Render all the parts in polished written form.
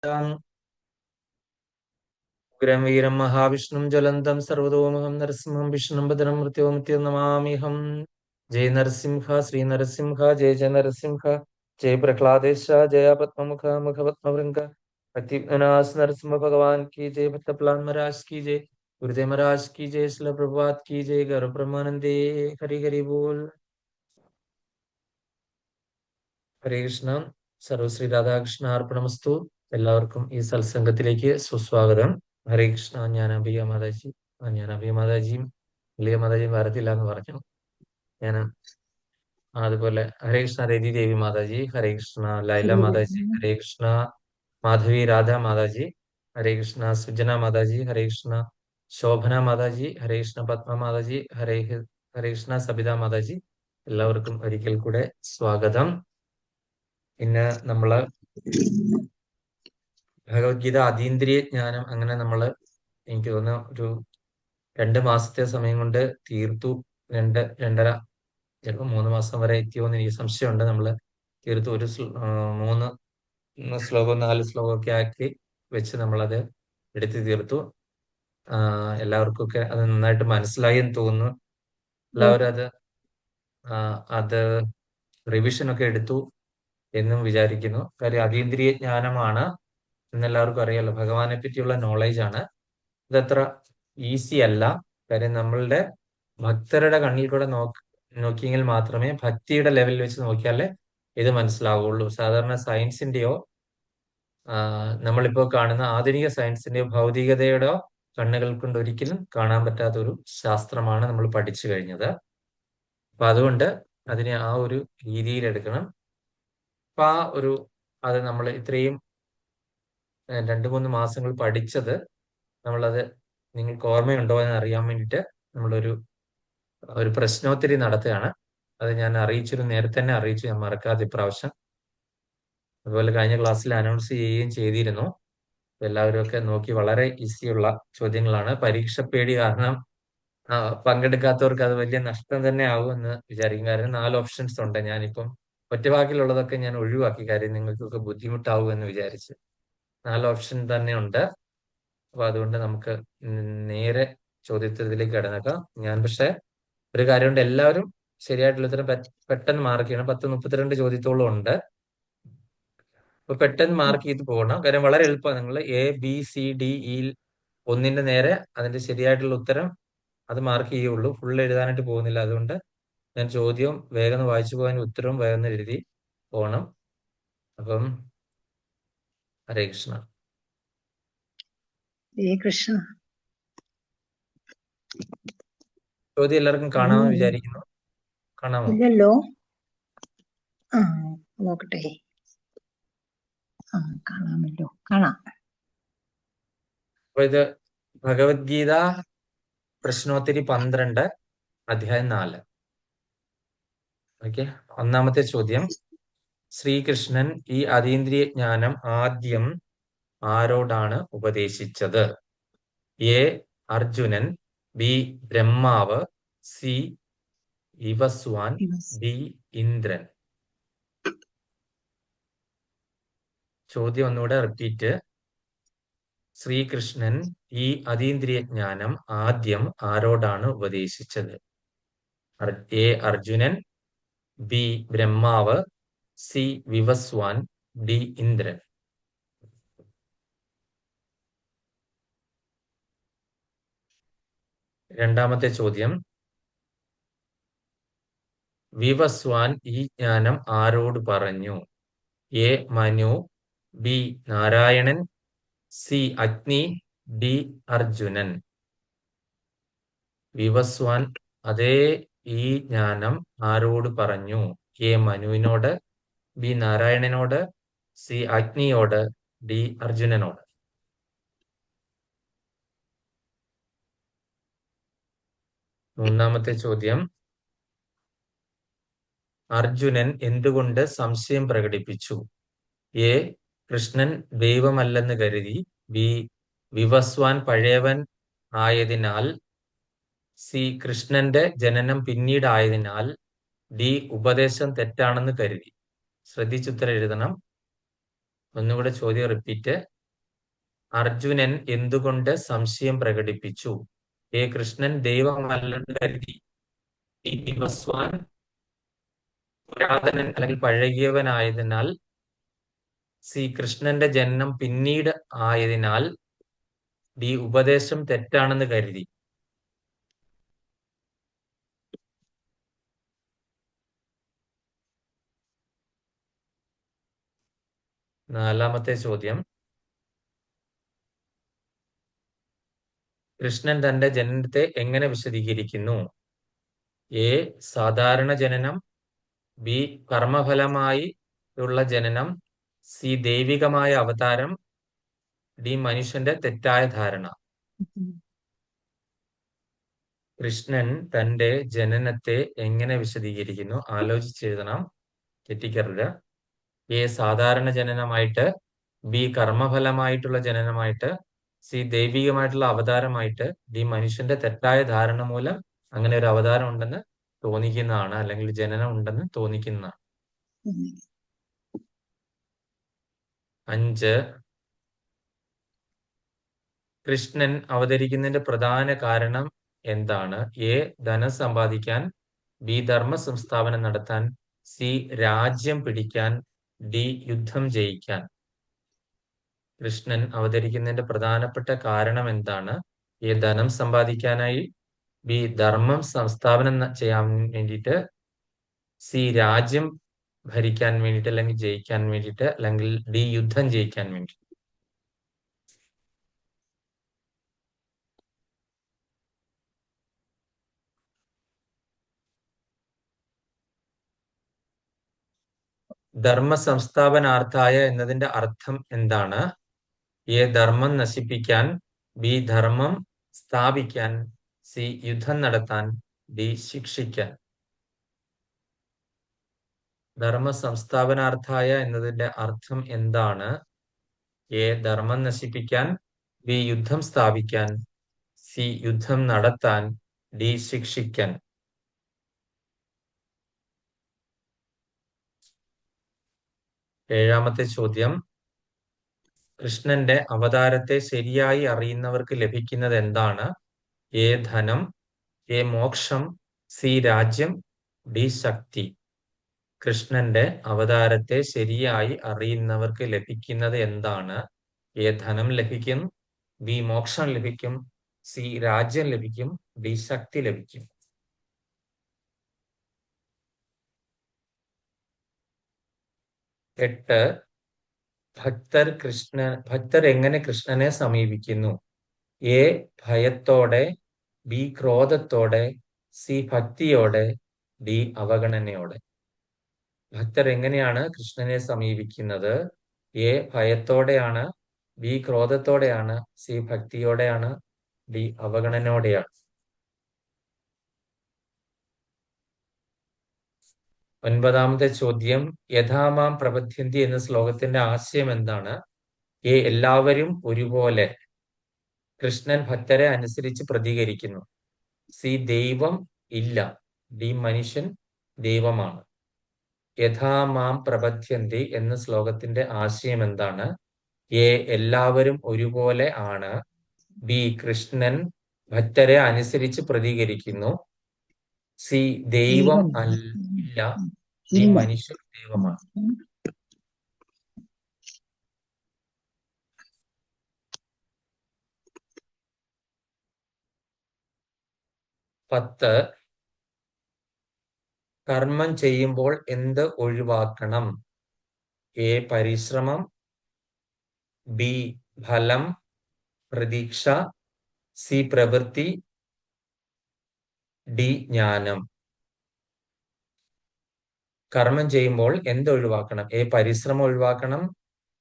ഉഗ്രം വീരം മഹാവിഷ്ണും ജ്വലന്തം സർവതോമുഖം നരസിംഹം വിഷ്ണും ഭദ്രം മൃത്യോമുത്യം നമാമിഹം. ജയ നരസിംഹ ശ്രീ നരസിംഹ ജയ ജയ നരസിംഹ ജയ പ്രഹ്ലാദേശ ജയ പത്മമുഖ മുഖപത്മവൃംഗ പ്രത്യുനാസ് നരസിംഹ ഭഗവാൻ की जय भक्तप्लान महाराज की जय गुरुदेव महाराज की जय शिल प्रभुपाद की जय गौरव ब्रह्मानंदे हरि हरि बोल. ഹരേ കൃഷ്ണ. സർവശ്രീ രാധാകൃഷ്ണ അർപ്പണമസ്തു. എല്ലാവർക്കും ഈ സത്സംഗത്തിലേക്ക് സുസ്വാഗതം. ഹരേ കൃഷ്ണ. ഞാൻ അംബിക മാതാജി. ഞാൻ അംബിക മാതാജിയും അംബിക മാതാജിയും വരത്തില്ല എന്ന് പറഞ്ഞു. ഞാൻ അതുപോലെ ഹരേ കൃഷ്ണ രതി ദേവി മാതാജി, ഹരേ കൃഷ്ണ ലൈല മാതാജി, ഹരേ കൃഷ്ണ മാധവി രാധ മാതാജി, ഹരേ കൃഷ്ണ സുജന മാതാജി, ഹരേ കൃഷ്ണ ശോഭന മാതാജി, ഹരേ കൃഷ്ണ പത്മ മാതാജി, ഹരേ കൃഷ്ണ സബിത മാതാജി. എല്ലാവർക്കും ഒരിക്കൽ കൂടെ സ്വാഗതം. പിന്നെ നമ്മള് ഭഗവത്ഗീത അതീന്ദ്രിയ ജ്ഞാനം അങ്ങനെ എനിക്ക് തോന്നുന്നു ഒരു 2 മാസത്തെ സമയം കൊണ്ട് തീർത്തു. 2-2.5 ചിലപ്പോൾ 3 മാസം വരെ എത്തിയോന്ന് എനിക്ക് സംശയമുണ്ട്. നമ്മള് തീർത്തു. 3 ശ്ലോകം 4 ശ്ലോകമൊക്കെ ആക്കി വെച്ച് നമ്മളത് എടുത്തു തീർത്തു. എല്ലാവർക്കും ഒക്കെ അത് നന്നായിട്ട് മനസ്സിലായി എന്ന് തോന്നുന്നു. എല്ലാവരും അത് റിവിഷൻ ഒക്കെ എടുത്തു എന്നും വിചാരിക്കുന്നു. കാര്യം അതീന്ദ്രിയ ജ്ഞാനമാണ് എന്നെല്ലാവർക്കും അറിയാലോ. ഭഗവാനെ പറ്റിയുള്ള നോളേജ് ആണ്. ഇതത്ര ഈസി അല്ല. കാര്യം നമ്മളുടെ ഭക്തരുടെ കണ്ണിൽ കൂടെ നോക്കിയെങ്കിൽ മാത്രമേ, ഭക്തിയുടെ ലെവലിൽ വെച്ച് നോക്കിയാലേ ഇത് മനസ്സിലാവുള്ളൂ. സാധാരണ സയൻസിന്റെയോ നമ്മളിപ്പോ കാണുന്ന ആധുനിക സയൻസിന്റെയോ ഭൗതികതയുടെയോ കണ്ണുകൾ കൊണ്ട് ഒരിക്കലും കാണാൻ പറ്റാത്ത ഒരു ശാസ്ത്രമാണ് നമ്മൾ പഠിച്ചു കഴിഞ്ഞത്. അപ്പൊ അതുകൊണ്ട് അതിനെ ആ ഒരു രീതിയിൽ എടുക്കണം. അപ്പൊ അത് നമ്മൾ ഇത്രയും 2-3 മാസങ്ങൾ പഠിച്ചത് നമ്മളത് നിങ്ങൾക്ക് ഓർമ്മയുണ്ടോ എന്ന് അറിയാൻ വേണ്ടിയിട്ട് നമ്മളൊരു പ്രശ്നോത്തരി നടത്തുകയാണ്. അത് ഞാൻ നേരത്തെ തന്നെ അറിയിച്ചു. ഞാൻ മറക്കാതെ ഇപ്രാവശ്യം. അതുപോലെ കഴിഞ്ഞ ക്ലാസ്സിൽ അനൗൺസ് ചെയ്യുകയും ചെയ്തിരുന്നു. എല്ലാവരും ഒക്കെ നോക്കി. വളരെ ഈസിയുള്ള ചോദ്യങ്ങളാണ്. പരീക്ഷ പേടി കാരണം പങ്കെടുക്കാത്തവർക്ക് അത് വലിയ നഷ്ടം തന്നെ ആകുമെന്ന് വിചാരിക്കും. കാരണം 4 ഓപ്ഷൻസ് ഉണ്ട്. ഞാനിപ്പം ഒറ്റവാക്കിലുള്ളതൊക്കെ ഞാൻ ഒഴിവാക്കി. കാര്യം നിങ്ങൾക്കൊക്കെ ബുദ്ധിമുട്ടാവും എന്ന് വിചാരിച്ച്. 4 ഓപ്ഷൻ തന്നെ ഉണ്ട്. അപ്പൊ അതുകൊണ്ട് നമുക്ക് നേരെ ചോദ്യത്തിലേക്ക് കടന്നേക്കാം. ഞാൻ പക്ഷെ ഒരു കാര്യമുണ്ട്, എല്ലാവരും ശരിയായിട്ടുള്ള ഉത്തരം പെട്ടെന്ന് മാർക്ക് ചെയ്യണം. 10-32 ചോദ്യത്തോളം ഉണ്ട്. അപ്പൊ പെട്ടെന്ന് മാർക്ക് ചെയ്ത് പോകണം. കാര്യം വളരെ എളുപ്പമാണ്. നിങ്ങൾ ABCDE ഒന്നിന്റെ നേരെ അതിന്റെ ശരിയായിട്ടുള്ള ഉത്തരം അത് മാർക്ക് ചെയ്യുള്ളൂ. ഫുൾ എഴുതാനായിട്ട് പോകുന്നില്ല. അതുകൊണ്ട് ഞാൻ ചോദ്യം വേഗം വായിച്ചു പോകാൻ, ഉത്തരവും വേഗം എഴുതി പോകണം. അപ്പം ഹരേ കൃഷ്ണ. കൃഷ്ണ. ചോദ്യം എല്ലാവർക്കും കാണാമെന്ന് വിചാരിക്കുന്നു. കാണാമോ? ഇല്ലല്ലോ. നോക്കട്ടെ. കാണാമല്ലോ. കാണാം. അപ്പൊ ഇത് ഭഗവത്ഗീത പ്രശ്നോത്തരി 12 അധ്യായം 4. ഓക്കെ. ഒന്നാമത്തെ ചോദ്യം. ശ്രീകൃഷ്ണൻ ഈ അതീന്ദ്രിയ ജ്ഞാനം ആദ്യം ആരോടാണ് ഉപദേശിച്ചത്? A Arjunan, B Brahma, C Vivasvan, D Indran. ചോദ്യം ഒന്നുകൂടെ റിപ്പീറ്റ്. ശ്രീകൃഷ്ണൻ ഈ അതീന്ദ്രിയ ജ്ഞാനം ആദ്യം ആരോടാണ് ഉപദേശിച്ചത്? A Arjunan, B Brahma, C Vivasvan, D Indran. രണ്ടാമത്തെ ചോദ്യം. വിവസ്വാൻ ഈ ജ്ഞാനം ആരോട് പറഞ്ഞു? A Manu, B Narayanan, C Agni, D Arjunan. Vivasvan ഈ ജ്ഞാനം ആരോട് പറഞ്ഞു? എ മനുവിനോട്, ബി നാരായണനോട്, സി അഗ്നിയോട്, ഡി അർജുനനോട്. മൂന്നാമത്തെ ചോദ്യം. അർജുനൻ എന്തുകൊണ്ട് സംശയം പ്രകടിപ്പിച്ചു? എ കൃഷ്ണൻ ദൈവമല്ലെന്ന് കരുതി, ബി വിവസ്വാൻ പഴയവൻ ആയതിനാൽ, സി കൃഷ്ണന്റെ ജനനം പിന്നീടായതിനാൽ, ഡി ഉപദേശം തെറ്റാണെന്ന് കരുതി. ശ്രദ്ധിച്ചുത്തരം എഴുതണം. ഒന്നുകൂടെ ചോദ്യം റിപ്പീറ്റ്. അർജുനൻ എന്തുകൊണ്ട് സംശയം പ്രകടിപ്പിച്ചു? എ. കൃഷ്ണൻ ദൈവമല്ലെന്ന് കരുതി. ബി. ഭസ്വാൻ പുരാതനൻ അല്ലെങ്കിൽ പഴകിയവനായതിനാൽ. സി. കൃഷ്ണന്റെ ജനനം പിന്നീട് ആയതിനാൽ. ഡി. ഉപദേശം തെറ്റാണെന്ന് കരുതി. നാലാമത്തെ ചോദ്യം. കൃഷ്ണൻ തന്റെ ജനനത്തെ എങ്ങനെ വിശദീകരിക്കുന്നു? എ. സാധാരണ ജനനം. ബി. കർമ്മഫലമായി ഉള്ള ജനനം. സി. ദൈവികമായ അവതാരം. ഡി. മനുഷ്യന്റെ തെറ്റായ ധാരണ. കൃഷ്ണൻ തന്റെ ജനനത്തെ എങ്ങനെ വിശദീകരിക്കുന്നു? ആലോചിച്ചെഴുതണം, തെറ്റിക്കരുത്. എ. സാധാരണ ജനനമായിട്ട്. ബി. കർമ്മഫലമായിട്ടുള്ള ജനനമായിട്ട്. സി. ദൈവികമായിട്ടുള്ള അവതാരമായിട്ട്. ഡി. മനുഷ്യന്റെ തെറ്റായ ധാരണ മൂലം അങ്ങനെ ഒരു അവതാരം ഉണ്ടെന്ന് തോന്നിക്കുന്നതാണ്, അല്ലെങ്കിൽ ജനനം ഉണ്ടെന്ന് തോന്നിക്കുന്നതാണ്. 5. കൃഷ്ണൻ അവതരിക്കുന്നതിന്റെ പ്രധാന കാരണം എന്താണ്? എ. ധനം സമ്പാദിക്കാൻ. ബി. ധർമ്മ സംസ്ഥാപനം നടത്താൻ. സി. രാജ്യം പിടിക്കാൻ. ഡി. യുദ്ധം ജയിക്കാൻ. കൃഷ്ണൻ അവതരിക്കുന്നതിന്റെ പ്രധാനപ്പെട്ട കാരണം എന്താണ്? എ. ധനം സമ്പാദിക്കാനായി. ബി. ധർമ്മം സംസ്ഥാപനം ചെയ്യാൻ വേണ്ടിയിട്ട്. സി. രാജ്യം ഭരിക്കാൻ വേണ്ടിയിട്ട് അല്ലെങ്കിൽ ജയിക്കാൻ വേണ്ടിയിട്ട്. അല്ലെങ്കിൽ ഡി. യുദ്ധം ജയിക്കാൻ വേണ്ടി. ധർമ്മ സംസ്ഥാപനാർത്ഥായ എന്നതിന്റെ അർത്ഥം എന്താണ്? എ. ധർമ്മം നശിപ്പിക്കാൻ. ബി. ധർമ്മം സ്ഥാപിക്കാൻ. സി. യുദ്ധം നടത്താൻ. ഡി. ശിക്ഷിക്കാൻ. ധർമ്മ സംസ്ഥാപനാർത്ഥായ എന്നതിന്റെ അർത്ഥം എന്താണ്? എ. ധർമ്മം നശിപ്പിക്കാൻ. ബി. യുദ്ധം സ്ഥാപിക്കാൻ. സി. യുദ്ധം നടത്താൻ. ഡി. ശിക്ഷിക്കാൻ. ഏഴാമത്തെ ചോദ്യം. കൃഷ്ണന്റെ അവതാരത്തെ ശരിയായി അറിയുന്നവർക്ക് ലഭിക്കുന്നത് എന്താണ്? എ. ധനം. എ. മോക്ഷം. സി. രാജ്യം. ഡി. ശക്തി. കൃഷ്ണന്റെ അവതാരത്തെ ശരിയായി അറിയുന്നവർക്ക് ലഭിക്കുന്നത് എന്താണ്? എ. ധനം ലഭിക്കും. ബി. മോക്ഷം ലഭിക്കും. സി. രാജ്യം ലഭിക്കും. ഡി. ശക്തി ലഭിക്കും. 8. ഭക്തർ എങ്ങനെ കൃഷ്ണനെ സമീപിക്കുന്നു? എ. ഭയത്തോടെ. ബി. ക്രോധത്തോടെ. സി. ഭക്തിയോടെ. ഡി. അവഗണനയോടെ. ഭക്തർ എങ്ങനെയാണ് കൃഷ്ണനെ സമീപിക്കുന്നത്? എ. ഭയത്തോടെയാണ്. ബി. ക്രോധത്തോടെയാണ്. സി. ഭക്തിയോടെയാണ്. ഡി. അവഗണനയോടെയാണ്. 9. ചോദ്യം. യഥാമാം പ്രപദ്യന്തി എന്ന ശ്ലോകത്തിന്റെ ആശയം എന്താണ്? എ. എല്ലാവരും ഒരുപോലെ. കൃഷ്ണൻ ഭക്തരെ അനുസരിച്ച് പ്രതികരിക്കുന്നു. സി. ദൈവം ഇല്ല. ഡി. മനുഷ്യൻ ദൈവമാണ്. യഥാമാം പ്രപദ്യന്തി എന്ന ശ്ലോകത്തിന്റെ ആശയം എന്താണ്? എ. എല്ലാവരും ഒരുപോലെ ആണ്. ബി. കൃഷ്ണൻ ഭക്തരെ അനുസരിച്ച് പ്രതികരിക്കുന്നു. സി. ദൈവം ഇല്ല. ഡി. മനുഷ്യൻ ദൈവമാണ്. 10. കർമ്മം ചെയ്യുമ്പോൾ എന്ത് ഒഴിവാക്കണം? എ. പരിശ്രമം. ബി. ഫലം പ്രതീക്ഷ. സി. പ്രവൃത്തി. ഡി. ജ്ഞാനം. കർമ്മം ചെയ്യുമ്പോൾ എന്ത് ഒഴിവാക്കണം? എ. പരിശ്രമം ഒഴിവാക്കണം.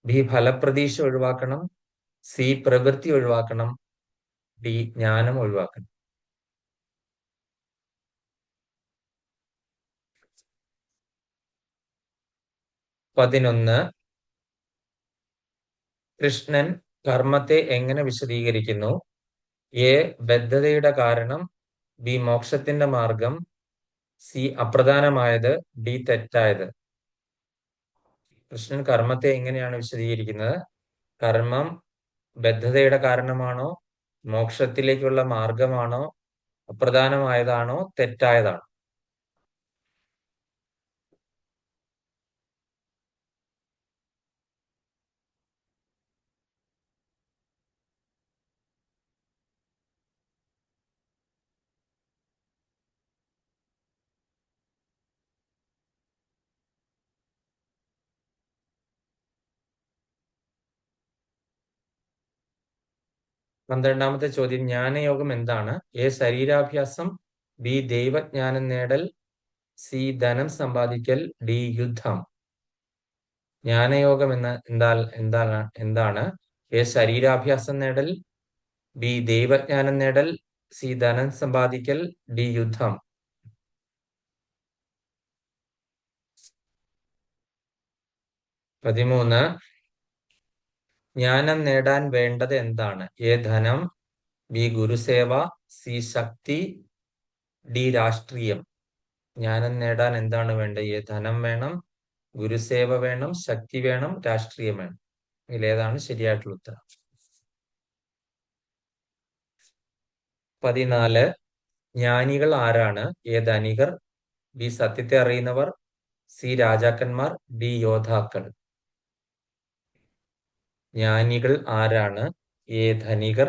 ബി. ഫലപ്രതീക്ഷ ഒഴിവാക്കണം. സി. പ്രവൃത്തി ഒഴിവാക്കണം. ഡി. ജ്ഞാനം ഒഴിവാക്കണം. 11. കൃഷ്ണൻ കർമ്മത്തെ എങ്ങനെ വിശദീകരിക്കുന്നു? എ. ബദ്ധതയുടെ കാരണം. ബി. മോക്ഷത്തിന്റെ മാർഗം. സി. അപ്രധാനമായത്. ഡി. തെറ്റായത്. കൃഷ്ണൻ കർമ്മത്തെ എങ്ങനെയാണ് വിശദീകരിക്കുന്നത്? കർമ്മം ബദ്ധതയുടെ കാരണമാണോ, മോക്ഷത്തിലേക്കുള്ള മാർഗമാണോ, അപ്രധാനമായതാണോ, തെറ്റായതാണോ? 12-ാമത്തെ ചോദ്യം, ജ്ഞാനയോഗം എന്താണ്? എ ശരീരാഭ്യാസം, ബി ദൈവജ്ഞാനം നേടൽ, സി ധനം സമ്പാദിക്കൽ, ഡി യുദ്ധം. ജ്ഞാനയോഗം എന്താണ്? എ ശരീരാഭ്യാസം നേടൽ, ബി ദൈവജ്ഞാനം നേടൽ, സി ധനം സമ്പാദിക്കൽ, ഡി യുദ്ധം. 13, ജ്ഞാനം നേടാൻ വേണ്ടത് എന്താണ്? എ ധനം, ബി ഗുരുസേവ, സി ശക്തി, ഡി രാഷ്ട്രീയം. ജ്ഞാനം നേടാൻ എന്താണ് വേണ്ടത്? എ ധനം വേണം, ഗുരുസേവ വേണം, ശക്തി വേണം, രാഷ്ട്രീയം വേണം. ഇതിലേതാണ് ശരിയായിട്ടുള്ള ഉത്തരം? 14, ജ്ഞാനികൾ ആരാണ്? എ ധനികർ, ബി സത്യത്തെ അറിയുന്നവർ, സി രാജാക്കന്മാർ, ഡി യോദ്ധാക്കൾ. ജ്ഞാനികൾ ആരാണ്? എ ധനികർ,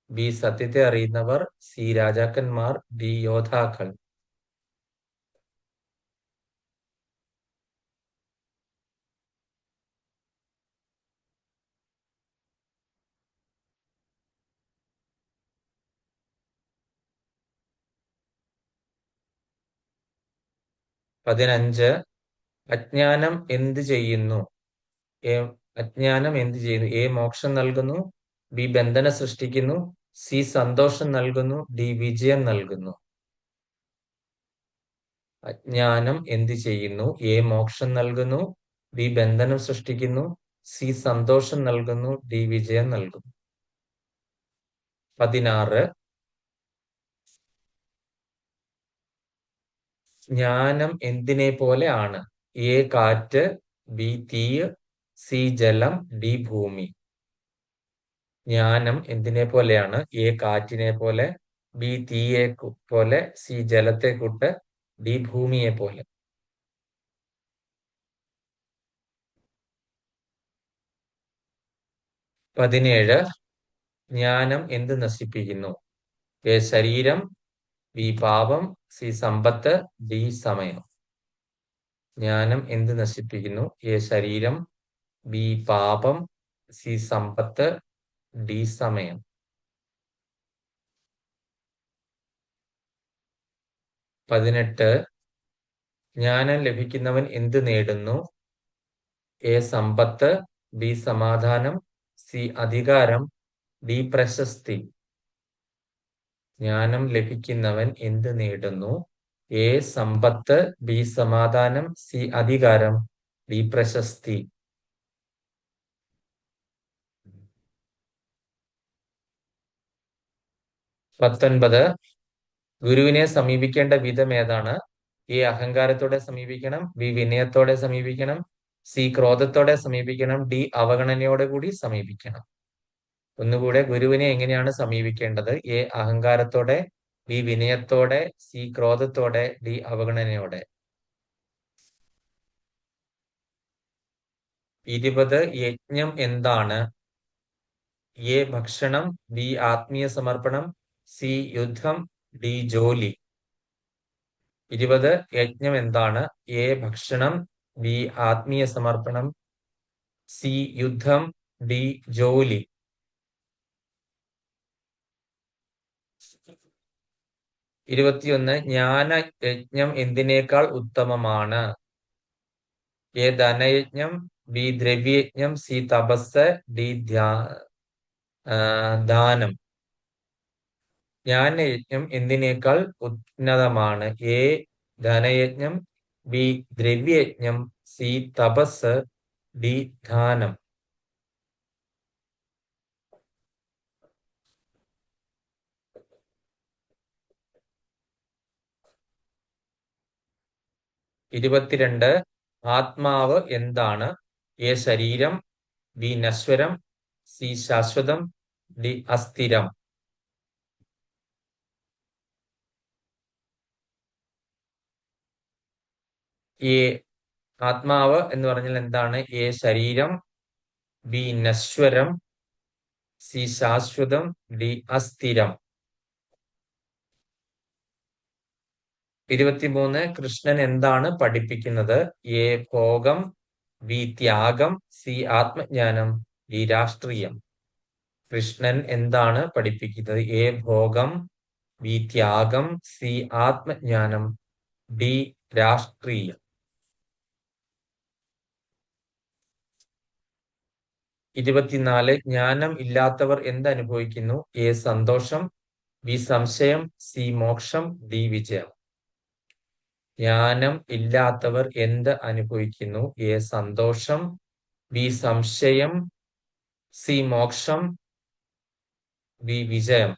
ബി സത്യത്തെ അറിയുന്നവർ, സി രാജാക്കന്മാർ, ഡി യോദ്ധാക്കൾ. 15, അജ്ഞാനം എന്ത് ചെയ്യുന്നു? എ അജ്ഞാനം എന്ത് ചെയ്യുന്നു? എ മോക്ഷം നൽകുന്നു, ബി ബന്ധനം സൃഷ്ടിക്കുന്നു, സി സന്തോഷം നൽകുന്നു, ഡി വിജയം നൽകുന്നു. അജ്ഞാനം എന്ത് ചെയ്യുന്നു? എ മോക്ഷം നൽകുന്നു, ബി ബന്ധനം സൃഷ്ടിക്കുന്നു, സി സന്തോഷം നൽകുന്നു, ഡി വിജയം നൽകുന്നു. 16, ജ്ഞാനം എന്തിനെ പോലെ ആണ്? എ കാറ്റ്, ബി തീ, സി ജലം, ഡി ഭൂമി. ജ്ഞാനം എന്തിനെ പോലെയാണ്? എ കാറ്റിനെ പോലെ, ബി തീയെ പോലെ, സി ജലത്തെ കൂട്ട്, ഡി ഭൂമിയെ പോലെ. 17, ജ്ഞാനം എന്ത് നശിപ്പിക്കുന്നു? എ ശരീരം, ബി പാപം, സി സമ്പത്ത്, ഡി സമയം. ജ്ഞാനം എന്ത് നശിപ്പിക്കുന്നു? എ ശരീരം, ബി പാപം, സി സമ്പത്ത്, ഡി സമയം. 18, ജ്ഞാനം ലഭിക്കുന്നവൻ എന്ത് നേടുന്നു? എ സമ്പത്ത്, ബി സമാധാനം, സി അധികാരം, ഡി പ്രശസ്തി. ജ്ഞാനം ലഭിക്കുന്നവൻ എന്ത് നേടുന്നു? എ സമ്പത്ത്, ബി സമാധാനം, സി അധികാരം, ഡി പ്രശസ്തി. 19, ഗുരുവിനെ സമീപിക്കേണ്ട വിധം ഏതാണ്? എ അഹങ്കാരത്തോടെ സമീപിക്കണം, ബി വിനയത്തോടെ സമീപിക്കണം, സി ക്രോധത്തോടെ സമീപിക്കണം, ഡി അവഗണനയോടെ കൂടി സമീപിക്കണം. ഒന്നുകൂടെ, ഗുരുവിനെ എങ്ങനെയാണ് സമീപിക്കേണ്ടത്? എ അഹങ്കാരത്തോടെ, ബി വിനയത്തോടെ, സി ക്രോധത്തോടെ, ഡി അവഗണനയോടെ. 20, യജ്ഞം എന്താണ്? എ ഭക്ഷണം, ബി ആത്മീയ സമർപ്പണം, സി യുദ്ധം, ഡി ജോലി. 20, യജ്ഞം എന്താണ്? എ ഭക്ഷണം, ബി ആത്മീയ സമർപ്പണം, സി യുദ്ധം, ഡി ജോലി. 21, ജ്ഞാനയജ്ഞം എന്തിനേക്കാൾ ഉത്തമമാണ്? എ ധനയജ്ഞം, ബി ദ്രവ്യയജ്ഞം, സി തപസ്, ഡി ദാനം. ജ്ഞാനയജ്ഞം എന്തിനേക്കാൾ ഉന്നതമാണ്? എ ധനയജ്ഞം, ബി ദ്രവ്യയജ്ഞം, സി തപസ്, ഡി ദാനം. 22, ആത്മാവ് എന്താണ്? എ ശരീരം, ബി നശ്വരം, സി ശാശ്വതം, ഡി അസ്ഥിരം. എ ആത്മാവ് എന്ന് പറഞ്ഞാൽ എന്താണ്? എ ശരീരം, ബി നശ്വരം, സി ശാശ്വതം, ഡി അസ്ഥിരം. 23 കൃഷ്ണൻ എന്താണ് പഠിപ്പിക്കുന്നത്? എ ഭോഗം, ബി ത്യാഗം, സി ആത്മജ്ഞാനം, ഡി രാഷ്ട്രീയം. കൃഷ്ണൻ എന്താണ് പഠിപ്പിക്കുന്നത്? എ ഭോഗം, ബി ത്യാഗം, സി ആത്മജ്ഞാനം, ഡി രാഷ്ട്രീയം. 24 ജ്ഞാനം ഇല്ലാത്തവർ എന്തനുഭവിക്കുന്നു? എ സന്തോഷം, ബി സംശയം, സി മോക്ഷം, ഡി വിജയം. ജ്ഞാനം ഇല്ലാത്തവർ എന്ത് അനുഭവിക്കുന്നു? എ സന്തോഷം, ബി സംശയം, സി മോക്ഷം, ഡി വിജയം.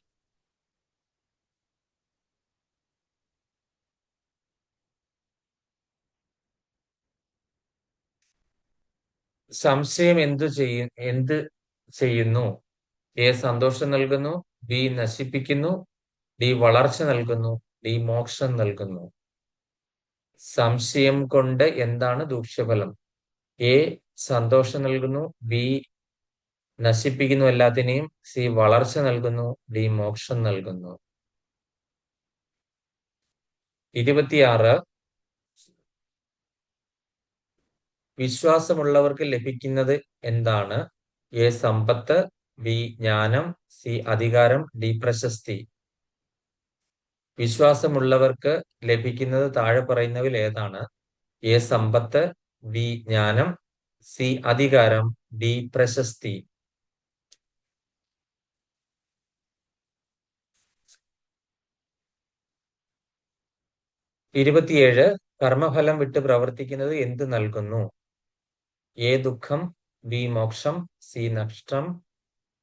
സംശയം എന്ത് ചെയ്യുന്നു? എ സന്തോഷം നൽകുന്നു, ബി നശിപ്പിക്കുന്നു, ഡി വളർച്ച നൽകുന്നു, ഡി മോക്ഷം നൽകുന്നു. സംശയം കൊണ്ട് എന്താണ് ദൂഷ്യഫലം? എ സന്തോഷം നൽകുന്നു, ബി നശിപ്പിക്കുന്നു എല്ലാത്തിനെയും, സി വളർച്ച നൽകുന്നു, ഡി മോക്ഷം നൽകുന്നു. 26 വിശ്വാസമുള്ളവർക്ക് ലഭിക്കുന്നത് എന്താണ്? എ സമ്പത്ത്, ബി ജ്ഞാനം, സി അധികാരം, ഡി പ്രശസ്തി. വിശ്വാസമുള്ളവർക്ക് ലഭിക്കുന്നത് താഴെ പറയുന്നവയിൽ ഏതാണ്? എ സമ്പത്ത്, ബി ജ്ഞാനം, സി അധികാരം, ഡി പ്രശസ്തി. 27 കർമ്മഫലം വിട്ട് പ്രവർത്തിക്കുന്നത് എന്ത് നൽകുന്നു? എ ദുഃഖം, ബി മോക്ഷം, സി നഷ്ടം,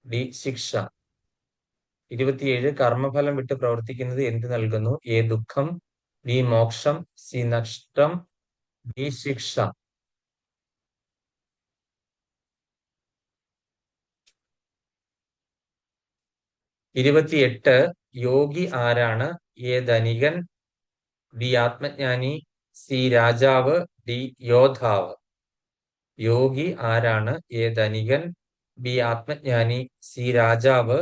ഡി ശിക്ഷ. 27 കർമ്മഫലം വിട്ട് പ്രവർത്തിക്കുന്നത് എന്ത് നൽകുന്നു? എ ദുഃഖം, ബി മോക്ഷം, സി നഷ്ടം, ഡി ശിക്ഷ. 28 യോഗി ആരാണ്? എ ധനികൻ, ബി ആത്മജ്ഞാനി, സി രാജാവ്, ഡി യോദ്ധാവ്. യോഗി ആരാണ്? എ ധനികൻ, ബി ആത്മജ്ഞാനി, സി രാജാവ്,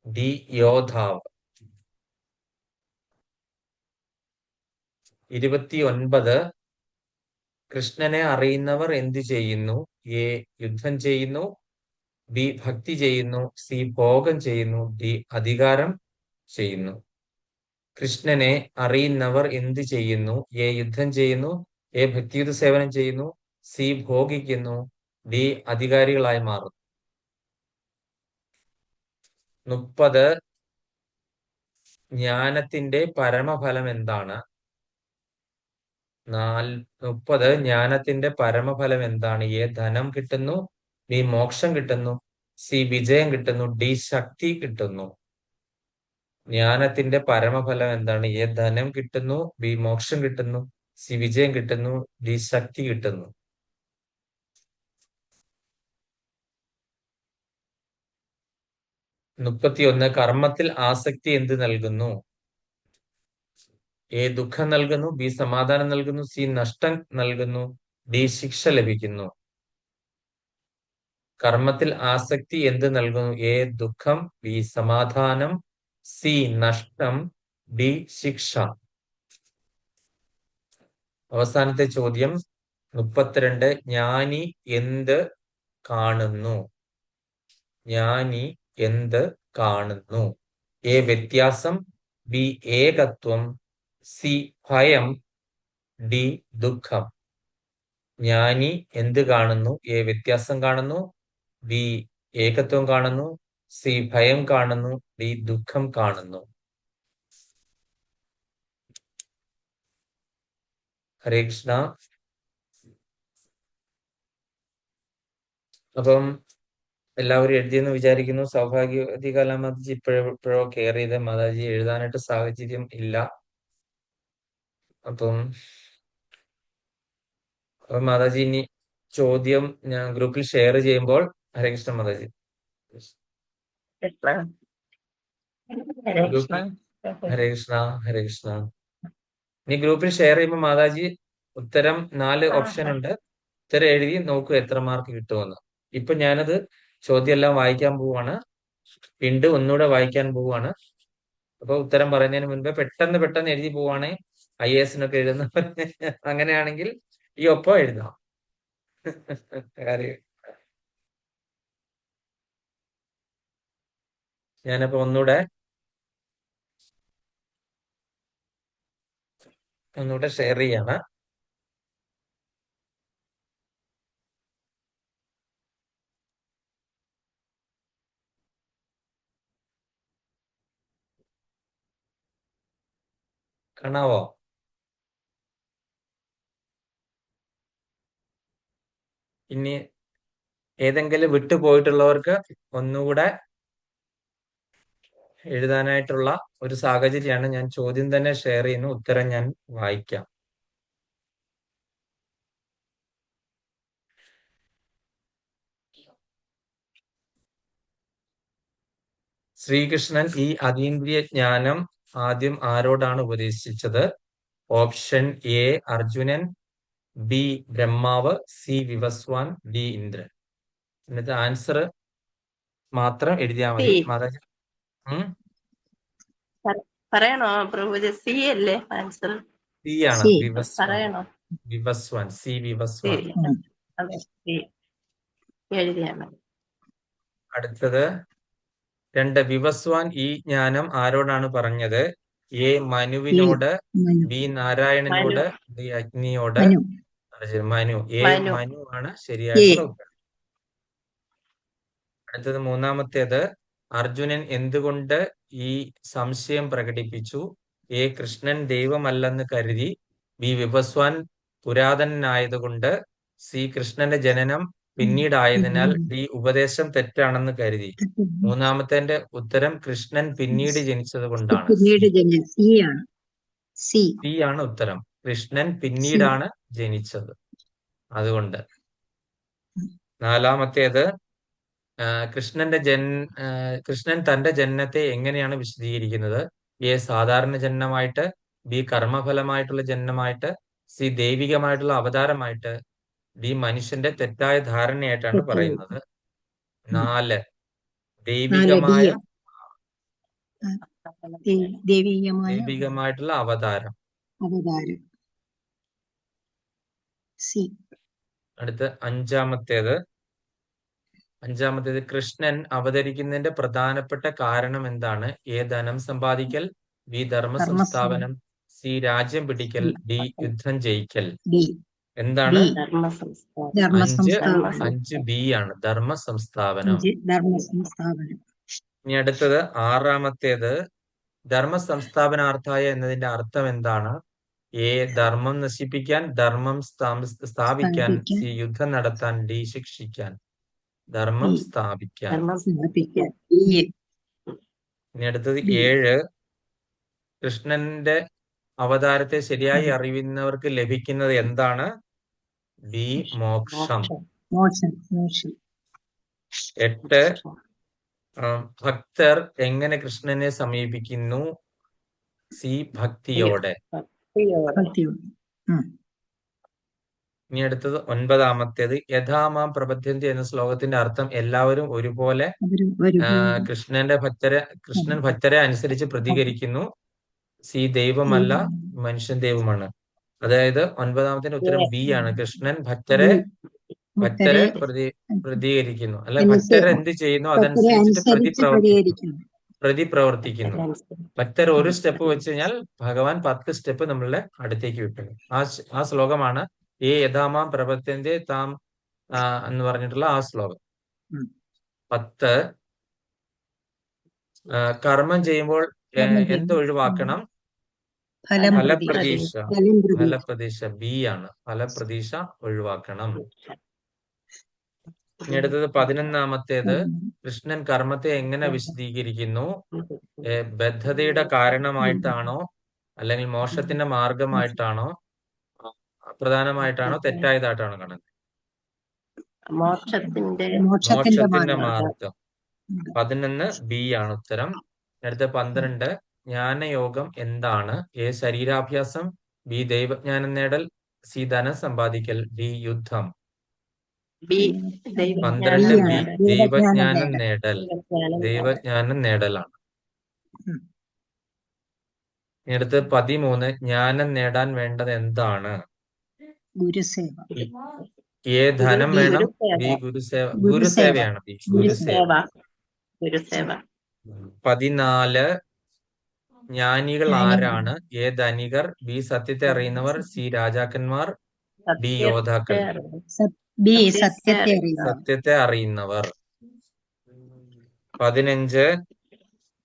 ഡി യോദ്ധാവ്. 29 കൃഷ്ണനെ അറിയുന്നവർ എന്തു ചെയ്യുന്നു? എ യുദ്ധം ചെയ്യുന്നു, ബി ഭക്തി ചെയ്യുന്നു, സി ഭോഗം ചെയ്യുന്നു, ഡി അധികാരം ചെയ്യുന്നു. കൃഷ്ണനെ അറിയുന്നവർ എന്ത് ചെയ്യുന്നു? എ യുദ്ധം ചെയ്യുന്നു, എ ഭക്തിയുത സേവനം ചെയ്യുന്നു, സി ഭോഗിക്കുന്നു, ഡി അധികാരികളായി മാറുന്നു. 30 ജ്ഞാനത്തിന്റെ പരമഫലം എന്താണ്? 30 ജ്ഞാനത്തിന്റെ പരമഫലം എന്താണ്? എ ധനം കിട്ടുന്നു, ബി മോക്ഷം കിട്ടുന്നു, സി വിജയം കിട്ടുന്നു, ഡി ശക്തി കിട്ടുന്നു. ജ്ഞാനത്തിന്റെ പരമഫലം എന്താണ്? എ ധനം കിട്ടുന്നു, ബി മോക്ഷം കിട്ടുന്നു, സി വിജയം കിട്ടുന്നു, ഡി ശക്തി കിട്ടുന്നു. 31 കർമ്മത്തിൽ ആസക്തി എന്ത് നൽകുന്നു? എ ദുഃഖം നൽകുന്നു, ബി സമാധാനം നൽകുന്നു, സി നഷ്ടം നൽകുന്നു, ഡി ശിക്ഷ ലഭിക്കുന്നു. കർമ്മത്തിൽ ആസക്തി എന്ത് നൽകുന്നു? എ ദുഃഖം, ബി സമാധാനം, സി നഷ്ടം, ഡി ശിക്ഷ. അവസാനത്തെ ചോദ്യം 32 ജ്ഞാനി എന്ത് കാണുന്നു? ജ്ഞാനി എന്ത് കാണുന്നു? എ വ്യത്യാസം, ബി ഏകത്വം, സി ഭയം, ഡി ദുഃഖം. ജ്ഞാനി എന്ത് കാണുന്നു? എ വ്യത്യാസം കാണുന്നു, ബി ഏകത്വം കാണുന്നു, സി ഭയം കാണുന്നു, ഡി ദുഃഖം കാണുന്നു. ഹരേ കൃഷ്ണ. അപ്പം എല്ലാവരും എഴുതിയെന്ന് വിചാരിക്കുന്നു. സൗഭാഗ്യവതി കലാമാതാജി ഇപ്പോഴോ കെയർ ചെയ്ത് മാതാജി എഴുതാനായിട്ട് സാഹചര്യം ഇല്ല. അപ്പം മാതാജി ഇനി ചോദ്യം ഞാൻ ഗ്രൂപ്പിൽ ഷെയർ ചെയ്യുമ്പോൾ ഹരേ കൃഷ്ണ മാതാജി, കൃഷ്ണ ഹരേ കൃഷ്ണ. ഗ്രൂപ്പിൽ ഹരേ കൃഷ്ണ, ഹരേ കൃഷ്ണ. ഇനി ഗ്രൂപ്പിൽ ഷെയർ ചെയ്യുമ്പോൾ മാതാജി ഉത്തരം 4 ഓപ്ഷൻ ഉണ്ട്. ഉത്തരം എഴുതി നോക്കൂ എത്ര മാർക്ക് കിട്ടുമെന്ന്. ഇപ്പൊ ഞാനത് ചോദ്യം എല്ലാം വായിക്കാൻ പോവാണ്. വീണ്ടും ഒന്നുകൂടെ വായിക്കാൻ പോവാണ്. അപ്പൊ ഉത്തരം പറയുന്നതിന് മുൻപ് പെട്ടെന്ന് എഴുതി പോവാണെങ്കിൽ IAS-നൊക്കെ എഴുതുന്ന അങ്ങനെയാണെങ്കിൽ ഈ ഒപ്പം എഴുതാം. കാര്യം ഞാനപ്പോ ഒന്നുകൂടെ ഷെയർ ചെയ്യാണ്. കാണാവോ? ഇനി ഏതെങ്കിലും വിട്ടുപോയിട്ടുള്ളവർക്ക് ഒന്നുകൂടെ എഴുതാനായിട്ടുള്ള ഒരു സാഹചര്യമാണ്. ഞാൻ ചോദ്യം തന്നെ ഷെയർ ചെയ്യുന്നു, ഉത്തരം ഞാൻ വായിക്കാം. ശ്രീകൃഷ്ണൻ ഈ അതീന്ദ്രിയ ജ്ഞാനം ആദ്യം ആരോടാണ് ഉപദേശിച്ചത്? Option A Arjunan, B Brahma, C Vivasvan, D Indran. എന്നിട്ട് ആൻസർ മാത്രം എഴുതിയാൽ മതി. മാതാജി പറയണോ പ്രഭുജി? സി അല്ലേ ആൻസർ? സി ആണ്, പറയണോ? വിവസ്വാൻ, സി വിവസ്വാൻ. അതെ, സി എഴുതിയാൽ മതി. അടുത്തത് 2 വിവസ്വാൻ ഈ ജ്ഞാനം ആരോടാണ് പറഞ്ഞത്? എ മനുവിനോട്, ബി നാരായണനോട്, ഡി അഗ്നിയോട്. മനു. മനു ആണ് ശരിയായിട്ടുള്ള ഉത്തരം. അടുത്തത് 3-ാമത്തേത് അർജുനൻ എന്തുകൊണ്ട് ഈ സംശയം പ്രകടിപ്പിച്ചു? എ കൃഷ്ണൻ ദൈവമല്ലെന്ന് കരുതി, ബി വിവസ്വാൻ പുരാതനായതുകൊണ്ട്, സി കൃഷ്ണന്റെ ജനനം പിന്നീടായതിനാൽ, ഡി ഉപദേശം തെറ്റാണെന്ന് കരുതി. 3-ാമത്തെ ഉത്തരം കൃഷ്ണൻ പിന്നീട് ജനിച്ചത് കൊണ്ടാണ്. സി ആണ് ഉത്തരം. കൃഷ്ണൻ പിന്നീടാണ് ജനിച്ചത്, അതുകൊണ്ട്. 4-ാമത്തേത് കൃഷ്ണൻ തന്റെ ജനനത്തെ എങ്ങനെയാണ് വിശദീകരിക്കുന്നത്? എ സാധാരണ ജനനമായിട്ട്, ബി കർമ്മഫലമായിട്ടുള്ള ജനനമായിട്ട്, സി ദൈവികമായിട്ടുള്ള അവതാരമായിട്ട്, ഡി മനുഷ്യന്റെ തെറ്റായ ധാരണയായിട്ടാണ് പറയുന്നത്. 4 ദൈവികമായിട്ടുള്ള അവതാരം. അടുത്ത 5-ാമത്തേത് കൃഷ്ണൻ അവതരിക്കുന്നതിന്റെ പ്രധാനപ്പെട്ട കാരണം എന്താണ്? എ ധനം സമ്പാദിക്കൽ, ബി ധർമ്മ സംസ്ഥാപനം, സി രാജ്യം പിടിക്കൽ, ഡി യുദ്ധം ജയിക്കൽ. എന്താണ്? 5 ബി ആണ്, ധർമ്മ സംസ്ഥാപനം. ഇനി അടുത്തത് 6-ാമത്തേത് ധർമ്മ സംസ്ഥാപനാർത്ഥായ എന്നതിന്റെ അർത്ഥം എന്താണ്? എ ധർമ്മം നശിപ്പിക്കാൻ, ധർമ്മം സ്ഥാപിക്കാൻ, സി യുദ്ധം നടത്താൻ, ഡി ശിക്ഷിക്കാൻ. ധർമ്മം സ്ഥാപിക്കാൻ. ഇനി അടുത്തത് 7 കൃഷ്ണന്റെ അവതാരത്തെ ശരിയായി അറിയുന്നവർക്ക് ലഭിക്കുന്നത് എന്താണ്? ബി മോക്ഷം. 8 ഭക്തർ എങ്ങനെ കൃഷ്ണനെ സമീപിക്കുന്നു? സി ഭക്തിയോടെ. ഇനി അടുത്തത് 9-ാമത്തേത് യഥാമാം പ്രപദ്യന്തി എന്ന ശ്ലോകത്തിന്റെ അർത്ഥം എല്ലാവരും ഒരുപോലെ കൃഷ്ണൻ ഭക്തരെ അനുസരിച്ച് പ്രതികരിക്കുന്നു. സി ദൈവമല്ല, മനുഷ്യൻ ദൈവമാണ്. അതായത് 9-ാമത്തിന്റെ ഉത്തരം ബി ആണ്. കൃഷ്ണൻ ഭക്തരെ പ്രതികരിക്കുന്നു, അല്ല ഭക്തർ എന്ത് ചെയ്യുന്നു അതനുസരിച്ചിട്ട് പ്രതിപ്രവർത്തിക്കുന്നു. ഭക്തർ ഒരു സ്റ്റെപ്പ് വെച്ച് കഴിഞ്ഞാൽ ഭഗവാൻ 10 സ്റ്റെപ്പ് നമ്മളുടെ അടുത്തേക്ക് വിട്ടു. ആ ശ്ലോകമാണ് ഏ യഥാമാം പ്രപദ്യന്തി താം എന്ന് പറഞ്ഞിട്ടുള്ള ആ ശ്ലോകം. 10 കർമ്മം ചെയ്യുമ്പോൾ എന്തൊഴിവാക്കണം? ഫലപ്രതീക്ഷ. ബി ആണ്, ഫലപ്രതീക്ഷ ഒഴിവാക്കണം. ഇനി അടുത്തത് 11-ാമത്തേത് കൃഷ്ണൻ കർമ്മത്തെ എങ്ങനെ വിശദീകരിക്കുന്നു? ബദ്ധതയുടെ കാരണമായിട്ടാണോ, അല്ലെങ്കിൽ മോക്ഷത്തിന്റെ മാർഗമായിട്ടാണോ, പ്രധാനമായിട്ടാണോ, തെറ്റായതായിട്ടാണോ കാണുന്നത്? മോക്ഷത്തിന്റെ മോക്ഷത്തിന്റെ മോക്ഷത്തിന്റെ മാർഗം. മാർഗം. 11 ബി ആണ് ഉത്തരം. അടുത്ത 12 ജ്ഞാനയോഗം എന്താണ്? എ ശരീരാഭ്യാസം, ബി ദൈവജ്ഞാനം നേടൽ, സി ധനം സമ്പാദിക്കൽ, ഡി യുദ്ധം. ബി 12 ബി ദൈവജ്ഞാനം ദൈവജ്ഞാനം നേടൽ. ദൈവജ്ഞാനം ദൈവജ്ഞാനം നേടലാണ്. ഉം. ഇനി അടുത്ത് 13 ജ്ഞാനം നേടാൻ വേണ്ടത് എന്താണ്? ഗുരുസേവ. എ ധനം വേണം, ഗുരുസേവ. ബി ഗുരുസേവ. ഗുരുസേവ. ഗുരുസേവയാണ് ബി ഗുരുസേവ. ഗുരുസേവ 14 ജ്ഞാനികൾ ജ്ഞാനികൾ. ആരാണ്? എ ധനികർ, ബി സത്യത്തെ അറിയുന്നവർ, സി രാജാക്കന്മാർ, ഡി യോദ്ധാക്കൾ. ബി സത്യത്തെ അറിയുക. സത്യത്തെ അറിയുന്നവർ. 15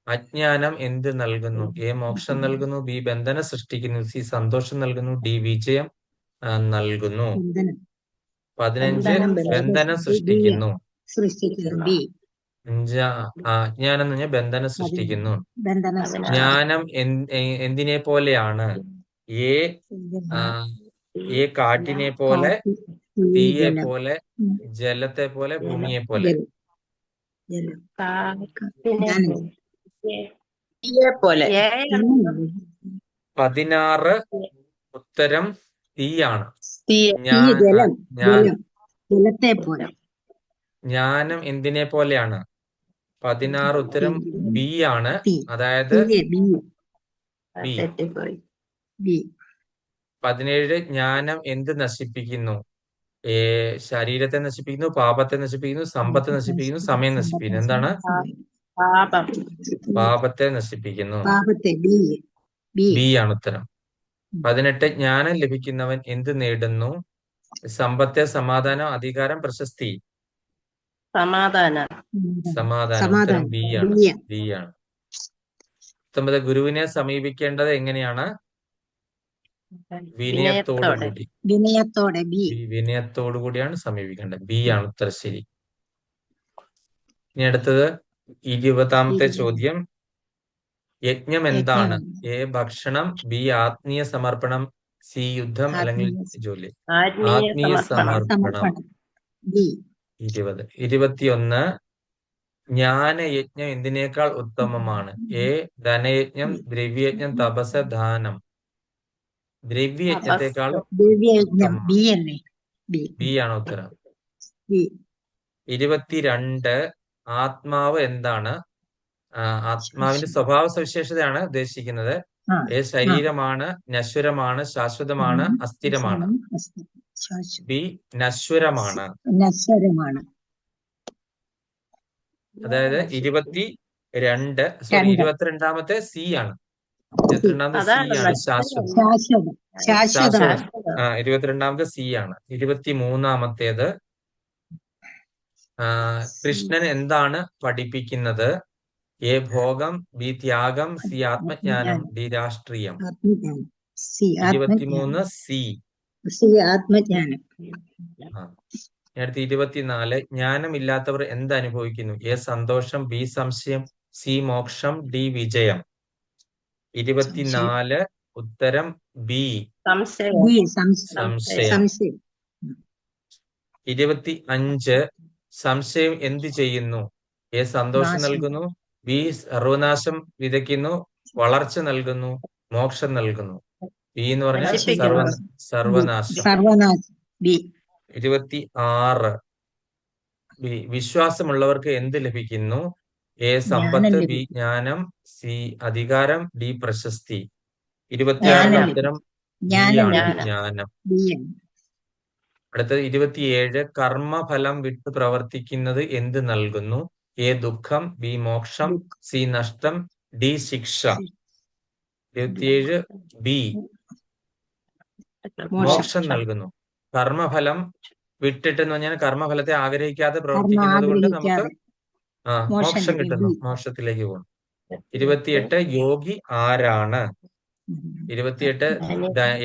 അജ്ഞാനം എന്ത് നൽകുന്നു? എ മോക്ഷം നൽകുന്നു, ബി ബന്ധനം സൃഷ്ടിക്കുന്നു, സി സന്തോഷം നൽകുന്നു, ഡി വിജയം നൽകുന്നു. 15 ബന്ധനം സൃഷ്ടിക്കുന്നു. സൃഷ്ടിക്കുന്നു. ബി 5 അജ്ഞാനം എന്ന് പറഞ്ഞാൽ ബന്ധനം സൃഷ്ടിക്കുന്നു. ബന്ധനം. ജ്ഞാനം എന്തിനെ പോലെയാണ്? എ കാറ്റിനെ പോലെ, തീയെ പോലെ, ജലത്തെ പോലെ, ഭൂമിയെ പോലെ. പോലെ 16 ഉത്തരം തീയാണ്. ജലത്തെ പോലെ. ജ്ഞാനം എന്തിനെ പോലെയാണ്? 16 ഉത്തരം ബി ആണ്. അതായത് ബി. 17 ജ്ഞാനം എന്ത് നശിപ്പിക്കുന്നു? ശരീരത്തെ നശിപ്പിക്കുന്നു, പാപത്തെ നശിപ്പിക്കുന്നു, സമ്പത്ത് നശിപ്പിക്കുന്നു, സമയം നശിപ്പിക്കുന്നു. എന്താണ്? പാപത്തെ നശിപ്പിക്കുന്നു. ബി ആണ് ഉത്തരം. 18 ജ്ഞാനം ലഭിക്കുന്നവൻ എന്ത് നേടുന്നു? സമ്പത്ത്, സമാധാനം, അധികാരം, പ്രശസ്തി. സമാധാനം. ഉത്തരം ബി ആണ്. ബി ആണ്. 19 ഗുരുവിനെ സമീപിക്കേണ്ടത് എങ്ങനെയാണ്? വിനയത്തോടുകൂടി. വിനയത്തോടു കൂടിയാണ് സമീപിക്കേണ്ടത്. ബി ആണ് ഉത്തരം ശരി. ഇനി അടുത്തത് 20ാമത്തെ ചോദ്യം. യജ്ഞം എന്താണ്? എ ഭക്ഷണം, ബി ആത്മീയ സമർപ്പണം, സി യുദ്ധം അല്ലെങ്കിൽ ജോലി. ആത്മീയ സമർപ്പണം. 20. 21 ജ്ഞാനയജ്ഞം എന്തിനേക്കാൾ ഉത്തമമാണ്? എ ധനയജ്ഞം, ദ്രവ്യയജ്ഞം, തപസ്, ദാനം. ദ്രവ്യയജ്ഞത്തെക്കാൾ ബി ആണ് ഉത്തരം. 22 ആത്മാവ് എന്താണ്? ആത്മാവിന്റെ സ്വഭാവ സവിശേഷതയാണ് ഉദ്ദേശിക്കുന്നത്. എ ശരീരമാണ്, നശ്വരമാണ്, ശാശ്വതമാണ്, അസ്ഥിരമാണ്. ബി നശ്വരമാണ്. അതായത് 22ാമത്തെ സി ആണ്. 22ാമത്തെ സി ആണ് ശാശ്വതം. 22ാമത്തെ സി ആണ്. 23ാമത്തേത് കൃഷ്ണൻ എന്താണ് പഠിപ്പിക്കുന്നത്? എ ഭോഗം, ബി ത്യാഗം, സി ആത്മജ്ഞാനം, ഡി രാഷ്ട്രീയം. 23 സി. ആത്മജ്ഞാനം. അടുത്ത 24 ജ്ഞാനമില്ലാത്തവർ എന്ത് അനുഭവിക്കുന്നു? എ സന്തോഷം, ബി സംശയം, സി മോക്ഷം, ഡി വിജയം. 24 ഉത്തരം ബി സംശയം. 25 സംശയം എന്ത് ചെയ്യുന്നു? എ സന്തോഷം നൽകുന്നു, ബി സർവനാശം വിതയ്ക്കുന്നു, വളർച്ച നൽകുന്നു, മോക്ഷം നൽകുന്നു. ബി എന്ന് പറഞ്ഞാൽ സർവനാശം. 26 ബി വിശ്വാസമുള്ളവർക്ക് എന്ത് ലഭിക്കുന്നു? എ സമ്പത്ത്, ബി ജ്ഞാനം, സി അധികാരം, ഡി പ്രശസ്തി. 26 ഉത്തരം ബി ആണ്, ജ്ഞാനം. അടുത്തത് 27 കർമ്മഫലം വിട്ട് പ്രവർത്തിക്കുന്നത് എന്ത് നൽകുന്നു? എ ദുഃഖം, ബി മോക്ഷം, സി നഷ്ടം, ഡി ശിക്ഷ. 27 ബി മോക്ഷം നൽകുന്നു. കർമ്മഫലം വിട്ടിട്ടെന്ന് പറഞ്ഞാൽ കർമ്മഫലത്തെ ആഗ്രഹിക്കാതെ പ്രവർത്തിക്കുന്നത് കൊണ്ട് നമുക്ക് മോക്ഷം കിട്ടുന്നു, മോക്ഷത്തിലേക്ക് പോകുന്നു. 28 യോഗി ആരാണ്? 28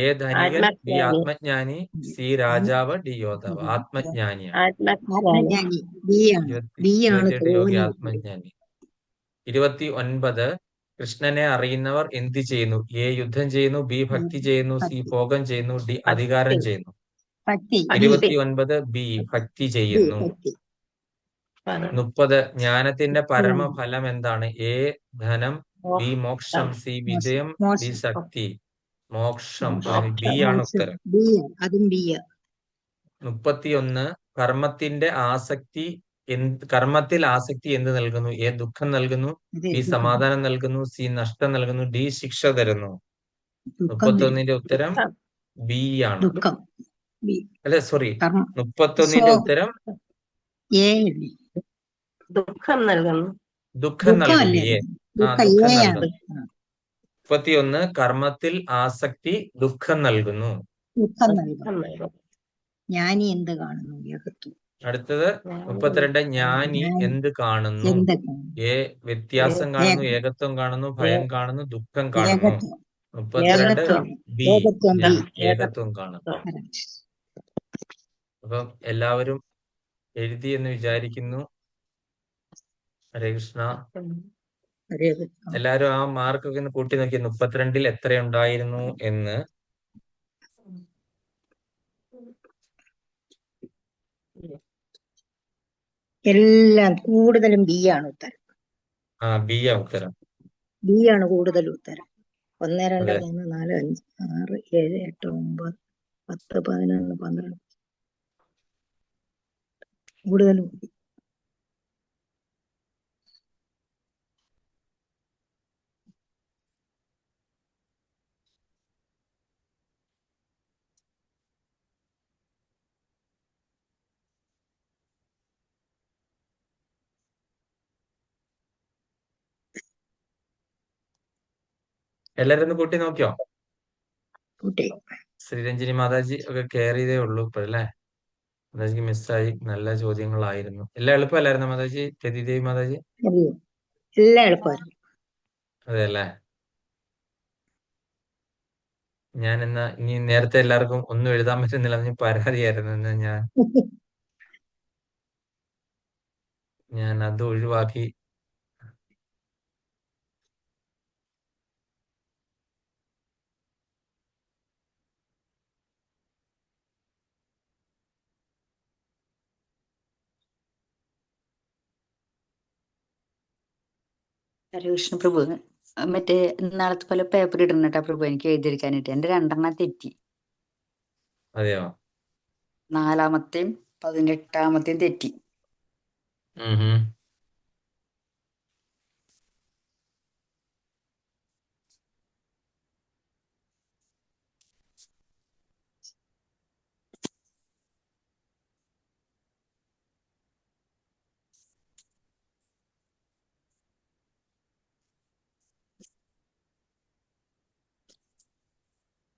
എ ധനികൻ, ബി ആത്മജ്ഞാനി, സി രാജാവ്, ഡി യോദ്ധാവ്. ആത്മജ്ഞാനിയാണ്. 28 യോഗി ആത്മജ്ഞാനി. 29 കൃഷ്ണനെ അറിയുന്നവർ എന്ത് ചെയ്യുന്നു? എ യുദ്ധം ചെയ്യുന്നു, ബി ഭക്തി ചെയ്യുന്നു, സി ഭോഗം ചെയ്യുന്നു, ഡി അധികാരം ചെയ്യുന്നു. ഭക്തി ബി 29 ബി ഭക്തി ബി ചെയ്യുന്നു. ഭക്തി 30 ജ്ഞാനത്തിന്റെ പരമഫലം എന്താണ്? എ ധനം, ബി മോക്ഷം, സി വിജയം, ഡി മോശം ശക്തി. മോക്ഷം. മോക്ഷം. ബി ആണ് ഉത്തരം. ബി അതും ബി 31 കർമ്മത്തിന്റെ ആസക്തി കർമ്മത്തിൽ ആസക്തി എന്ത് നൽകുന്നു? എ ദുഃഖം നൽകുന്നു, ബി സമാധാനം നൽകുന്നു, സി നഷ്ടം നൽകുന്നു, ഡി ശിക്ഷ തരുന്നു. ദുഃഖം 31ന്റെ ഉത്തരം ബി ആണ്. ദുഃഖം ബി അല്ലെ സോറി, കർമ്മം 31ന്റെ ഉത്തരം എ ദുഃഖം നൽകുന്നു. ദുഃഖം നൽകുന്നു. ദുഃഖമല്ലേ എ ദുഃഖം ദുഃഖം എ നൽകുന്നു. ആണ് 31 കർമ്മത്തിൽ ആസക്തി ദുഃഖം നൽകുന്നു. ദുഃഖം നൽകും. ദുഃഖം നൽകുന്നു. ജ്ഞാനി എന്ത് കാണുന്നു ഏകത്വം അടുത്തത് 32 ജ്ഞാനി എന്ത് കാണുന്നു? എന്ത് കാണുന്നു എ വ്യത്യാസം കാണുന്നു, ഏകത്വം കാണുന്നു, ഭയം കാണുന്നു, ദുഃഖം കാണുന്നു. ഏകത്വം 32 ഏകത്വം. ബി ഏകത്വം ബി ഏകത്വം കാണുന്നു. അപ്പം എല്ലാവരും എഴുതി എന്ന് വിചാരിക്കുന്നു. ഹരേ കൃഷ്ണ. ഏകത്വം എല്ലാരും ആ മാർക്കൊക്കെ ഒന്ന് കൂട്ടി നോക്കി 32ൽ എത്രയുണ്ടായിരുന്നു എന്ന്. എല്ലാം കൂടുതലും ബി ആണ് ഉത്തരം. ബി ആ ഉത്തരം. ബി ആണ് കൂടുതൽ ഉത്തരം. 1 2 അതെ. 3 4 5 6 7 8 9 10 11 12 കൂടുതലും B. എല്ലാരും ഒന്ന് കൂട്ടി നോക്കിയോ? കൂട്ടി ശ്രീരഞ്ജിനി മാതാജി ഒക്കെ കെയർ ചെയ്തേ ഉള്ളൂ ഇപ്പോഴല്ലേ? മാതാജിക്ക് മിസ്സായി. നല്ല ചോദ്യങ്ങളായിരുന്നു. എല്ലാം എളുപ്പമല്ലായിരുന്നു മാതാജി? രതിദേവി മാതാജി അറിയും. എല്ലാം എളുപ്പമായിരുന്നു. അതെ അല്ലേ? ഞാൻ ഇനി നേരത്തെ എല്ലാവർക്കും ഒന്നും എഴുതാൻ പറ്റുന്നില്ല എന്ന് പരാതിയായിരുന്നു. എന്ന് ഞാൻ അത് ഒഴിവാക്കി. ഹരകൃഷ്ണ പ്രഭു മറ്റേ നാളത്തെ പോലെ പേപ്പർ ഇടണം കേട്ടോ പ്രഭു, എനിക്ക് എഴുതിയെടുക്കാനായിട്ട്. എന്റെ 2 തെറ്റി. അതെയോ? 4-ാമത്തെയും 18-ാമത്തെയും തെറ്റി.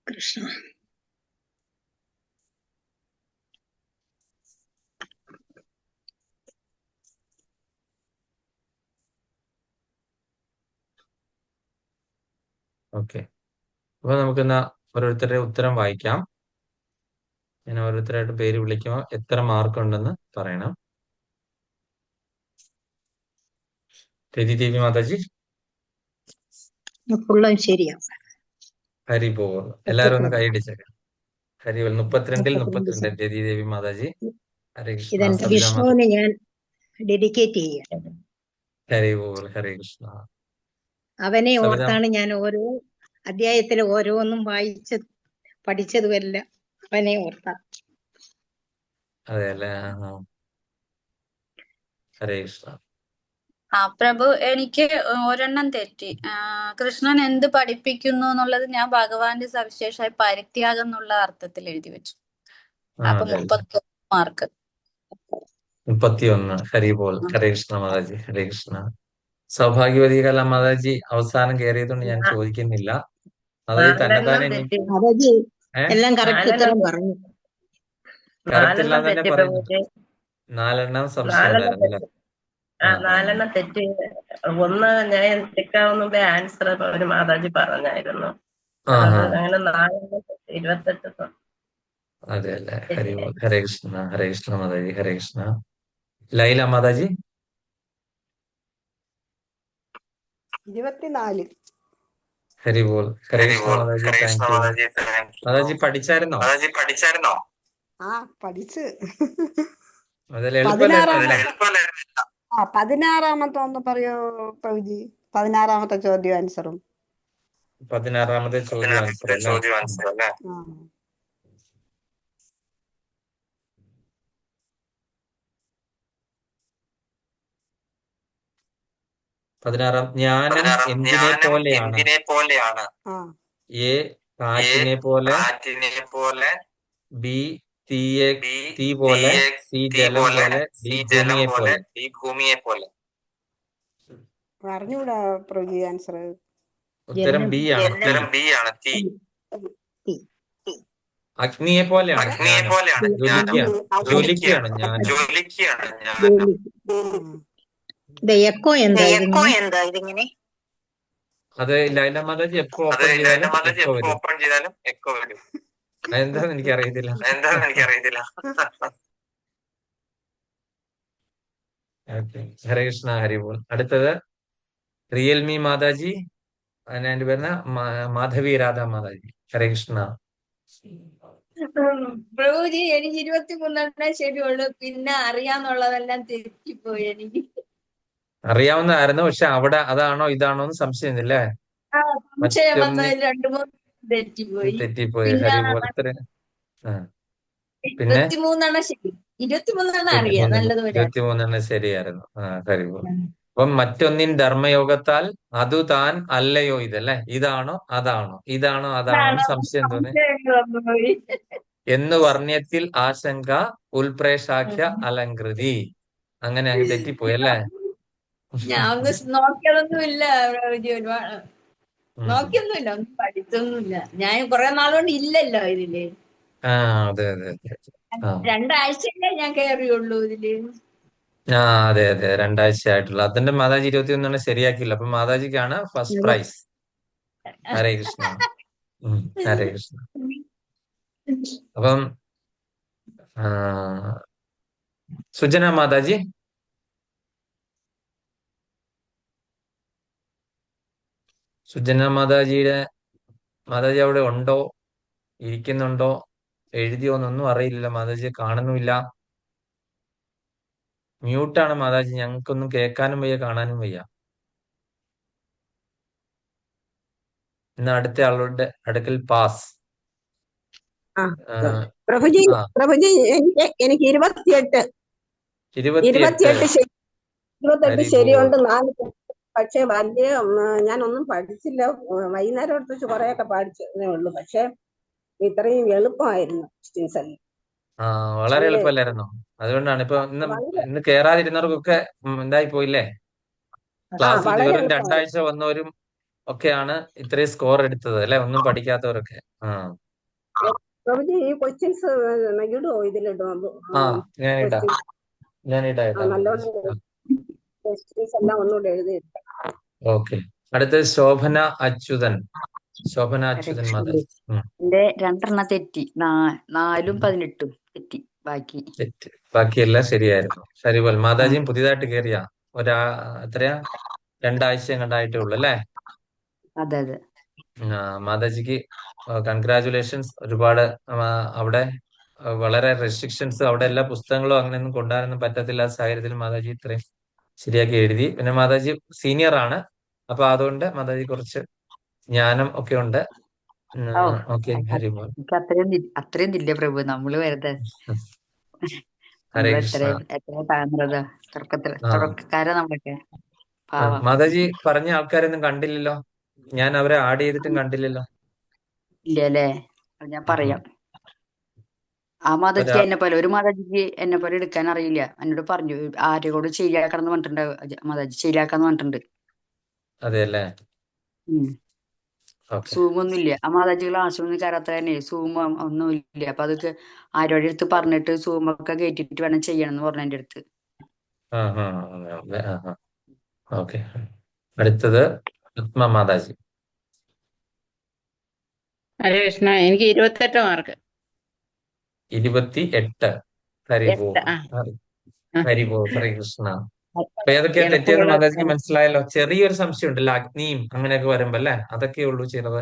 കൃഷ്ണ ഓക്കെ. അപ്പൊ നമുക്കെന്നാ ഓരോരുത്തരുടെ ഉത്തരം വായിക്കാം. ഞാൻ ഓരോരുത്തരായിട്ട് പേര് വിളിക്കുമ്പോൾ എത്ര മാർക്ക് ഉണ്ടെന്ന് പറയണം. രതിദേവി മാതാജി ഫുള്ളും ശരിയാ. ഹരിബോൾ. എല്ലാരും ഒന്ന് കൈയടിച്ചേക്കാം. ഹരിബോൾ. 32ൽ 32 രതിദേവി മാതാജി. ഹരേ കൃഷ്ണ. ഇതെന്റെ സബിത മാതാജി. വിഷ്ണുവിന് ഞാൻ ഡെഡിക്കേറ്റ് ചെയ്യാം. ഹരിബോൾ. ഹരേ കൃഷ്ണ. അവനെ സബിത ഓർത്താണ് ഞാൻ ഓരോ അധ്യായത്തിൽ ഓരോന്നും പഠിച്ചതുമെല്ലാം അവനെ ഓർത്താ. അതെ അല്ലേ? ഹരേ കൃഷ്ണ. പ്രഭു, എനിക്ക് ഒരെണ്ണം തെറ്റി. കൃഷ്ണൻ എന്ത് പഠിപ്പിക്കുന്നു എന്നുള്ളത് ഞാൻ ഭഗവാന്റെ സവിശേഷമായ പരിത്യാഗം എന്നുള്ള അർത്ഥത്തിൽ എഴുതി വെച്ചു. അപ്പൊ അതെ. 31 മാർക്ക്. 31. ഹരിബോൾ. ഹരേ കൃഷ്ണ മാതാജി. ഹരേ കൃഷ്ണ. സൗഭാഗ്യവതി കല മാതാജി അവസാനം കയറിയതുകൊണ്ട് ഞാൻ ചോദിക്കുന്നില്ല. മാതാജി തന്നെത്താനെ തെറ്റി. അതായത് എല്ലാം കറക്റ്റ് ഉത്തരം പറഞ്ഞു. കറക്റ്റ് ഇല്ലാതെ തന്നെ തെറ്റി പറയുന്നു. പ്രഭുജി. 4 സംശയം ഉണ്ടായിരുന്നു അല്ലേ? 4 തെറ്റി. ഒന്ന് ഞാൻ തെറ്റാവുന്ന മുമ്പേ ആൻസർ ഒരു മാതാജി പറഞ്ഞായിരുന്നു. അങ്ങനെ 4 28. അതെ അല്ലേ? ഹരിബോൾ. ഹരേ കൃഷ്ണ. ഹരേ കൃഷ്ണ മാതാജി. ഹരേ കൃഷ്ണ. ലൈല മാതാജി 24. ഹരിബോൾ. ഹരേ കൃഷ്ണ മാതാജി. Thank you. മാതാജി പഠിച്ചായിരുന്നോ? ആ പഠിച്ച് അതിൽ എളുപ്പമല്ലായിരുന്നു. 16-ാമത്തെ ഒന്ന് പറയോ പ്രഭുജി? 16-ാമത്തെ ചോദ്യം ആൻസറും. 16-ാമത്തെ ചോദ്യം ആൻസർ അല്ലേ? ആ 16 ജ്ഞാനം എന്തിനെ പോലെയാണ്? ആ എ കാറ്റിനെ പോലെ, ബി തീ പോലെ, സി ജലം പോലെ, ഡി ഭൂമിയെ പോലെ. അറിഞ്ഞൂടാ പ്രഭുജി ആൻസർ. ഉത്തരം ബി ആണ്. തീ. അഗ്നിയെ പോലെയാണ് ജ്ഞാനം. ജ്വലിക്കുകയാണ് ജ്ഞാനം. എക്കോ എന്താ ഇതിങ്ങനെ? അത് ലൈല മാതാജി എപ്പോ ഓപ്പൺ ചെയ്താലും എക്കോ വരും. അതെന്താന്ന് എനിക്കറിയത്തില്ല. ഓക്കെ, ഹരേ കൃഷ്ണ, ഹരിബോൾ. അടുത്തത് റിയൽമി മാതാജി, അതിന്റെ പേരുന്ന മാധവി രാധ മാതാജി. ഹരേ കൃഷ്ണ. പ്രഭുജി എനിക്ക് 23 ശരിയുള്ളൂ, പിന്നെ അറിയാന്നുള്ളതെല്ലാം തെറ്റിപ്പോയി എനിക്ക്. അറിയാവുന്നതായിരുന്നു, പക്ഷെ അവിടെ അതാണോ ഇതാണോ എന്ന് സംശയമില്ലേ? സംശയം മറ്റൊന്ന് വന്നതിൽ 2-3 തെറ്റിപ്പോയി. തെറ്റിപ്പോയി. പിന്നെ ഹരിബോൾ. പിന്നെ 23 ശരി, 23 അറിയാം നല്ലതുപോലെ. 23 ശരിയായിരുന്നു. ഹരിബോൾ. അപ്പം മറ്റൊന്നിൻ ധർമ്മയോഗത്താൽ അതു താൻ അല്ലയോ ഇതല്ലേ? ഇതാണോ അതാണോ എന്ന് സംശയം തോന്നി എന്ന് വർണ്ണ്യത്തിൽ ആശങ്ക ഉൽപ്രേഷാഖ്യ അലങ്കൃതി. അങ്ങനെ അങ്ങ് തെറ്റിപ്പോയി അല്ലേ? ഞാൻ ഒന്ന് നോക്കിയതൊന്നുമില്ല പ്രഭുജി, ഒരുപാട് നോക്കിയൊന്നുമില്ല, ഒന്നും പഠിച്ചൊന്നുമില്ല. ഞാൻ കുറെ നാളുകൊണ്ട് ഇല്ലല്ലോ ഇതില്. അതെ. 2 ആഴ്ചയല്ലേ ഞാൻ കയറിയുള്ളൂ ഇതില്. അതെ 2 ആഴ്ചയായിട്ടുള്ള. അതിന്റെ മാതാജി 21 ശരിയാക്കിയില്ല. അപ്പൊ മാതാജിക്കാണ് ഫസ്റ്റ് പ്രൈസ്. ഹരേ കൃഷ്ണ. ഹരേ കൃഷ്ണ. അപ്പം സുജന മാതാജി. മാതാജി അവിടെ ഉണ്ടോ, ഇരിക്കുന്നുണ്ടോ, എഴുതിയോന്നൊന്നും അറിയില്ല. മാതാജിയെ കാണുന്നുമില്ല. മ്യൂട്ടാണ് മാതാജി. ഞങ്ങൾക്കൊന്നും കേൾക്കാനും വയ്യ, കാണാനും വയ്യ. ഇന്ന് അടുത്ത ആളുടെ അടുക്കൽ പാസ്. പ്രഭുജി എനിക്ക് 28 ശരിയുണ്ട്, 4 പക്ഷെ വലിയ ഞാനൊന്നും പഠിച്ചില്ല. വൈകുന്നേരം എടുത്ത് കുറെയൊക്കെ പഠിച്ചതേ ഉള്ളൂ. പക്ഷെ ഇത്രയും എളുപ്പമായിരുന്നു ക്വസ്റ്റ്യൻസ് എല്ലാം. വളരെ എളുപ്പമല്ലായിരുന്നോ? അതുകൊണ്ടാണ് ഇപ്പൊ ഇന്ന് കേറാതിരുന്നവർക്കൊക്കെ എന്തായി പോയില്ലേ? ക്ലാസ്സിൽ വെറും 2 ആഴ്ച വന്നവരും ഒക്കെയാണ് ഇത്രയും സ്കോർ എടുത്തത് അല്ലെ? ഒന്നും പഠിക്കാത്തവരൊക്കെ. പ്രഭുജി ഈ ക്വസ്റ്റ്യൻസ് ഇടുമോ? ഇതിലിടും നല്ലോണം ക്വസ്റ്റ്യൻസ് എല്ലാം ഒന്നുകൂടെ എഴുതി. ഓക്കെ. അടുത്തത് ശോഭന അച്യുതൻ. മാതാജി. എന്റെ 2 തെറ്റി. 4-ഉം 18-ഉം തെറ്റി. ബാക്കിയെല്ലാം ശരിയായിരുന്നു. ഹരിബോൾ. മാതാജിയും പുതിയതായിട്ട് കയറിയ എത്രയാ 2 ആഴ്ച കണ്ടായിട്ടേ ഉള്ളു അല്ലേ? അതെ. മാതാജിക്ക് കൺഗ്രാചുലേഷൻസ്. ഒരുപാട് അവിടെ വളരെ റെസ്ട്രിക്ഷൻസ്, അവിടെ എല്ലാ പുസ്തകങ്ങളും അങ്ങനെയൊന്നും കൊണ്ടുവരാനൊന്നും പറ്റത്തില്ലാത്ത സാഹചര്യത്തിൽ മാതാജി ഇത്രയും ശരിയാക്കി എഴുതി. പിന്നെ മാതാജി സീനിയർ ആണ്, അപ്പൊ അതുകൊണ്ട് മാതാജി കുറച്ച് ജ്ഞാനം ഒക്കെ ഉണ്ട്. ഹരിബോൾ. അത്രയും ഇല്ല പ്രഭു, നമ്മള് വെറുതെ തുടക്കക്കാരാ നമ്മളൊക്കെ. മാതാജി പറഞ്ഞ ആൾക്കാരൊന്നും കണ്ടില്ലല്ലോ, ഞാൻ അവരെ ആഡ് ചെയ്തിട്ടും കണ്ടില്ലല്ലോ. ഇല്ലല്ലേ? ഞാൻ പറയാം. ആ മാതാജിക്ക് എന്നെ പോലെ, ഒരു മാതാജിക്ക് എന്നെ പോലെ എടുക്കാൻ അറിയില്ല. എന്നോട് പറഞ്ഞു ആരെയോട് ശരിയാക്കണം എന്ന് പറഞ്ഞിട്ടുണ്ട്. മാതാജി ശരിയാക്കാന്ന് പറഞ്ഞിട്ടുണ്ട്. അതെല്ലേ? സൂം ഒന്നും ഇല്ല. ആ മാതാജി ക്ലാസ്സൊന്നും കയറാത്ത തന്നെ സൂം ഒന്നും ഇല്ല. അപ്പൊ അതൊക്കെ ആരോടെ അടുത്ത് പറഞ്ഞിട്ട് സൂം ഒക്കെ കയറ്റിട്ട് വേണം ചെയ്യണം എന്ന് പറഞ്ഞു എന്റെ അടുത്ത്. ഓക്കെ. അടുത്തത് പത്മ മാതാജി. ഹരേ കൃഷ്ണ. എനിക്ക് 28 മാർക്ക്. 28. ഹരിബോൾ. ഹരേ കൃഷ്ണ. അപ്പൊ ഏതൊക്കെയാ തെറ്റിയെന്ന് മാതാജിക്ക് മനസ്സിലായല്ലോ. ചെറിയൊരു സംശയം ഉണ്ടല്ലോ, അഗ്നിയും അങ്ങനെയൊക്കെ വരുമ്പോ അല്ലേ? അതൊക്കെ ഉള്ളൂ ചിലത്.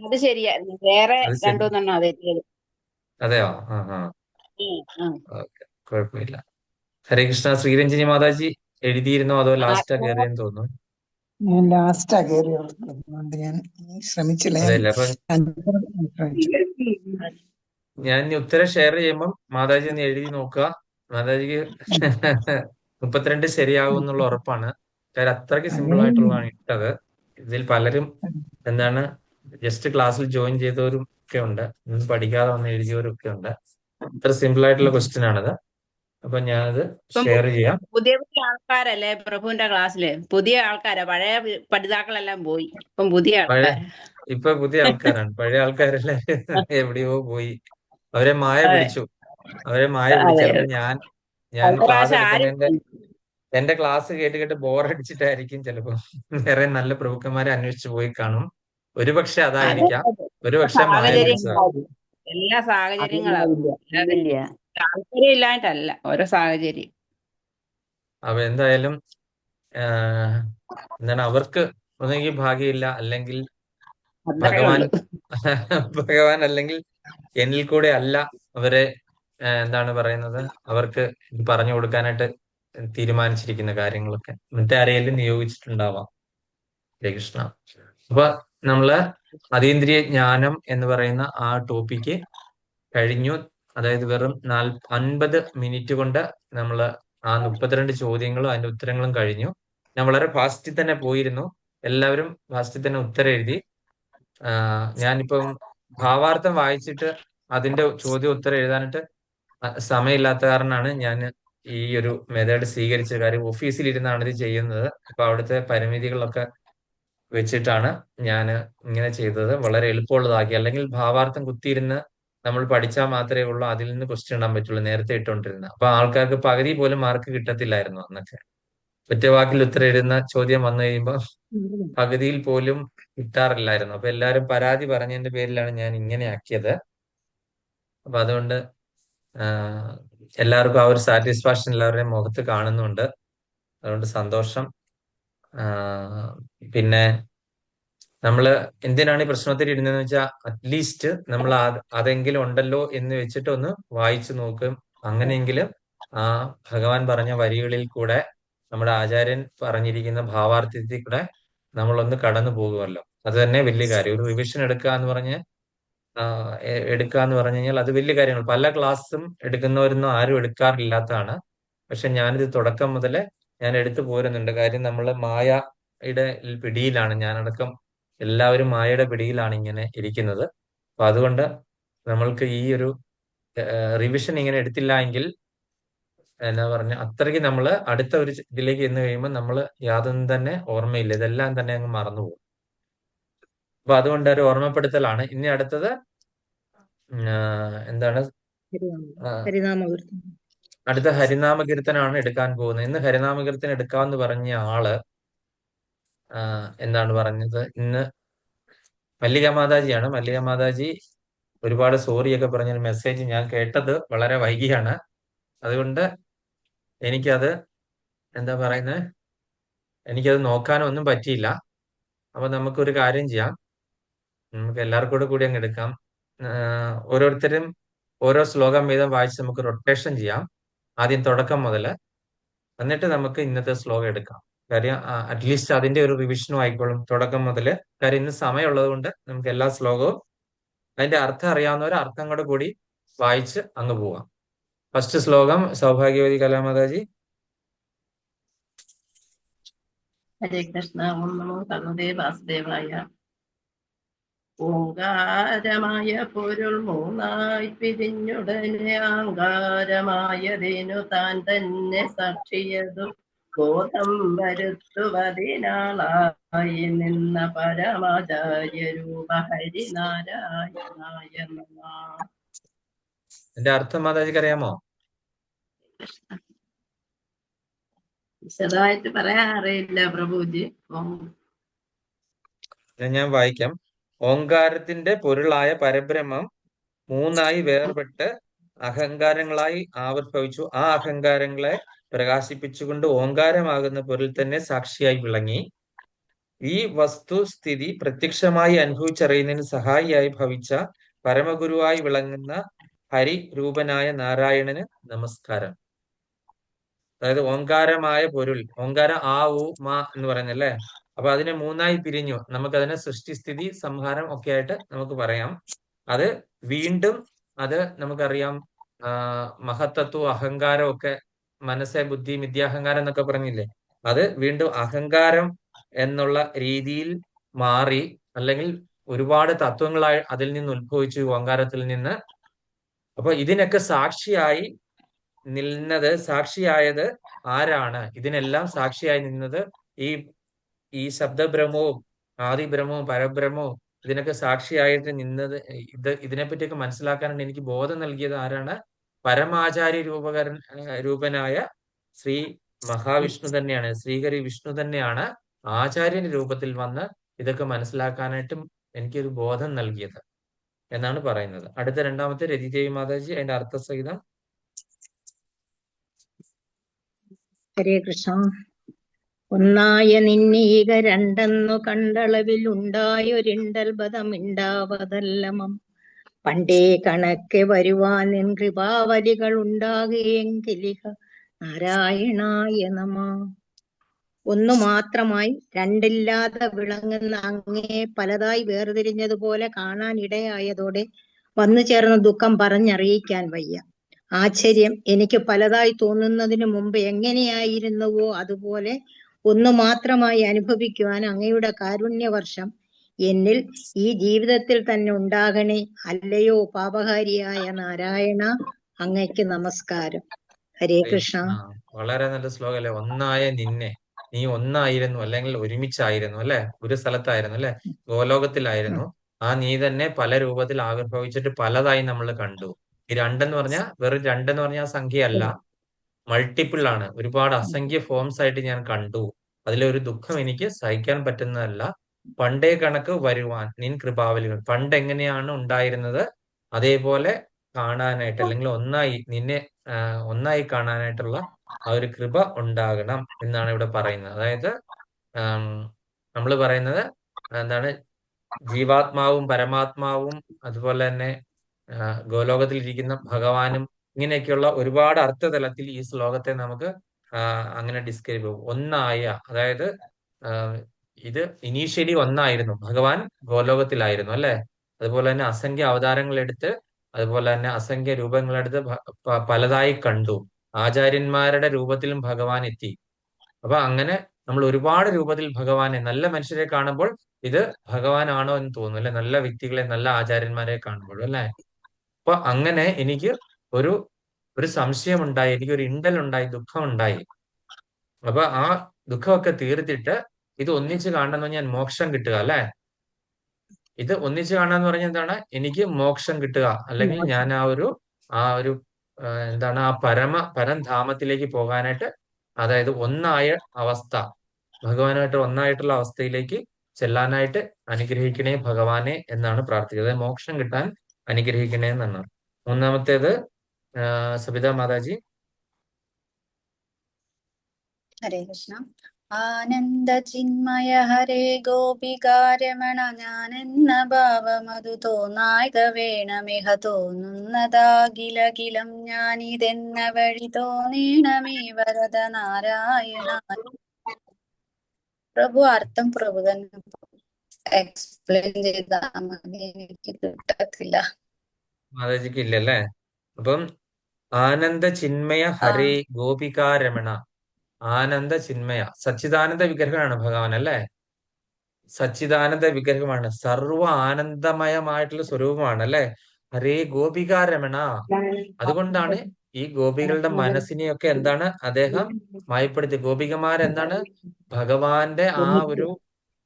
അത് ശരിയായിരുന്നു. വേറെ 2-3 തെറ്റിയത്. അതെയോ? ആ ആ ആ. ഓക്കെ, കുഴപ്പമില്ല. ഹരേ കൃഷ്ണ. ശ്രീരഞ്ജിനി മാതാജി എഴുതിയിരുന്നോ അതോ ലാസ്റ്റാ ആ, കയറിയെന്ന് തോന്നുന്നു? ഞാൻ ലാസ്റ്റാ കയറിയുള്ളൂ, അതുകൊണ്ട് ഞാൻ ശ്രമിച്ചില്ല. ഞാൻ അതെയല്ലേ? അപ്പൊ ശ്രമിച്ചു. ഞാൻ ഇനി ഉത്തരം ഷെയർ ചെയ്യുമ്പോൾ മാതാജി ഒന്ന് എഴുതി നോക്കുക. മാതാജിക്ക് 32 ശരിയാകും എന്നുള്ള ഉറപ്പാണ്. കാര്യം അത്രയ്ക്ക് സിമ്പിൾ ആയിട്ടുള്ളതാണ് ഇട്ടത്. ഇതിൽ പലരും എന്താണ് ജസ്റ്റ് ക്ലാസ്സിൽ ജോയിൻ ചെയ്തവരും ഒക്കെ ഉണ്ട്, ഒന്നും പഠിക്കാതെ വന്ന് എഴുതിയവരും ഒക്കെ ഉണ്ട്. അത്ര സിമ്പിൾ ആയിട്ടുള്ള ക്വസ്റ്റ്യൻ ആണിത്. അപ്പൊ ഞാനത് ഇപ്പം ഷെയർ ചെയ്യാം. പുതിയ പുതിയ ആൾക്കാരല്ലേ പ്രഭുവിന്റെ ക്ലാസ്സില്? പുതിയ ആൾക്കാരാ, പഴയ പഠിതാക്കളെല്ലാം പോയി, ഇപ്പം പുതിയ പഴയ ആൾക്കാരാ. ഇപ്പൊ പുതിയ ആൾക്കാരാണ്. പഴയ ആൾക്കാരെല്ലാം എവിടെയോ പോയി. അവരെ മായ അതെ പിടിച്ചു. അവരെ മായ അതെ പിടിച്ചു. അതെ. ചിലപ്പോ ഞാൻ കഴിഞ്ഞ ക്ലാസ് പ്രാവശ്യം ആരും എടുക്കുന്നതിന്റെ എന്റെ ക്ലാസ് കേട്ട് കേട്ട് ബോറടിച്ചിട്ടായിരിക്കും ചിലപ്പോ വേറെ നല്ല പ്രഭുക്കന്മാരെ അന്വേഷിച്ചു പോയി കാണും. ഒരുപക്ഷെ അതെ അതായിരിക്കാം, ഒരുപക്ഷെ മായ പിടിച്ചതാ. സാഹചര്യങ്ങളാവും, എല്ലാ സാഹചര്യങ്ങളാവും, അങ്ങനാവില്ല. അല്ലാതെ ഇല്ല. താല്പര്യം ഇല്ലായിട്ടല്ല, ഓരോ സാഹചര്യം. അപ്പൊ എന്തായാലും എന്താണ് അവർക്ക് ഒന്നെങ്കിൽ ഭാഗ്യമില്ല, അല്ലെങ്കിൽ അത്രേ ഭഗവാൻ ഉള്ളൂ. ഭഗവാൻ അല്ലെങ്കിൽ എന്നിൽ കൂടെ അല്ല അവരെ എന്താണ് പറയുന്നത്, അവർക്ക് ഇത് പറഞ്ഞു കൊടുക്കാനായിട്ട് തീരുമാനിച്ചിരിക്കുന്ന കാര്യങ്ങളൊക്കെ മറ്റാരെങ്കിലും നിയോഗിച്ചിട്ടുണ്ടാവാം. ഹരേ കൃഷ്ണ. അപ്പൊ നമ്മള് അതീന്ദ്രിയ ജ്ഞാനം എന്ന് പറയുന്ന ആ ടോപ്പിക്ക് കഴിഞ്ഞു. അതായത് വെറും 50 മിനിറ്റ് കൊണ്ട് നമ്മൾ ആ 32 ചോദ്യങ്ങളും അതിന്റെ ഉത്തരങ്ങളും കഴിഞ്ഞു. ഞാൻ വളരെ ഫാസ്റ്റിൽ തന്നെ പോയിരുന്നു. എല്ലാവരും ഫാസ്റ്റിൽ തന്നെ ഉത്തരം എഴുതി. ഞാനിപ്പം ഭാവാർത്ഥം വായിച്ചിട്ട് അതിന്റെ ചോദ്യം ഉത്തരം എഴുതാനായിട്ട് സമയമില്ലാത്ത കാരണമാണ് ഞാൻ ഈ ഒരു മെത്തേഡ് സ്വീകരിച്ച. കാര്യം ഓഫീസിലിരുന്നാണ് ഇത് ചെയ്യുന്നത്. അപ്പൊ അവിടുത്തെ പരിമിതികളൊക്കെ വെച്ചിട്ടാണ് ഞാൻ ഇങ്ങനെ ചെയ്തത്. വളരെ എളുപ്പമുള്ളതാക്കി. അല്ലെങ്കിൽ ഭാവാർത്ഥം കുത്തിയിരുന്ന് നമ്മൾ പഠിച്ചാൽ മാത്രമേ ഉള്ളൂ അതിൽ നിന്ന് ക്വസ്റ്റ്യൻ ഇടാൻ പറ്റുള്ളൂ, നേരത്തെ ഇട്ടുകൊണ്ടിരുന്നത്. അപ്പൊ ആൾക്കാർക്ക് പകുതി പോലും മാർക്ക് കിട്ടത്തില്ലായിരുന്നു അന്നൊക്കെ. ഒറ്റവാക്കിൽ ഉത്തരം എഴുതുന്ന ചോദ്യം വന്നു കഴിയുമ്പോൾ പകുതിയിൽ പോലും കിട്ടാറില്ലായിരുന്നു. അപ്പൊ എല്ലാവരും പരാതി പറഞ്ഞതിന്റെ പേരിലാണ് ഞാൻ ഇങ്ങനെ ആക്കിയത്. അപ്പൊ അതുകൊണ്ട് എല്ലാവർക്കും ആ ഒരു സാറ്റിസ്ഫാക്ഷൻ എല്ലാവരുടെയും മുഖത്ത് കാണുന്നുണ്ട്. അതുകൊണ്ട് സന്തോഷം. പിന്നെ നമ്മള് എന്തിനാണ് ഈ പ്രശ്നോത്തരി ഇടുന്നതെന്ന് വെച്ചാൽ അറ്റ്ലീസ്റ്റ് നമ്മൾ അതെങ്കിലും ഉണ്ടല്ലോ എന്ന് വെച്ചിട്ട് ഒന്ന് വായിച്ചു നോക്കും. അങ്ങനെയെങ്കിലും ആ ഭഗവാൻ പറഞ്ഞ വരികളിൽ കൂടെ നമ്മുടെ ആചാര്യൻ പറഞ്ഞിരിക്കുന്ന ഭാവാർത്ഥത്തിൽ കൂടെ നമ്മളൊന്ന് കടന്നു പോകുമല്ലോ. അത് തന്നെ വലിയ കാര്യം. ഒരു റിവിഷൻ എടുക്കുക എന്ന് പറഞ്ഞു കഴിഞ്ഞാൽ അത് വലിയ കാര്യങ്ങൾ. പല ക്ലാസ്സും എടുക്കുന്നവരൊന്നും ആരും എടുക്കാറില്ലാത്തതാണ്. പക്ഷെ ഞാനിത് തുടക്കം മുതലേ ഞാൻ എടുത്തു പോരുന്നുണ്ട്. കാര്യം നമ്മള് മായയുടെ പിടിയിലാണ്, ഞാനടക്കം എല്ലാവരും മായയുടെ പിടിയിലാണ് ഇങ്ങനെ ഇരിക്കുന്നത്. അപ്പൊ അതുകൊണ്ട് നമ്മൾക്ക് ഈ ഒരു റിവിഷൻ ഇങ്ങനെ എടുത്തില്ല എങ്കിൽ എന്നാ പറഞ്ഞ അത്രയ്ക്ക് നമ്മള് അടുത്ത ഒരു ഇതിലേക്ക് ചെന്ന് കഴിയുമ്പോൾ നമ്മള് യാതൊന്നും തന്നെ ഓർമ്മയില്ല, ഇതെല്ലാം തന്നെ അങ്ങ് മറന്നുപോകും. അപ്പൊ അതുകൊണ്ട് ഒരു ഓർമ്മപ്പെടുത്തലാണ്. ഇനി അടുത്തത് എന്താണ് അടുത്ത ഹരിനാമ കീർത്തനാണ് എടുക്കാൻ പോകുന്നത്. ഇന്ന് ഹരിനാമ കീർത്തനം എടുക്കാമെന്ന് പറഞ്ഞ ആള് എന്താണ് പറഞ്ഞത്, ഇന്ന് മല്ലിക മാതാജിയാണ്. മല്ലിക മാതാജി ഒരുപാട് സോറിയൊക്കെ പറഞ്ഞൊരു മെസ്സേജ് ഞാൻ കേട്ടത് വളരെ വൈകിയാണ്. അതുകൊണ്ട് എനിക്കത് എന്താ പറയുന്നത്, എനിക്കത് നോക്കാനൊന്നും പറ്റിയില്ല. അപ്പൊ നമുക്കൊരു കാര്യം ചെയ്യാം, നമുക്ക് എല്ലാവർക്കും കൂടി അങ്ങ് എടുക്കാം. ഓരോരുത്തരും ഓരോ ശ്ലോകം വീതം വായിച്ച് നമുക്ക് റൊട്ടേഷൻ ചെയ്യാം, ആദ്യം തുടക്കം മുതൽ. എന്നിട്ട് നമുക്ക് ഇന്നത്തെ ശ്ലോകം എടുക്കാം. കാര്യം അറ്റ്ലീസ്റ്റ് അതിന്റെ ഒരു റിവിഷനും ആയിക്കോളും തുടക്കം മുതൽ. കാര്യം ഇന്ന് സമയമുള്ളത് കൊണ്ട് നമുക്ക് എല്ലാ ശ്ലോകവും അതിന്റെ അർത്ഥം അറിയാവുന്നവർ അർത്ഥം കൂടെ കൂടി വായിച്ച് അങ്ങ് പോവാം. ഫസ്റ്റ് ശ്ലോകം സൗഭാഗ്യവതി കലാമാതാജി. ഹരേ കൃഷ്ണ. ഓം നമോ ഭഗവതേ വാസുദേവായ. ഓങ്കാരമായ പൊരുൾ മൂന്നായി പിരിഞ്ഞുടനെ ആങ്കാരമായതിനു താൻ തന്നെ സാക്ഷിയതു ബോധം വരുത്തുവതിനാളായി നിന്ന പരമാചാര്യ രൂപ ഹരിനാരായണായ നമഃ. എന്റെ അർത്ഥം മാതാജിക്ക് അറിയാമോ? വിശദമായിട്ട് പറയാൻ അറിയില്ല പ്രഭുജി. ഞാൻ വായിക്കാം. ഓങ്കാരത്തിന്റെ പൊരുളായ പരബ്രഹ്മം മൂന്നായി വേർപെട്ട് അഹങ്കാരങ്ങളായി ആവിർഭവിച്ചു. ആ അഹങ്കാരങ്ങളെ പ്രകാശിപ്പിച്ചുകൊണ്ട് ഓങ്കാരമാകുന്ന പൊരുൾ തന്നെ സാക്ഷിയായി വിളങ്ങി. ഈ വസ്തുസ്ഥിതി പ്രത്യക്ഷമായി അനുഭവിച്ചറിയുന്നതിന് സഹായിയായി ഭവിച്ച പരമഗുരുവായി വിളങ്ങുന്ന ഹരി രൂപനായ നാരായണന് നമസ്കാരം. അതായത് ഓങ്കാരമായ പൊരുൾ, ഓങ്കാരം ആ ഉ മ എന്ന് പറയുന്നല്ലേ. അപ്പൊ അതിനെ മൂന്നായി പിരിഞ്ഞു. നമുക്കതിനെ സൃഷ്ടിസ്ഥിതി സംഹാരം ഒക്കെ ആയിട്ട് നമുക്ക് പറയാം. അത് വീണ്ടും അത് നമുക്കറിയാം, മഹത്തത്വം അഹങ്കാരം ഒക്കെ, മനസ്സെ ബുദ്ധി മിഥ്യാഹങ്കാരം എന്നൊക്കെ പറഞ്ഞില്ലേ, അത് വീണ്ടും അഹങ്കാരം എന്നുള്ള രീതിയിൽ മാറി, അല്ലെങ്കിൽ ഒരുപാട് തത്വങ്ങളായി അതിൽ നിന്ന് ഉത്ഭവിച്ചു ഓങ്കാരത്തിൽ നിന്ന്. അപ്പൊ ഇതിനൊക്കെ സാക്ഷിയായത് ആരാണ്? ഇതിനെല്ലാം സാക്ഷിയായി നിന്നത് ഈ ശബ്ദബ്രഹ്മവും ആദിബ്രഹ്മവും പരബ്രഹ്മവും ഇതിനൊക്കെ സാക്ഷിയായിട്ട് നിന്നത്. ഇതിനെപ്പറ്റിയൊക്കെ മനസ്സിലാക്കാനാണ് എനിക്ക് ബോധം നൽകിയത് ആരാണ്? പരമാചാര്യ രൂപനായ ശ്രീ മഹാവിഷ്ണു തന്നെയാണ്, ശ്രീഹരി വിഷ്ണു തന്നെയാണ് ആചാര്യന്റെ രൂപത്തിൽ വന്ന് ഇതൊക്കെ മനസ്സിലാക്കാനായിട്ടും എനിക്കൊരു ബോധം നൽകിയത് എന്നാണ് പറയുന്നത്. അടുത്ത രണ്ടാമത്തെ രതിദേവി മാതാജി, അതിന്റെ അർത്ഥസഹിതം. ഹരേ കൃഷ്ണ. ഒന്നായ നിന്നീക രണ്ടെന്നു കണ്ടളവിൽ ഉണ്ടായൊരിണ്ടൽബതമിണ്ടാവതല്ലമം പണ്ടേ കണക്കെ വരുവാൻ നിൻ കൃപാവലികൾ ഉണ്ടാകുകയെങ്കിലിക നാരായണായ നമ. ഒന്നു മാത്രമായി രണ്ടില്ലാതെ വിളങ്ങുന്ന അങ്ങയെ പലതായി വേർതിരിഞ്ഞതുപോലെ കാണാൻ ഇടയായതോടെ വന്നു ചേർന്ന ദുഃഖം പറഞ്ഞറിയിക്കാൻ വയ്യ. ആശ്ചര്യം, എനിക്ക് പലതായി തോന്നുന്നതിന് മുമ്പ് എങ്ങനെയായിരുന്നുവോ അതുപോലെ ഒന്നു മാത്രമായി അനുഭവിക്കുവാൻ അങ്ങയുടെ കാരുണ്യവർഷം എന്നിൽ ഈ ജീവിതത്തിൽ തന്നെ ഉണ്ടാകണേ. അല്ലയോ പാപകാരിയായ നാരായണ, അങ്ങയ്ക്ക് നമസ്കാരം. ഹരേ കൃഷ്ണ. വളരെ നല്ല ശ്ലോകം അല്ലെ? ഒന്നായ നിന്നെ, നീ ഒന്നായിരുന്നു, അല്ലെങ്കിൽ ഒരുമിച്ചായിരുന്നു അല്ലെ, ഒരു സ്ഥലത്തായിരുന്നു അല്ലെ, ഗോലോകത്തിലായിരുന്നു. ആ നീ തന്നെ പല രൂപത്തിൽ ആവിർഭവിച്ചിട്ട് പലതായി നമ്മൾ കണ്ടു. ഈ രണ്ടെന്ന് പറഞ്ഞാൽ വെറും രണ്ടെന്ന് പറഞ്ഞാൽ സംഖ്യയല്ല, മൾട്ടിപ്പിൾ ആണ്. ഒരുപാട് അസംഖ്യ ഫോംസ് ആയിട്ട് ഞാൻ കണ്ടു. അതിലൊരു ദുഃഖം എനിക്ക് സഹിക്കാൻ പറ്റുന്നതല്ല. പണ്ടേ കണക്ക് വരുവാൻ നിൻ കൃപാവലികൾ, പണ്ട് എങ്ങനെയാണ് ഉണ്ടായിരുന്നത് അതേപോലെ കാണാനായിട്ട്, അല്ലെങ്കിൽ നിന്നെ ഒന്നായി കാണാനായിട്ടുള്ള ആ ഒരു കൃപ ഉണ്ടാകണം എന്നാണ് ഇവിടെ പറയുന്നത്. അതായത് നമ്മൾ പറയുന്നത് എന്താണ്? ജീവാത്മാവും പരമാത്മാവും അതുപോലെ തന്നെ ഗോലോകത്തിൽ ഇരിക്കുന്ന ഭഗവാനും, ഇങ്ങനെയൊക്കെയുള്ള ഒരുപാട് അർത്ഥതലത്തിൽ ഈ ശ്ലോകത്തെ നമുക്ക് അങ്ങനെ ഡിസ്ക്രൈബ് ചെയ്യും. ഒന്നായ, അതായത് ഇത് ഇനീഷ്യലി ഒന്നായിരുന്നു, ഭഗവാൻ ഗോലോകത്തിലായിരുന്നു അല്ലെ. അതുപോലെ തന്നെ അസംഖ്യ അവതാരങ്ങൾ എടുത്ത്, അതുപോലെ തന്നെ അസംഖ്യ രൂപങ്ങളെടുത്ത് പലതായി കണ്ടു. ആചാര്യന്മാരുടെ രൂപത്തിലും ഭഗവാൻ എത്തി. അപ്പൊ അങ്ങനെ നമ്മൾ ഒരുപാട് രൂപത്തിൽ ഭഗവാനെ, നല്ല മനുഷ്യരെ കാണുമ്പോൾ ഇത് ഭഗവാനാണോ എന്ന് തോന്നുന്നു അല്ലെ, നല്ല വ്യക്തികളെ, നല്ല ആചാര്യന്മാരെ കാണുമ്പോൾ അല്ലെ. അപ്പൊ അങ്ങനെ എനിക്ക് ഒരു സംശയം ഉണ്ടായി, എനിക്കൊരു ഇണ്ടൽ ഉണ്ടായി, ദുഃഖം ഉണ്ടായി. അപ്പൊ ആ ദുഃഖമൊക്കെ തീർത്തിട്ട് ഇത് ഒന്നിച്ച് കാണണമെന്ന് പറഞ്ഞാൽ മോക്ഷം കിട്ടുക അല്ലെ. ഇത് ഒന്നിച്ച് കാണാന്ന് പറഞ്ഞാൽ എന്താണ്? എനിക്ക് മോക്ഷം കിട്ടുക, അല്ലെങ്കിൽ ഞാൻ ആ ഒരു എന്താണ്, ആ പരംധാമത്തിലേക്ക് പോകാനായിട്ട്, അതായത് ഒന്നായ അവസ്ഥ, ഭഗവാനായിട്ട് ഒന്നായിട്ടുള്ള അവസ്ഥയിലേക്ക് ചെല്ലാനായിട്ട് അനുഗ്രഹിക്കണേ ഭഗവാനെ എന്നാണ് പ്രാർത്ഥിക്കുന്നത്. അതായത് മോക്ഷം കിട്ടാൻ അനുഗ്രഹിക്കണേ എന്നാണ്. മൂന്നാമത്തേത് സബിത മാതാജി. ഹരേ കൃഷ്ണ. ആനന്ദ ചിന്മയ ഹരേ ഗോപികാരമണ, ഞാനെന്ന ഭാവമതു തോന്നായിക വേണമിഹ തോന്നുന്നതാകിലകിലം ഞാനിതെന്ന വഴി തോന്നീണമേ വരദ നാരായണ. പ്രഭു അർത്ഥം പ്രഭു തന്നെ എക്സ്പ്ലെയിൻ ചെയ്താൽ മതി, എനിക്ക് കിട്ടത്തില്ല. മാതാജിക്ക് ഇല്ലല്ലേ? അപ്പം ആനന്ദ ചിന്മയ ഹരേ ഗോപികാരമണ, ആനന്ദ ചിന്മയ, സച്ചിദാനന്ദ വിഗ്രഹമാണ് ഭഗവാൻ അല്ലെ. സച്ചിദാനന്ദ വിഗ്രഹമാണ്, സർവ ആനന്ദമയമായിട്ടുള്ള സ്വരൂപമാണ് അല്ലെ. ഹരേ ഗോപികാരമണ. അതുകൊണ്ടാണ് ഈ ഗോപികളുടെ മനസ്സിനെയൊക്കെ എന്താണ് അദ്ദേഹം മയപ്പെടുത്തി. ഗോപികമാരെന്താണ്? ഭഗവാന്റെ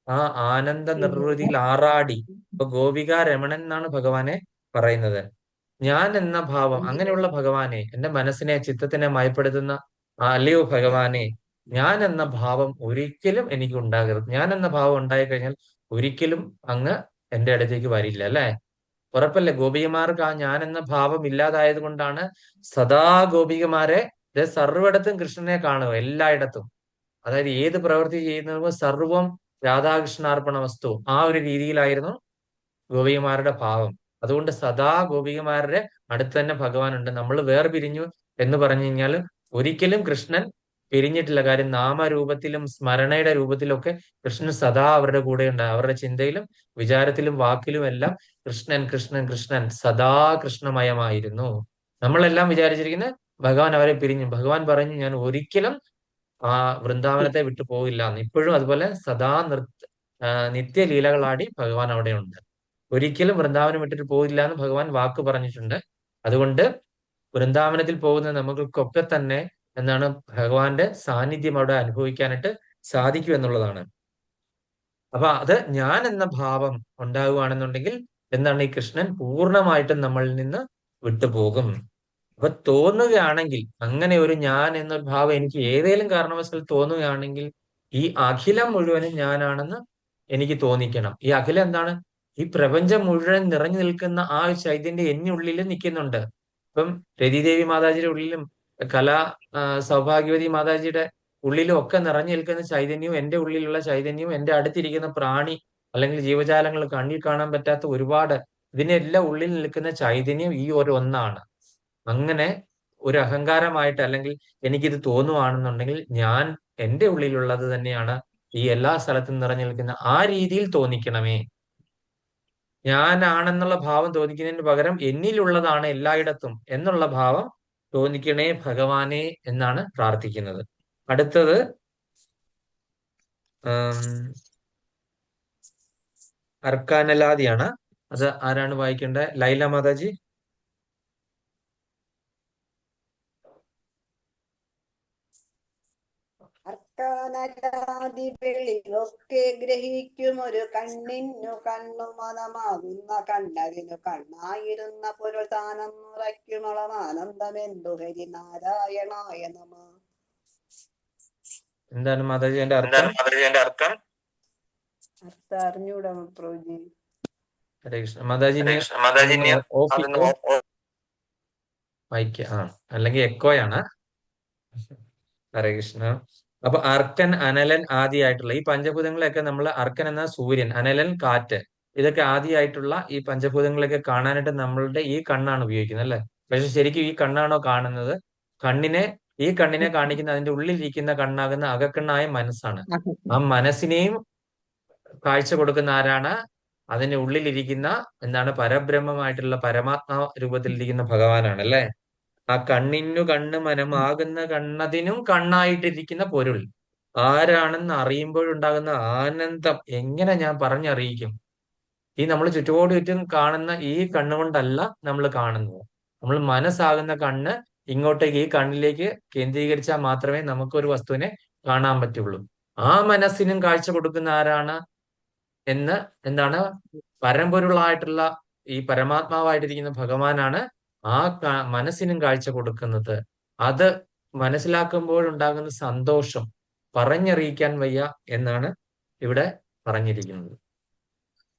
ആ ആനന്ദ നിർവൃതിയിൽ ആറാടി. ഇപ്പൊ ഗോപിക രമണൻ എന്നാണ് ഭഗവാനെ പറയുന്നത്. ഞാൻ എന്ന ഭാവം, അങ്ങനെയുള്ള ഭഗവാനെ, എന്റെ മനസ്സിനെ ചിത്തത്തിനെ മയപ്പെടുത്തുന്ന അല്ലയോ ഭഗവാനെ, ഞാൻ എന്ന ഭാവം ഒരിക്കലും എനിക്ക് ഉണ്ടാകരുത്. ഞാൻ എന്ന ഭാവം ഉണ്ടായി കഴിഞ്ഞാൽ ഒരിക്കലും അങ്ങ് എന്റെ അടുത്തേക്ക് വരില്ല അല്ലെ. ഉറപ്പല്ലേ? ഗോപികമാർക്ക് ആ ഞാൻ എന്ന ഭാവം ഇല്ലാതായത് കൊണ്ടാണ് സദാ ഗോപികമാരെ സർവ്വയിടത്തും കൃഷ്ണനെ കാണുക, എല്ലായിടത്തും. അതായത് ഏത് പ്രവൃത്തി ചെയ്യുന്നതും സർവം രാധാകൃഷ്ണാർപ്പണ വസ്തു, ആ ഒരു രീതിയിലായിരുന്നു ഗോപികമാരുടെ ഭാവം. അതുകൊണ്ട് സദാ ഗോപികമാരുടെ അടുത്ത് തന്നെ ഭഗവാനുണ്ട്. നമ്മൾ വേർപിരിഞ്ഞു എന്ന് പറഞ്ഞു കഴിഞ്ഞാൽ ഒരിക്കലും കൃഷ്ണൻ പിരിഞ്ഞിട്ടില്ല. കാര്യം നാമരൂപത്തിലും സ്മരണയുടെ രൂപത്തിലും ഒക്കെ കൃഷ്ണൻ സദാ അവരുടെ കൂടെ ഉണ്ട്. അവരുടെ ചിന്തയിലും വിചാരത്തിലും വാക്കിലും എല്ലാം കൃഷ്ണൻ കൃഷ്ണൻ കൃഷ്ണൻ സദാ കൃഷ്ണമയമായിരുന്നു. നമ്മളെല്ലാം വിചാരിച്ചിരിക്കുന്നത് ഭഗവാൻ അവരെ പിരിഞ്ഞു. ഭഗവാൻ പറഞ്ഞു ഞാൻ ഒരിക്കലും ആ വൃന്ദാവനത്തെ വിട്ടു പോകില്ല എന്ന്. ഇപ്പോഴും അതുപോലെ സദാ നിത്യലീലകളാടി ഭഗവാൻ അവിടെ ഉണ്ട്. ഒരിക്കലും വൃന്ദാവനം വിട്ടിട്ട് പോകില്ല എന്ന് ഭഗവാൻ വാക്ക് പറഞ്ഞിട്ടുണ്ട്. അതുകൊണ്ട് വൃന്ദാവനത്തിൽ പോകുന്ന നമുക്കൊക്കെ തന്നെ എന്താണ് ഭഗവാന്റെ സാന്നിധ്യം അവിടെ അനുഭവിക്കാനായിട്ട് സാധിക്കും എന്നുള്ളതാണ്. അപ്പൊ അത് ഞാൻ എന്ന ഭാവം ഉണ്ടാവുകയാണെന്നുണ്ടെങ്കിൽ എന്താണ് ഈ കൃഷ്ണൻ പൂർണ്ണമായിട്ടും നമ്മളിൽ നിന്ന് വിട്ടുപോകും. അപ്പൊ തോന്നുകയാണെങ്കിൽ അങ്ങനെ ഒരു ഞാൻ എന്നൊരു ഭാവം എനിക്ക് ഏതെങ്കിലും കാരണവശാൽ തോന്നുകയാണെങ്കിൽ ഈ അഖിലം മുഴുവനും ഞാനാണെന്ന് എനിക്ക് തോന്നിക്കണം. ഈ അഖിലം എന്താണ്? ഈ പ്രപഞ്ചം മുഴുവൻ നിറഞ്ഞു നിൽക്കുന്ന ആ ഒരു ചൈതന്യം എന്നുള്ളിൽ നിൽക്കുന്നുണ്ട്. ഇപ്പം രതിദേവി മാതാജിയുടെ ഉള്ളിലും സൗഭാഗ്യവതി മാതാജിയുടെ ഉള്ളിലും ഒക്കെ നിറഞ്ഞു നിൽക്കുന്ന ചൈതന്യവും എന്റെ ഉള്ളിലുള്ള ചൈതന്യവും എന്റെ അടുത്തിരിക്കുന്ന പ്രാണി അല്ലെങ്കിൽ ജീവജാലങ്ങൾ കണ്ണിൽ കാണാൻ പറ്റാത്ത ഒരുപാട് ഇതിനെല്ലാം ഉള്ളിൽ നിൽക്കുന്ന ചൈതന്യം ഈ ഒരു ഒന്നാണ്. അങ്ങനെ ഒരു അഹങ്കാരമായിട്ട് അല്ലെങ്കിൽ എനിക്കിത് തോന്നുവാണെന്നുണ്ടെങ്കിൽ ഞാൻ എന്റെ ഉള്ളിലുള്ളത് തന്നെയാണ് ഈ എല്ലാ സ്ഥലത്തും നിറഞ്ഞു നിൽക്കുന്ന ആ രീതിയിൽ തോന്നിക്കണമേ. ഞാനാണെന്നുള്ള ഭാവം തോന്നിക്കുന്നതിന് പകരം എന്നിലുള്ളതാണ് എല്ലായിടത്തും എന്നുള്ള ഭാവം തോന്നിക്കണേ ഭഗവാനെ എന്നാണ് പ്രാർത്ഥിക്കുന്നത്. അടുത്തത് അർക്കാനലാദിയാണ്. അത് ആരാണ് വായിക്കേണ്ടത്? ലൈല മാതാജി. അർക്കാനലാദി വെളിവൊക്കെ ഗ്രഹിക്കും ഒരു കണ്ണിനു കണ്ണു മനമാകുന്ന കണ്ണതിനു കണ്ണായിരുന്ന പൊരുൾ താനെന്നുറയ്ക്കുമളം ആനന്ദമെന്തു ഹരി നാരായണായ നമ. എന്താണ് മാതാജി എന്റെ അർത്ഥം? അർത്ഥം അറിഞ്ഞൂടാ പ്രഭുജി. ഹരേ കൃഷ്ണ മാതാജി. വായിക്ക. അല്ലെങ്കിൽ എക്കോയാണ്. ഹരേ കൃഷ്ണ. അപ്പൊ അർക്കൻ, അനലൻ ആദിയായിട്ടുള്ള ഈ പഞ്ചഭൂതങ്ങളെയൊക്കെ നമ്മൾ അർക്കൻ എന്ന സൂര്യൻ, അനലൻ കാറ്റ്, ഇതൊക്കെ ആദിയായിട്ടുള്ള ഈ പഞ്ചഭൂതങ്ങളൊക്കെ കാണാനായിട്ട് നമ്മളുടെ ഈ കണ്ണാണ് ഉപയോഗിക്കുന്നത് അല്ലെ. പക്ഷെ ശരിക്കും ഈ കണ്ണാണോ കാണുന്നത്? ഈ കണ്ണിനെ കാണിക്കുന്ന അതിന്റെ ഉള്ളിലിരിക്കുന്ന കണ്ണാകുന്ന അകക്കണ്ണായ മനസ്സാണ്. ആ മനസ്സിനെയും കാഴ്ച കൊടുക്കുന്ന ആരാണ്? അതിന്റെ ഉള്ളിലിരിക്കുന്ന എന്താണ് പരബ്രഹ്മമായിട്ടുള്ള പരമാത്മാ രൂപത്തിലിരിക്കുന്ന ഭഗവാനാണ് അല്ലെ. ആ കണ്ണിനു കണ്ണ് മനമാകുന്ന കണ്ണതിനും കണ്ണായിട്ടിരിക്കുന്ന പൊരുൾ ആരാണെന്ന് അറിയുമ്പോഴുണ്ടാകുന്ന ആനന്ദം എങ്ങനെ ഞാൻ പറഞ്ഞറിയിക്കും? ഈ നമ്മൾ ചുറ്റോട് ചുറ്റും കാണുന്ന ഈ കണ്ണുകൊണ്ടല്ല നമ്മൾ കാണുന്നത്. നമ്മൾ മനസ്സാകുന്ന കണ്ണ് ഇങ്ങോട്ടേക്ക് ഈ കണ്ണിലേക്ക് കേന്ദ്രീകരിച്ചാൽ മാത്രമേ നമുക്കൊരു വസ്തുവിനെ കാണാൻ പറ്റുള്ളൂ. ആ മനസ്സിനും കാഴ്ച കൊടുക്കുന്ന ആരാണ് എന്ന് എന്താണ് പരമ്പൊരുളായിട്ടുള്ള ഈ പരമാത്മാവായിട്ടിരിക്കുന്ന ഭഗവാനാണ് ആ മനസ്സിനും കാഴ്ച കൊടുക്കുന്നത്. അത് മനസ്സിലാക്കുമ്പോഴുണ്ടാകുന്ന സന്തോഷം പറഞ്ഞറിയിക്കാൻ വയ്യ എന്നാണ് ഇവിടെ പറഞ്ഞിരിക്കുന്നത്.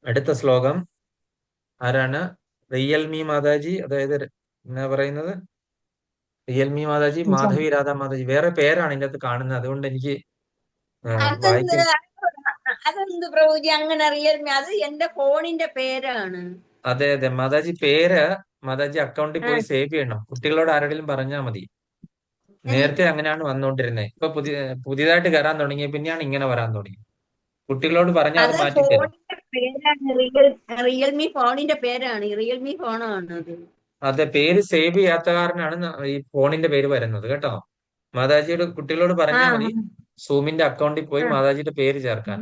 അടുത്ത ശ്ലോകം ആരാണ്? റിയൽമി മാതാജി. അതായത് എന്നാ പറയുന്നത്? റിയൽമി മാതാജി, മാധവി രാധ മാതാജി. വേറെ പേരാണ് ഇതിന്റെ അകത്ത് കാണുന്നത്. അതുകൊണ്ട് എനിക്ക് വായിക്കാൻ. അതെന്ത് പ്രഭുജി അങ്ങനെ റിയൽമി? അത് എന്റെ ഫോണിന്റെ പേരാണ്. അതെ അതെ മാതാജി, പേര് മാതാജി അക്കൗണ്ടിൽ പോയി സേവ് ചെയ്യണം. കുട്ടികളോട് ആരെങ്കിലും പറഞ്ഞാൽ മതി. നേരത്തെ അങ്ങനെയാണ് വന്നുകൊണ്ടിരുന്നത്. ഇപ്പൊ പുതിയതായിട്ട് കയറാൻ തുടങ്ങിയ പിന്നെയാണ് ഇങ്ങനെ വരാൻ തുടങ്ങി. കുട്ടികളോട് പറഞ്ഞാൽ അത് മാറ്റിത്തരും. റിയൽമി ഫോണിന്റെ പേരാണ്. റിയൽമി ഫോണാണ് അത്. അതെ, പേര് സേവ് ചെയ്യാത്ത കാരനാണ് ഈ ഫോണിന്റെ പേര് വരുന്നത് കേട്ടോ. മാതാജിയുടെ കുട്ടികളോട് പറഞ്ഞാൽ മതി സൂമിന്റെ അക്കൗണ്ടിൽ പോയി മാതാജിയുടെ പേര് ചേർക്കാൻ.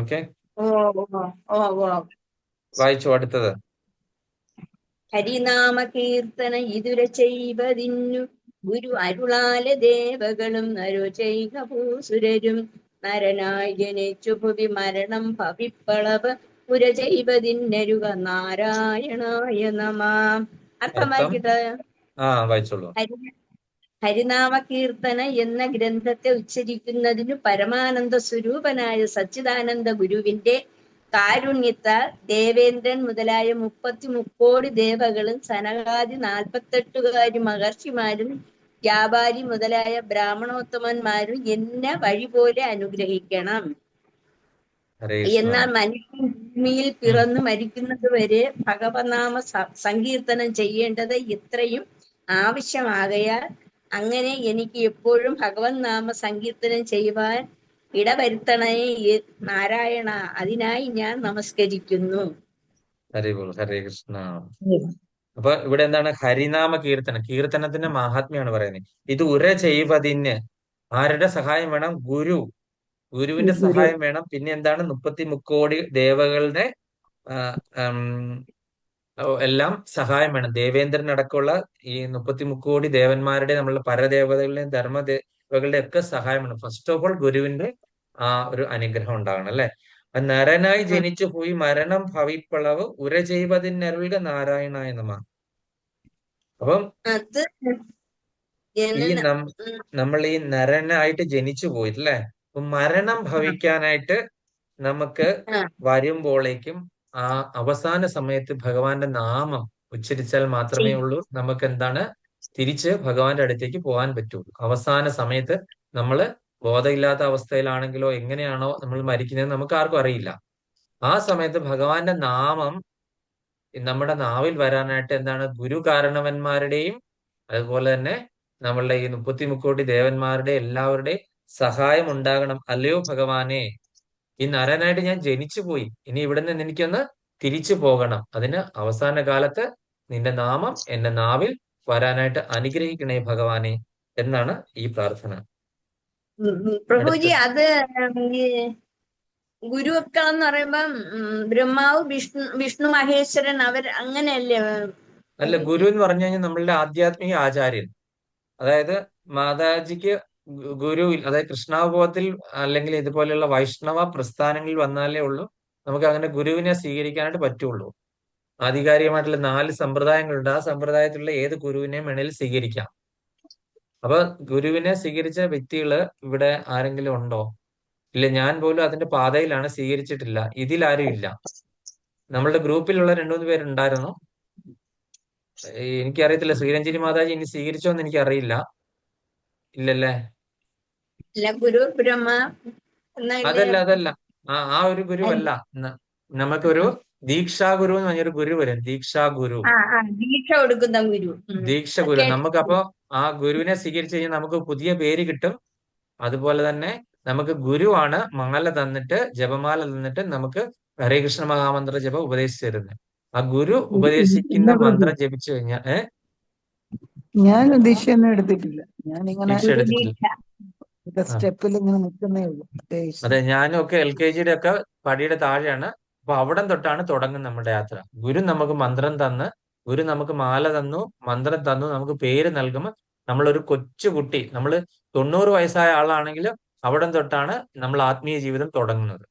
ഓക്കെ, വായിച്ചു. അടുത്തത് ഹരിനാമ കീർത്തന ഇതുര ചെയ്വതിന്നു ഗുരു അരുളാല ദേവകളും നരു ചെയ്ക ഭൂസുരരും നരനായി ജനിച്ചു ഭുവി മരണം ഭവിപ്പളവ് പുര ചെയ്വതിന്നരുക നാരായണായ നമ. അർത്ഥം വായിക്കട്ടെ? വായിച്ചോളൂ. ഹരിനാമ കീർത്തന എന്ന ഗ്രന്ഥത്തെ ഉച്ചരിക്കുന്നതിനു പരമാനന്ദ സ്വരൂപനായ സച്ചിദാനന്ദ ഗുരുവിന്റെ കാരുണ്യത്താൽ ദേവേന്ദ്രൻ മുതലായ 33 കോടി ദേവകളും സനകാദി 48 മഹർഷിമാരും വ്യാപാരി മുതലായ ബ്രാഹ്മണോത്തമന്മാരും എന്നെ വഴി പോലെ അനുഗ്രഹിക്കണം. എന്നാൽ മനുഷ്യൻ ഭൂമിയിൽ പിറന്ന് മരിക്കുന്നത് വരെ ഭഗവനാമ സങ്കീർത്തനം ചെയ്യേണ്ടത് ഇത്രയും ആവശ്യമാകയാൽ അങ്ങനെ എനിക്ക് എപ്പോഴും ഭഗവത് നാമ സങ്കീർത്തനം ചെയ്യുവാൻ ഇടവരുത്തണേ നാരായണ. അതിനായി ഞാൻ നമസ്കരിക്കുന്നു. ഹരി ബോൾ, ഹരേ കൃഷ്ണ. അപ്പൊ ഇവിടെ എന്താണ് ഹരിനാമ കീർത്തനം? കീർത്തനത്തിന്റെ മഹാത്മ്യമാണ് പറയുന്നത്. ഇത് ഉര ചെയ്വതിന് ആരുടെ സഹായം വേണം? ഗുരുവിന്റെ സഹായം വേണം. പിന്നെ എന്താണ്? 33 ദേവകളുടെ എല്ലാം സഹായം വേണം. ദേവേന്ദ്രനടക്കമുള്ള ഈ 33 ദേവന്മാരുടെ, നമ്മളുടെ പരദേവതകളുടെയും ധർമ്മദേവകളുടെ ഒക്കെ സഹായം വേണം. ഫസ്റ്റ് ഓഫ് ഓൾ ഗുരുവിന്റെ ആ ഒരു അനുഗ്രഹം ഉണ്ടാകണം, അല്ലെ? നരനായി ജനിച്ചു പോയി മരണം ഭവിപ്പളവ് ഉര ചെയ്വതിനരുൾക നാരായണായ നമഃ. അപ്പം അത് ഈ നമ്മൾ ഈ നരനായിട്ട് ജനിച്ചു പോയില്ലേ, അപ്പൊ മരണം ഭവിക്കാനായിട്ട് നമുക്ക് വരുമ്പോഴേക്കും ആ അവസാന സമയത്ത് ഭഗവാന്റെ നാമം ഉച്ചരിച്ചാൽ മാത്രമേ ഉള്ളൂ നമുക്ക് എന്താണ് തിരിച്ച് ഭഗവാന്റെ അടുത്തേക്ക് പോകാൻ പറ്റുള്ളൂ. അവസാന സമയത്ത് നമ്മള് ബോധമില്ലാത്ത അവസ്ഥയിലാണെങ്കിലോ എങ്ങനെയാണോ നമ്മൾ മരിക്കുന്നത് നമുക്ക് ആർക്കും അറിയില്ല. ആ സമയത്ത് ഭഗവാന്റെ നാമം നമ്മുടെ നാവിൽ വരാനായിട്ട് എന്താണ് ഗുരു കാരണവന്മാരുടെയും അതുപോലെ തന്നെ നമ്മളുടെ ഈ 33 ദേവന്മാരുടെ എല്ലാവരുടെയും സഹായം ഉണ്ടാകണം. അല്ലയോ ഭഗവാനെ, ഈ നരനായിട്ട് ഞാൻ ജനിച്ചു പോയി, ഇനി ഇവിടെ നിന്ന് എനിക്കൊന്ന് തിരിച്ചു പോകണം. അതിന് അവസാന കാലത്ത് നിന്റെ നാമം എന്റെ നാവിൽ വരാനായിട്ട് അനുഗ്രഹിക്കണേ ഭഗവാനെ എന്നാണ് ഈ പ്രാർത്ഥന. പ്രഭുജി, അത് ഈ ഗുരുക്കൾ എന്ന് പറയുമ്പം ബ്രഹ്മാവ് വിഷ്ണു മഹേശ്വരൻ അവർ അങ്ങനെയല്ലേ? അല്ല, ഗുരു എന്ന് പറഞ്ഞു കഴിഞ്ഞാൽ നമ്മളുടെ ആധ്യാത്മിക ആചാര്യൻ. അതായത് മാതാജിക്ക് ഗുരു, അതായത് കൃഷ്ണാവബോധത്തിൽ അല്ലെങ്കിൽ ഇതുപോലെയുള്ള വൈഷ്ണവ പ്രസ്ഥാനങ്ങളിൽ വന്നാലേ ഉള്ളൂ നമുക്ക് അങ്ങനെ ഗുരുവിനെ സ്വീകരിക്കാനായിട്ട് പറ്റുള്ളൂ. ആധികാരികമായിട്ടുള്ള 4 സമ്പ്രദായങ്ങളുണ്ട്. ആ സമ്പ്രദായത്തിലുള്ള ഏത് ഗുരുവിനെയും വേണേലും സ്വീകരിക്കാം. അപ്പൊ ഗുരുവിനെ സ്വീകരിച്ച വ്യക്തികള് ഇവിടെ ആരെങ്കിലും ഉണ്ടോ? ഇല്ല, ഞാൻ പോലും അതിന്റെ പാതയിലാണ്, സ്വീകരിച്ചിട്ടില്ല. ഇതിലാരും ഇല്ല. നമ്മളുടെ ഗ്രൂപ്പിലുള്ള 2-3 പേരുണ്ടായിരുന്നു. എനിക്കറിയത്തില്ല ശ്രീരഞ്ജിനി മാതാജി ഇനി സ്വീകരിച്ചോ എന്ന് എനിക്കറിയില്ല. ഇല്ലല്ലേ? ഗുരു ബ്രഹ്മ അതല്ല ആ ഒരു ഗുരു അല്ല. നമുക്കൊരു ദീക്ഷാഗുരു എന്ന് പറഞ്ഞൊരു ഗുരു വരും. ദീക്ഷാഗുരു, ദീക്ഷ കൊടുക്കുന്ന ഗുരു. ദീക്ഷ ഗുരു. നമുക്കപ്പോ ആ ഗുരുവിനെ സ്വീകരിച്ചു കഴിഞ്ഞാൽ നമുക്ക് പുതിയ പേര് കിട്ടും. അതുപോലെ തന്നെ നമുക്ക് ഗുരുവാണ് മാല തന്നിട്ട്, ജപമാല തന്നിട്ട് നമുക്ക് ഹരേ കൃഷ്ണ മഹാമന്ത്ര ജപം ഉപദേശിച്ചു തരുന്നത്. ആ ഗുരു ഉപദേശിക്കുന്ന മന്ത്രം ജപിച്ചു കഴിഞ്ഞാൽ ഞാൻ ദീക്ഷയൊന്നും എടുത്തിട്ടില്ല. ഞാനിങ്ങനെ ദീക്ഷ എടുത്തിട്ടില്ല. സ്റ്റെപ്പിൽ ഇങ്ങനെ നിൽക്കുന്നേ ഉള്ളൂ. അതെ, ഞാനും ഒക്കെ LKGയുടെ ഒക്കെ പടിയുടെ താഴെയാണ്. അപ്പൊ അവിടം തൊട്ടാണ് തുടങ്ങുന്നത് നമ്മുടെ യാത്ര. ഗുരു നമുക്ക് മന്ത്രം തന്ന്, ഗുരു നമുക്ക് മാല തന്നു, മന്ത്രം തന്നു, നമുക്ക് പേര് നൽകുമ്പോൾ നമ്മളൊരു കൊച്ചുകുട്ടി, നമ്മൾ 90 വയസ്സായ ആളാണെങ്കിൽ അവിടം തൊട്ടാണ് നമ്മൾ ആത്മീയ ജീവിതം തുടങ്ങുന്നത്.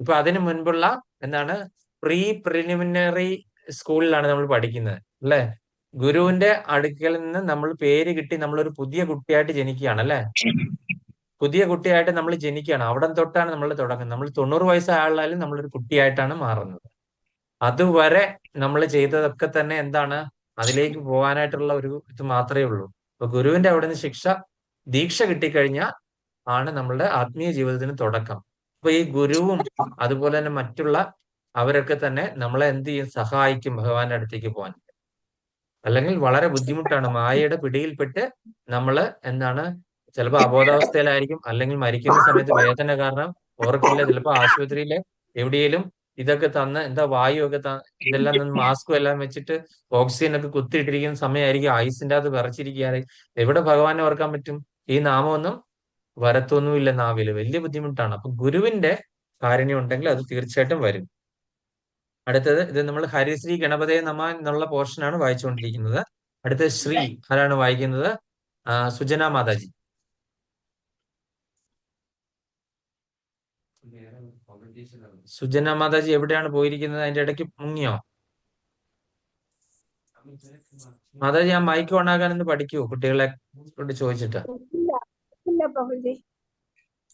ഇപ്പൊ അതിനു മുൻപുള്ള എന്താണ് പ്രിലിമിനറി സ്കൂളിലാണ് നമ്മൾ പഠിക്കുന്നത്, അല്ലെ? ഗുരുവിന്റെ അടുക്കൽ നിന്ന് നമ്മൾ പേര് കിട്ടി നമ്മളൊരു പുതിയ കുട്ടിയായിട്ട് ജനിക്കുകയാണ്, അല്ലെ? പുതിയ കുട്ടിയായിട്ട് നമ്മൾ ജനിക്കുകയാണ്. അവിടം തൊട്ടാണ് നമ്മൾ തുടങ്ങുന്നത്. നമ്മൾ 90 വയസ്സായ ആളായാലും നമ്മളൊരു കുട്ടിയായിട്ടാണ് മാറുന്നത്. അതുവരെ നമ്മൾ ചെയ്തതൊക്കെ തന്നെ എന്താണ് അതിലേക്ക് പോകാനായിട്ടുള്ള ഒരു ഇത് മാത്രമേ ഉള്ളൂ. അപ്പൊ ഗുരുവിന്റെ അവിടെ നിന്ന് ദീക്ഷ കിട്ടിക്കഴിഞ്ഞാൽ ആണ് നമ്മളുടെ ആത്മീയ ജീവിതത്തിന് തുടക്കം. അപ്പൊ ഈ ഗുരുവും അതുപോലെ തന്നെ മറ്റുള്ള അവരൊക്കെ തന്നെ നമ്മളെ എന്ത് ചെയ്യും? സഹായിക്കും ഭഗവാന്റെ അടുത്തേക്ക് പോകാൻ. അല്ലെങ്കിൽ വളരെ ബുദ്ധിമുട്ടാണ്. മായയുടെ പിടിയിൽപ്പെട്ട് നമ്മള് എന്താണ് ചിലപ്പോൾ അബോധാവസ്ഥയിലായിരിക്കും, അല്ലെങ്കിൽ മരിക്കുന്ന സമയത്ത് വേദന കാരണം ഓർക്കില്ല, ചിലപ്പോൾ ആശുപത്രിയിലെ എവിടെയെങ്കിലും ഇതൊക്കെ തന്ന് എന്താ വായു ഒക്കെ ഇതെല്ലാം നിന്ന് മാസ്കും എല്ലാം വെച്ചിട്ട് ഓക്സിജൻ ഒക്കെ കുത്തിയിട്ടിരിക്കുന്ന സമയമായിരിക്കും. ആയുസിന്റെ അകത്ത് വിറച്ചിരിക്കുകയായി എവിടെ ഭഗവാനെ ഓർക്കാൻ പറ്റും? ഈ നാമമൊന്നും വരത്തൊന്നുമില്ല നാവില്. വലിയ ബുദ്ധിമുട്ടാണ്. അപ്പൊ ഗുരുവിന്റെ കാരുണ്യം ഉണ്ടെങ്കിൽ അത് തീർച്ചയായിട്ടും വരും. അടുത്തത് ഇത് നമ്മൾ ഹരിശ്രീ ഗണപതയെ നമ എന്നുള്ള പോർഷനാണ് വായിച്ചുകൊണ്ടിരിക്കുന്നത്. അടുത്തത് ശ്രീ ആരാണ് വായിക്കുന്നത്? സുജന മാതാജി. സുജന മാതാജി എവിടെയാണ് പോയിരിക്കുന്നത്? അതിന്റെ ഇടയ്ക്ക് മുങ്ങിയോ? മാതാജി ആ മൈക്ക് ഓൺ ആകാനൊന്ന് പഠിക്കൂ, കുട്ടികളെ കൊണ്ട് ചോദിച്ചിട്ട്.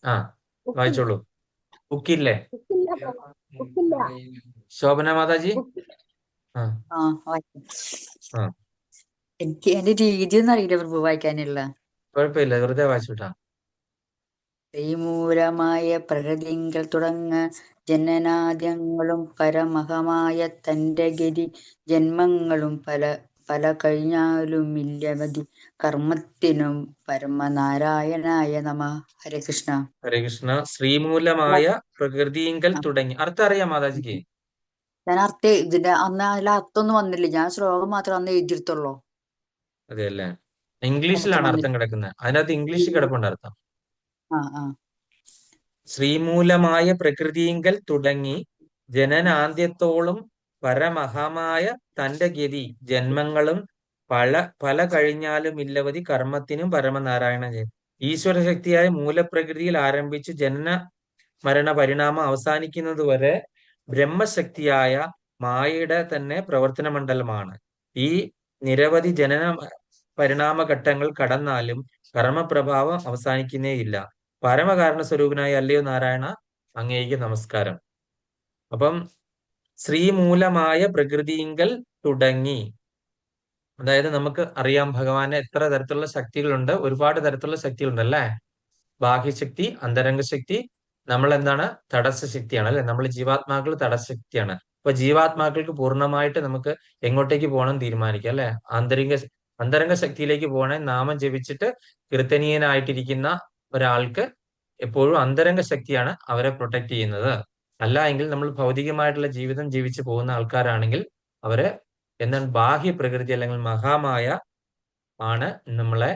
ആ, വായിച്ചോളൂ. ബുക്കില്ലേ? ശോഭന മാതാജി. എനിക്ക് അതിന്റെ രീതി ഒന്നും അറിയില്ല പ്രഭു വായിക്കാനുള്ള. കുഴപ്പമില്ല, വെറുതെ വായിച്ചുവിട്ടാ. ശ്രീമൂലമായ പ്രകൃതിങ്കൽ തുടങ്ങ ജനനാദ്യങ്ങളും പരമഹമായ തന്റെ ഗതി ജന്മങ്ങളും പല പല കഴിഞ്ഞാലുമില്ലവധി കർമ്മത്തിനും പരമനാരായണായ നമ. ഹരേ കൃഷ്ണ. ഹരേ കൃഷ്ണ. ശ്രീമൂലമായ പ്രകൃതിങ്കൽ തുടങ്ങി അർത്ഥം അറിയാം മാതാജിക്ക്? ഞാൻ അർത്ഥം ഇതിന്റെ അന്ന് അതിൽ അർത്ഥമൊന്നും വന്നില്ല. ഞാൻ ശ്ലോകം മാത്രം അന്ന് എഴുതിയെടുത്തുള്ളൂ. അതെയല്ലേ? അർത്ഥം ഇംഗ്ലീഷിലാണ് അർത്ഥം വന്നില്ല. കിടക്കുന്നത്. അതിനകത്ത് ഇംഗ്ലീഷിൽ കിടപ്പുണ്ട് അർത്ഥം. ആ ആ ശ്രീമൂലമായ പ്രകൃതിങ്കൽ തുടങ്ങി ജനനാന്ത്യത്തോളം പരമഹമായ തന്റെ ഗതി ജന്മങ്ങളും പല പല കഴിഞ്ഞാലും ഇല്ലവധി കർമ്മത്തിനും പരമനാരായണ ജയം. ഈശ്വരശക്തിയായ മൂലപ്രകൃതിയിൽ ആരംഭിച്ച് ജനന മരണ പരിണാമം അവസാനിക്കുന്നത് വരെ ബ്രഹ്മശക്തിയായ മായയുടെ തന്നെ പ്രവർത്തന മണ്ഡലമാണ്. ഈ നിരവധി ജനന പരിണാമ ഘട്ടങ്ങൾ കടന്നാലും കർമ്മപ്രഭാവം അവസാനിക്കുന്നേയില്ല. പരമകാരണ സ്വരൂപനായ അല്ലയോ നാരായണ, അങ്ങേക്ക് നമസ്കാരം. അപ്പം ശ്രീമൂലമായ പ്രകൃതിങ്കൽ തുടങ്ങി, അതായത് നമുക്ക് അറിയാം ഭഗവാന് എത്ര തരത്തിലുള്ള ശക്തികളുണ്ട്. ഒരുപാട് തരത്തിലുള്ള ശക്തികളുണ്ട് അല്ലേ? ബാഹ്യശക്തി, അന്തരംഗ ശക്തി, നമ്മൾ എന്താണ്? തടസ്സ ശക്തിയാണ് അല്ലെ? നമ്മൾ ജീവാത്മാക്കൾ തടസ്സ ശക്തിയാണ്. അപ്പൊ ജീവാത്മാക്കൾക്ക് പൂർണ്ണമായിട്ട് നമുക്ക് എങ്ങോട്ടേക്ക് പോകണം തീരുമാനിക്കാം അല്ലെ? അന്തരംഗ ശക്തിയിലേക്ക് പോകണേ നാമം ജപിച്ചിട്ട് കീർത്തനീയനായിട്ടിരിക്കുന്ന ഒരാൾക്ക് എപ്പോഴും അന്തരംഗ ശക്തിയാണ് അവരെ പ്രൊട്ടക്ട് ചെയ്യുന്നത്. അല്ല എങ്കിൽ നമ്മൾ ഭൗതികമായിട്ടുള്ള ജീവിതം ജീവിച്ചു പോകുന്ന ആൾക്കാരാണെങ്കിൽ അവരെ എന്താണ് ബാഹ്യ പ്രകൃതി അല്ലെങ്കിൽ മഹാമായ ആണ് നമ്മളെ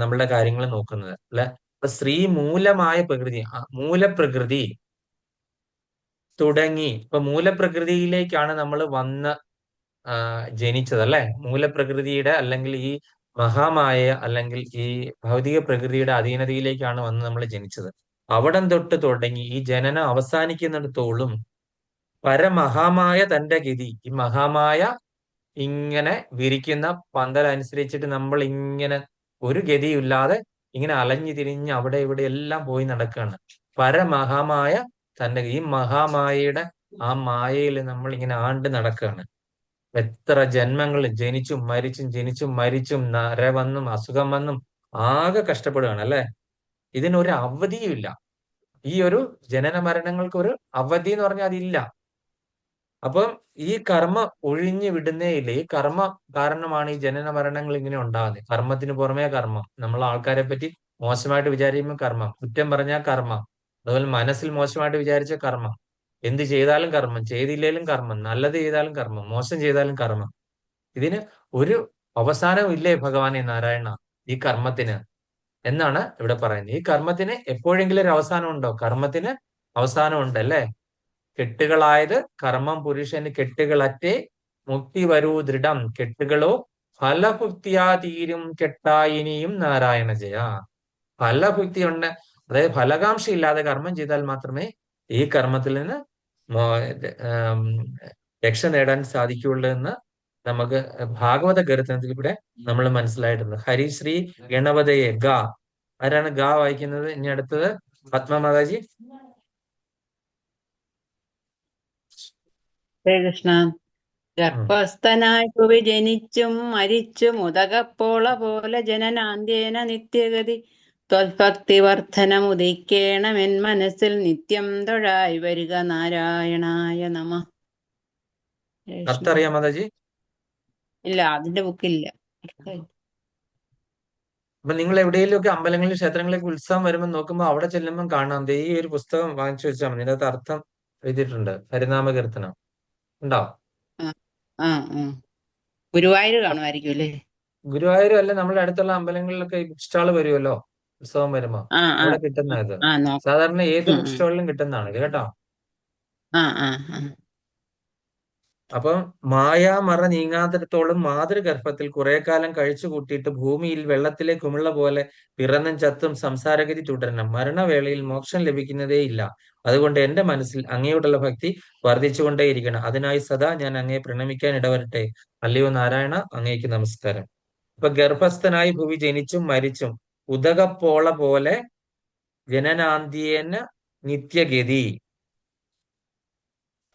നമ്മളുടെ കാര്യങ്ങൾ നോക്കുന്നത് അല്ലെ? അപ്പൊ സ്ത്രീ മൂലമായ പ്രകൃതി, മൂലപ്രകൃതി തുടങ്ങി. ഇപ്പൊ മൂലപ്രകൃതിയിലേക്കാണ് നമ്മൾ വന്ന് ജനിച്ചത് അല്ലെ? മൂലപ്രകൃതിയുടെ അല്ലെങ്കിൽ ഈ മഹാമായ അല്ലെങ്കിൽ ഈ ഭൗതിക പ്രകൃതിയുടെ അധീനതയിലേക്കാണ് വന്ന് നമ്മൾ ജനിച്ചത്. അവിടം തൊട്ട് തുടങ്ങി ഈ ജനനം അവസാനിക്കുന്നിടത്തോളം പരമഹാമായ തന്റെ ഗതി, ഈ മഹാമായ ഇങ്ങനെ വിരിക്കുന്ന പന്തൽ അനുസരിച്ചിട്ട് നമ്മൾ ഇങ്ങനെ ഒരു ഗതിയില്ലാതെ ഇങ്ങനെ അലഞ്ഞു തിരിഞ്ഞ് അവിടെ ഇവിടെ എല്ലാം പോയി നടക്കുകയാണ്. പരമഹാമായ തന്റെ ഈ മഹാമായയുടെ ആ മായയിൽ നമ്മൾ ഇങ്ങനെ ആണ്ട് നടക്കുകയാണ്. എത്ര ജന്മങ്ങൾ ജനിച്ചും മരിച്ചും നര വന്നും അസുഖം വന്നും ആകെ കഷ്ടപ്പെടുകയാണ് അല്ലെ? ഇതിനൊരു അവധിയുമില്ല. ഈ ഒരു ജനന മരണങ്ങൾക്ക് ഒരു അവധി എന്ന് പറഞ്ഞാൽ അതില്ല. അപ്പം ഈ കർമ്മ ഒഴിഞ്ഞു വിടുന്നേ ഇല്ല. ഈ കർമ്മ കാരണമാണ് ഈ ജനന മരണങ്ങൾ ഇങ്ങനെ ഉണ്ടാകുന്നത്. കർമ്മത്തിന് പുറമേ കർമ്മം. നമ്മൾ ആൾക്കാരെ പറ്റി മോശമായിട്ട് വിചാരിക്കുമ്പോൾ കർമ്മം, കുറ്റം പറഞ്ഞാൽ കർമ്മം, അതുപോലെ മനസ്സിൽ മോശമായിട്ട് വിചാരിച്ച കർമ്മം, എന്ത് ചെയ്താലും കർമ്മം, ചെയ്തില്ലേലും കർമ്മം, നല്ലത് ചെയ്താലും കർമ്മം, മോശം ചെയ്താലും കർമ്മം. ഇതിന് ഒരു അവസാനവും ഇല്ലേ ഭഗവാനെ നാരായണ ഈ കർമ്മത്തിന് എന്നാണ് ഇവിടെ പറയുന്നത്. ഈ കർമ്മത്തിന് എപ്പോഴെങ്കിലും ഒരു അവസാനം ഉണ്ടോ? കർമ്മത്തിന് അവസാനമുണ്ട് അല്ലേ? കെട്ടുകളായത് കർമ്മം പുരുഷന് കെട്ടുകളറ്റേ മുക്തി വരൂ ദൃഢം കെട്ടുകളോ ഫലഭുക്തിയാ തീരും കെട്ടായിനിയും നാരായണ ജയ. ഫലഭുക്തി ഉണ്ട്, അതായത് ഫലകാംക്ഷ ഇല്ലാതെ കർമ്മം ചെയ്താൽ മാത്രമേ ഈ കർമ്മത്തിൽ നിന്ന് രക്ഷ നേടാൻ സാധിക്കുകയുള്ളൂ എന്ന് നമുക്ക് ഭാഗവത കീർത്തനത്തിലൂടെ നമ്മൾ മനസ്സിലായിട്ടുണ്ട്. ഹരിശ്രീ ഗണപതയെ ഗ. ആരാണ് ഗ വായിക്കുന്നത്? ഇനി അടുത്തത് പത്മമാതാജി. കൃഷ്ണ. ഗർഭസ്ഥനായി ഭുവി ജനിച്ചും മരിച്ചും ഉദകപ്പോള പോലെ ജനനാന്ത്യേന നിത്യഗതി ത്വൽഭക്തി വർദ്ധനം ഉദിക്കേണമെൻ മനസ്സിൽ നിത്യം തൊഴായി വരിക നാരായണായ നമ. അർത്ഥം അറിയാം മാതാജി? ഇല്ല, അതിന്റെ ബുക്കില്ല. അപ്പൊ നിങ്ങൾ എവിടെയെങ്കിലുമൊക്കെ അമ്പലങ്ങളിൽ ക്ഷേത്രങ്ങളിലേക്ക് ഉത്സവം വരുമ്പോൾ നോക്കുമ്പോൾ അവിടെ ചെല്ലുമ്പോൾ കാണാം ഈ ഒരു പുസ്തകം വാങ്ങിച്ചു വെച്ചാൽ മതി. ഇതിനകത്ത് അർത്ഥം എഴുതിയിട്ടുണ്ട്. ഹരിനാമ കീർത്തനം ഉണ്ടോ? ഗുരുവായൂർ കാണുമായിരിക്കും അല്ലേ? ഗുരുവായൂരും അല്ല, നമ്മുടെ അടുത്തുള്ള അമ്പലങ്ങളിലൊക്കെ ഈ ബുക്ക് സ്റ്റാൾ വരുമല്ലോ ഉത്സവം വരുമ്പോ, അവിടെ കിട്ടുന്ന ഇത്. സാധാരണ ഏത് ബുക്ക് സ്റ്റാളിലും കിട്ടുന്നതാണ് ഇത് കേട്ടോ. അപ്പം മായാമറ നീങ്ങാത്തിടത്തോളം മാതൃഗർഭത്തിൽ കുറെ കാലം കഴിച്ചു കൂട്ടിയിട്ട് ഭൂമിയിൽ വെള്ളത്തിലെ കുമിള പോലെ പിറന്നും ചത്തും സംസാരഗതി തുടരണം. മരണവേളയിൽ മോക്ഷം ലഭിക്കുന്നതേ ഇല്ല. അതുകൊണ്ട് എന്റെ മനസ്സിൽ അങ്ങയോടുള്ള ഭക്തി വർദ്ധിച്ചുകൊണ്ടേയിരിക്കണം. അതിനായി സദാ ഞാൻ അങ്ങയെ പ്രണമിക്കാൻ ഇടവരട്ടെ. അല്ലയോ നാരായണ, അങ്ങേക്ക് നമസ്കാരം. ഇപ്പൊ ഗർഭസ്ഥനായി ഭൂമി ജനിച്ചും മരിച്ചും ഉദകപ്പോള പോലെ ജനനാന്ത്യേന നിത്യഗതി.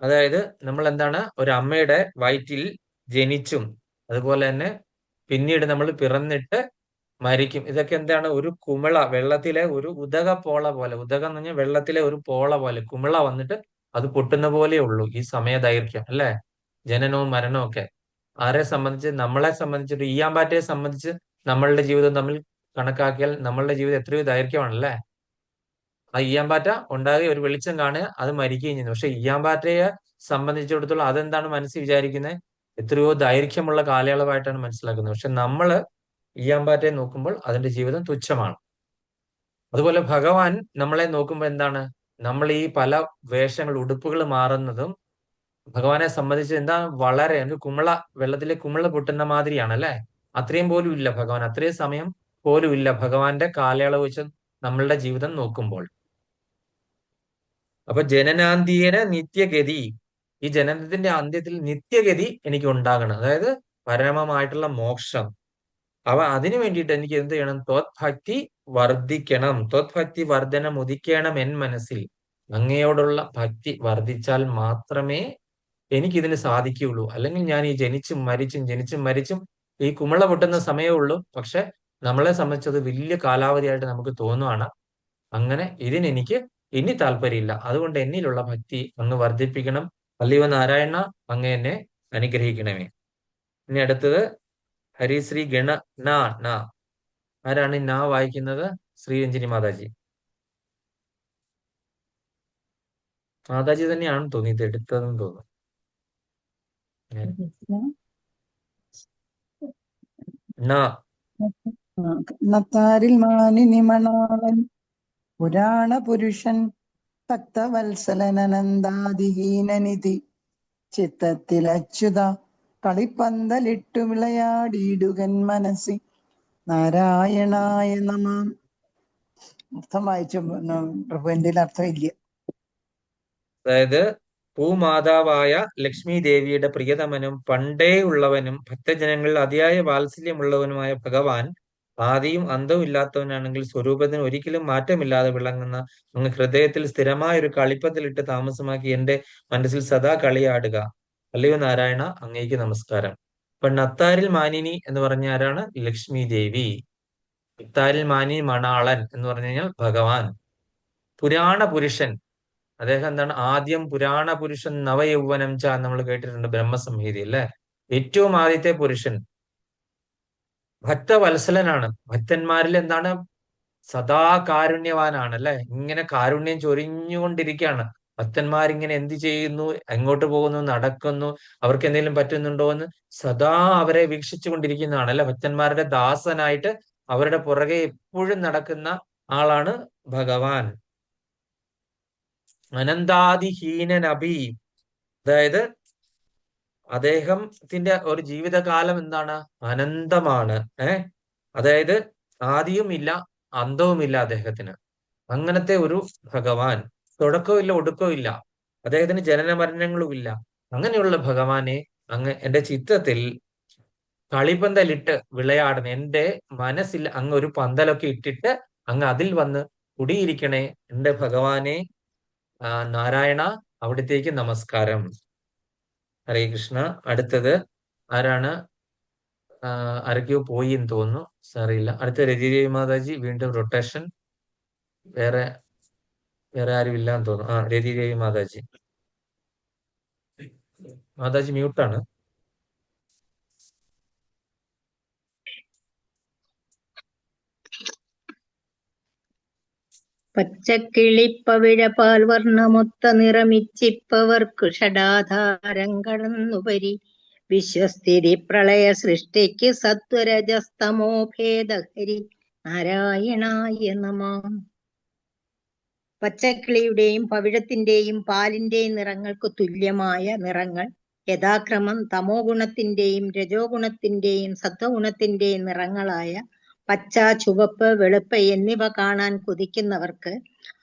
അതായത് നമ്മൾ എന്താണ്, ഒരു അമ്മയുടെ വയറ്റിൽ ജനിച്ചും അതുപോലെ തന്നെ പിന്നീട് നമ്മൾ പിറന്നിട്ട് മരിക്കും. ഇതൊക്കെ എന്താണ്? ഒരു കുമിള, വെള്ളത്തിലെ ഒരു ഉദക പോള പോലെ. ഉദകം എന്ന് പറഞ്ഞാൽ വെള്ളത്തിലെ ഒരു പോള പോലെ കുമിള വന്നിട്ട് അത് പൊട്ടുന്ന പോലെ ഉള്ളൂ ഈ സമയദൈർഘ്യം അല്ലേ? ജനനവും മരണവും ഒക്കെ. ആരെ സംബന്ധിച്ച്? നമ്മളെ സംബന്ധിച്ചിട്ട്, ഈയാമ്പാറ്റയെ സംബന്ധിച്ച് നമ്മളുടെ ജീവിതം തമ്മിൽ കണക്കാക്കിയാൽ നമ്മളുടെ ജീവിതം എത്രയോ ദൈർഘ്യമാണല്ലേ? ആ ഈയാമ്പാറ്റ ഉണ്ടാകുക, ഒരു വെളിച്ചം കാണുക, അത് മരിക്കുകയും ചെയ്യുന്നു. പക്ഷെ ഈയാമ്പാറ്റയെ സംബന്ധിച്ചിടത്തോളം അതെന്താണ് മനസ്സിൽ വിചാരിക്കുന്നത്? എത്രയോ ദൈർഘ്യമുള്ള കാലയളവായിട്ടാണ് മനസ്സിലാക്കുന്നത്. പക്ഷെ നമ്മള് ഈയാമ്പാറ്റയെ നോക്കുമ്പോൾ അതിന്റെ ജീവിതം തുച്ഛമാണ്. അതുപോലെ ഭഗവാൻ നമ്മളെ നോക്കുമ്പോൾ എന്താണ്? നമ്മൾ ഈ പല വേഷങ്ങൾ, ഉടുപ്പുകൾ മാറുന്നതും ഭഗവാനെ സംബന്ധിച്ച് എന്താ? വളരെ ഒരു കുമിള, വെള്ളത്തിലെ കുമിള പൊട്ടുന്ന മാതിരിയാണ് അല്ലെ? അത്രയും പോലും ഇല്ല ഭഗവാൻ, അത്രയും സമയം പോലും ഇല്ല ഭഗവാന്റെ കാലയളവ് വെച്ച് നമ്മളുടെ ജീവിതം നോക്കുമ്പോൾ. അപ്പൊ ജനനാന്ത്യേന നിത്യഗതി, ഈ ജനനത്തിന്റെ അന്ത്യത്തിൽ നിത്യഗതി എനിക്ക് ഉണ്ടാകണം, അതായത് പരമമായിട്ടുള്ള മോക്ഷം. അതിനു വേണ്ടിയിട്ട് എനിക്ക് എന്ത് ചെയ്യണം? ത്വത്ഭക്തി വർദ്ധിക്കണം. ത്വത്ഭക്തി വർധനം ഉദിക്കണം എൻ മനസ്സിൽ. അങ്ങയോടുള്ള ഭക്തി വർദ്ധിച്ചാൽ മാത്രമേ എനിക്കിതിന് സാധിക്കുകയുള്ളൂ. അല്ലെങ്കിൽ ഞാൻ ഈ ജനിച്ചും മരിച്ചും ഈ കുമിള പൊട്ടുന്ന സമയമേ ഉള്ളൂ. പക്ഷെ നമ്മളെ സംബന്ധിച്ചത് വലിയ കാലാവധിയായിട്ട് നമുക്ക് തോന്നുവാണ്. അങ്ങനെ ഇതിനെനിക്ക് ഇനി താല്പര്യമില്ല. അതുകൊണ്ട് എന്നിലുള്ള ഭക്തി അങ്ങ് വർദ്ധിപ്പിക്കണം. അല്ലയോ നാരായണ, അങ്ങ് എന്നെ അനുഗ്രഹിക്കണമേ. ഇനി അടുത്തത് ഹരിശ്രീ ഗണ ന. ആരാണ് നാ വായിക്കുന്നത്? ശ്രീരഞ്ജിനി മാതാജി. മാതാജി തന്നെയാണെന്ന് തോന്നി ഇത് എടുത്തതെന്ന് തോന്നുന്നു. നത്താരിൽ മാനിനി മണാളൻ പുരാണ പുരുഷൻ ഭക്തവത്സലനന്ദാതിഹീനനിധി ചിത്തത്തിലച്യുത കളിപ്പന്തലിട്ടു വിളയാടിയിടുകൻ മനസ്സി നാരായണായ നമ. അർത്ഥം വായിച്ചു പ്രഭു, എന്റെ അർത്ഥം ഇല്ല. അതായത് ഭൂമാതാവായ ലക്ഷ്മി ദേവിയുടെ പ്രിയതമനും പണ്ടേ ഉള്ളവനും ഭക്തജനങ്ങളിൽ അതിയായ വാത്സല്യമുള്ളവനുമായ ഭഗവാൻ ആദിയും അന്തവും ഇല്ലാത്തവനാണെങ്കിൽ സ്വരൂപത്തിന് ഒരിക്കലും മാറ്റമില്ലാതെ വിളങ്ങുന്ന അങ്ങ് ഹൃദയത്തിൽ സ്ഥിരമായ ഒരു കളിപ്പത്തിലിട്ട് താമസമാക്കി എന്റെ മനസ്സിൽ സദാ കളിയാടുക. അല്ലയോ നാരായണ, അങ്ങേക്ക് നമസ്കാരം. അപ്പൊ നത്താരിൽ മാനിനി എന്ന് പറഞ്ഞ ആരാണ്? ലക്ഷ്മി ദേവി. ഇത്താരിൽ മാനിനി മണാളൻ എന്ന് പറഞ്ഞു കഴിഞ്ഞാൽ ഭഗവാൻ. പുരാണ പുരുഷൻ, അദ്ദേഹം എന്താണ്? ആദ്യം പുരാണ പുരുഷൻ നവയൗവനം ച നമ്മൾ കേട്ടിട്ടുണ്ട് ബ്രഹ്മസംഹിത അല്ലെ? ഏറ്റവും ആദ്യത്തെ പുരുഷൻ. ഭക്തവത്സലനാണ്. ഭക്തന്മാരിൽ എന്താണ്? സദാ കാരുണ്യവാനാണ് അല്ലെ? ഇങ്ങനെ കാരുണ്യം ചൊരിഞ്ഞുകൊണ്ടിരിക്കുകയാണ്. ഭക്തന്മാരിങ്ങനെ എന്ത് ചെയ്യുന്നു, എങ്ങോട്ട് പോകുന്നു, നടക്കുന്നു, അവർക്ക് എന്തെങ്കിലും പറ്റുന്നുണ്ടോ എന്ന് സദാ അവരെ വീക്ഷിച്ചു കൊണ്ടിരിക്കുന്നതാണ് അല്ലെ? ഭക്തന്മാരുടെ ദാസനായിട്ട് അവരുടെ പുറകെ എപ്പോഴും നടക്കുന്ന ആളാണ് ഭഗവാൻ. അനന്താതിഹീനനഭി, അതായത് അദ്ദേഹത്തിന്റെ ഒരു ജീവിതകാലം എന്താണ്? അനന്തമാണ്. അതായത് ആദിയും ഇല്ല അന്തവുമില്ല അദ്ദേഹത്തിന്. അങ്ങനത്തെ ഒരു ഭഗവാൻ. തുടക്കവും ഇല്ല ഒടുക്കവും ഇല്ല. അദ്ദേഹത്തിന് ജനന മരണങ്ങളും ഇല്ല. അങ്ങനെയുള്ള ഭഗവാനെ അങ്ങ് എന്റെ ചിത്രത്തിൽ കളിപ്പന്തലിട്ട് വിളയാടണം. എന്റെ മനസ്സിൽ അങ്ങ് ഒരു പന്തലൊക്കെ ഇട്ടിട്ട് അങ്ങ് അതിൽ വന്ന് കുടിയിരിക്കണേ എന്റെ ഭഗവാനെ. നാരായണ, അവിടത്തേക്ക് നമസ്കാരം. ഹരേ കൃഷ്ണ. അടുത്തത് ആരാണ്? ആരൊക്കെയോ പോയി എന്ന് തോന്നുന്നു, സാറിയില്ല. അടുത്ത രതിദേവി മാതാജി. വീണ്ടും റൊട്ടേഷൻ. വേറെ ആരും ഇല്ല എന്ന് തോന്നുന്നു. രതിദേവി മാതാജി. മാതാജി മ്യൂട്ടാണ്. പച്ചക്കിളിപ്പവിഴപാൽ വർണ്ണമൊത്ത നിറമിച്ചിപ്പവർക്കു ഷഡാധാരം കടന്നുപരി വിശ്വസ്ഥിതി പ്രളയ സൃഷ്ടിക്ക് സത്വരജസ്തമോ ഭേദഹരി നാരായണായ നമഃ. പച്ചക്കിളിയുടെയും പവിഴത്തിന്റെയും പാലിന്റെയും നിറങ്ങൾക്ക് തുല്യമായ നിറങ്ങൾ യഥാക്രമം തമോ ഗുണത്തിന്റെയും രജോ ഗുണത്തിന്റെയും സത്വഗുണത്തിന്റെയും നിറങ്ങളായ പച്ച, ചുവപ്പ്, വെളുപ്പ് എന്നിവ കാണാൻ കൊതിക്കുന്നവർക്ക്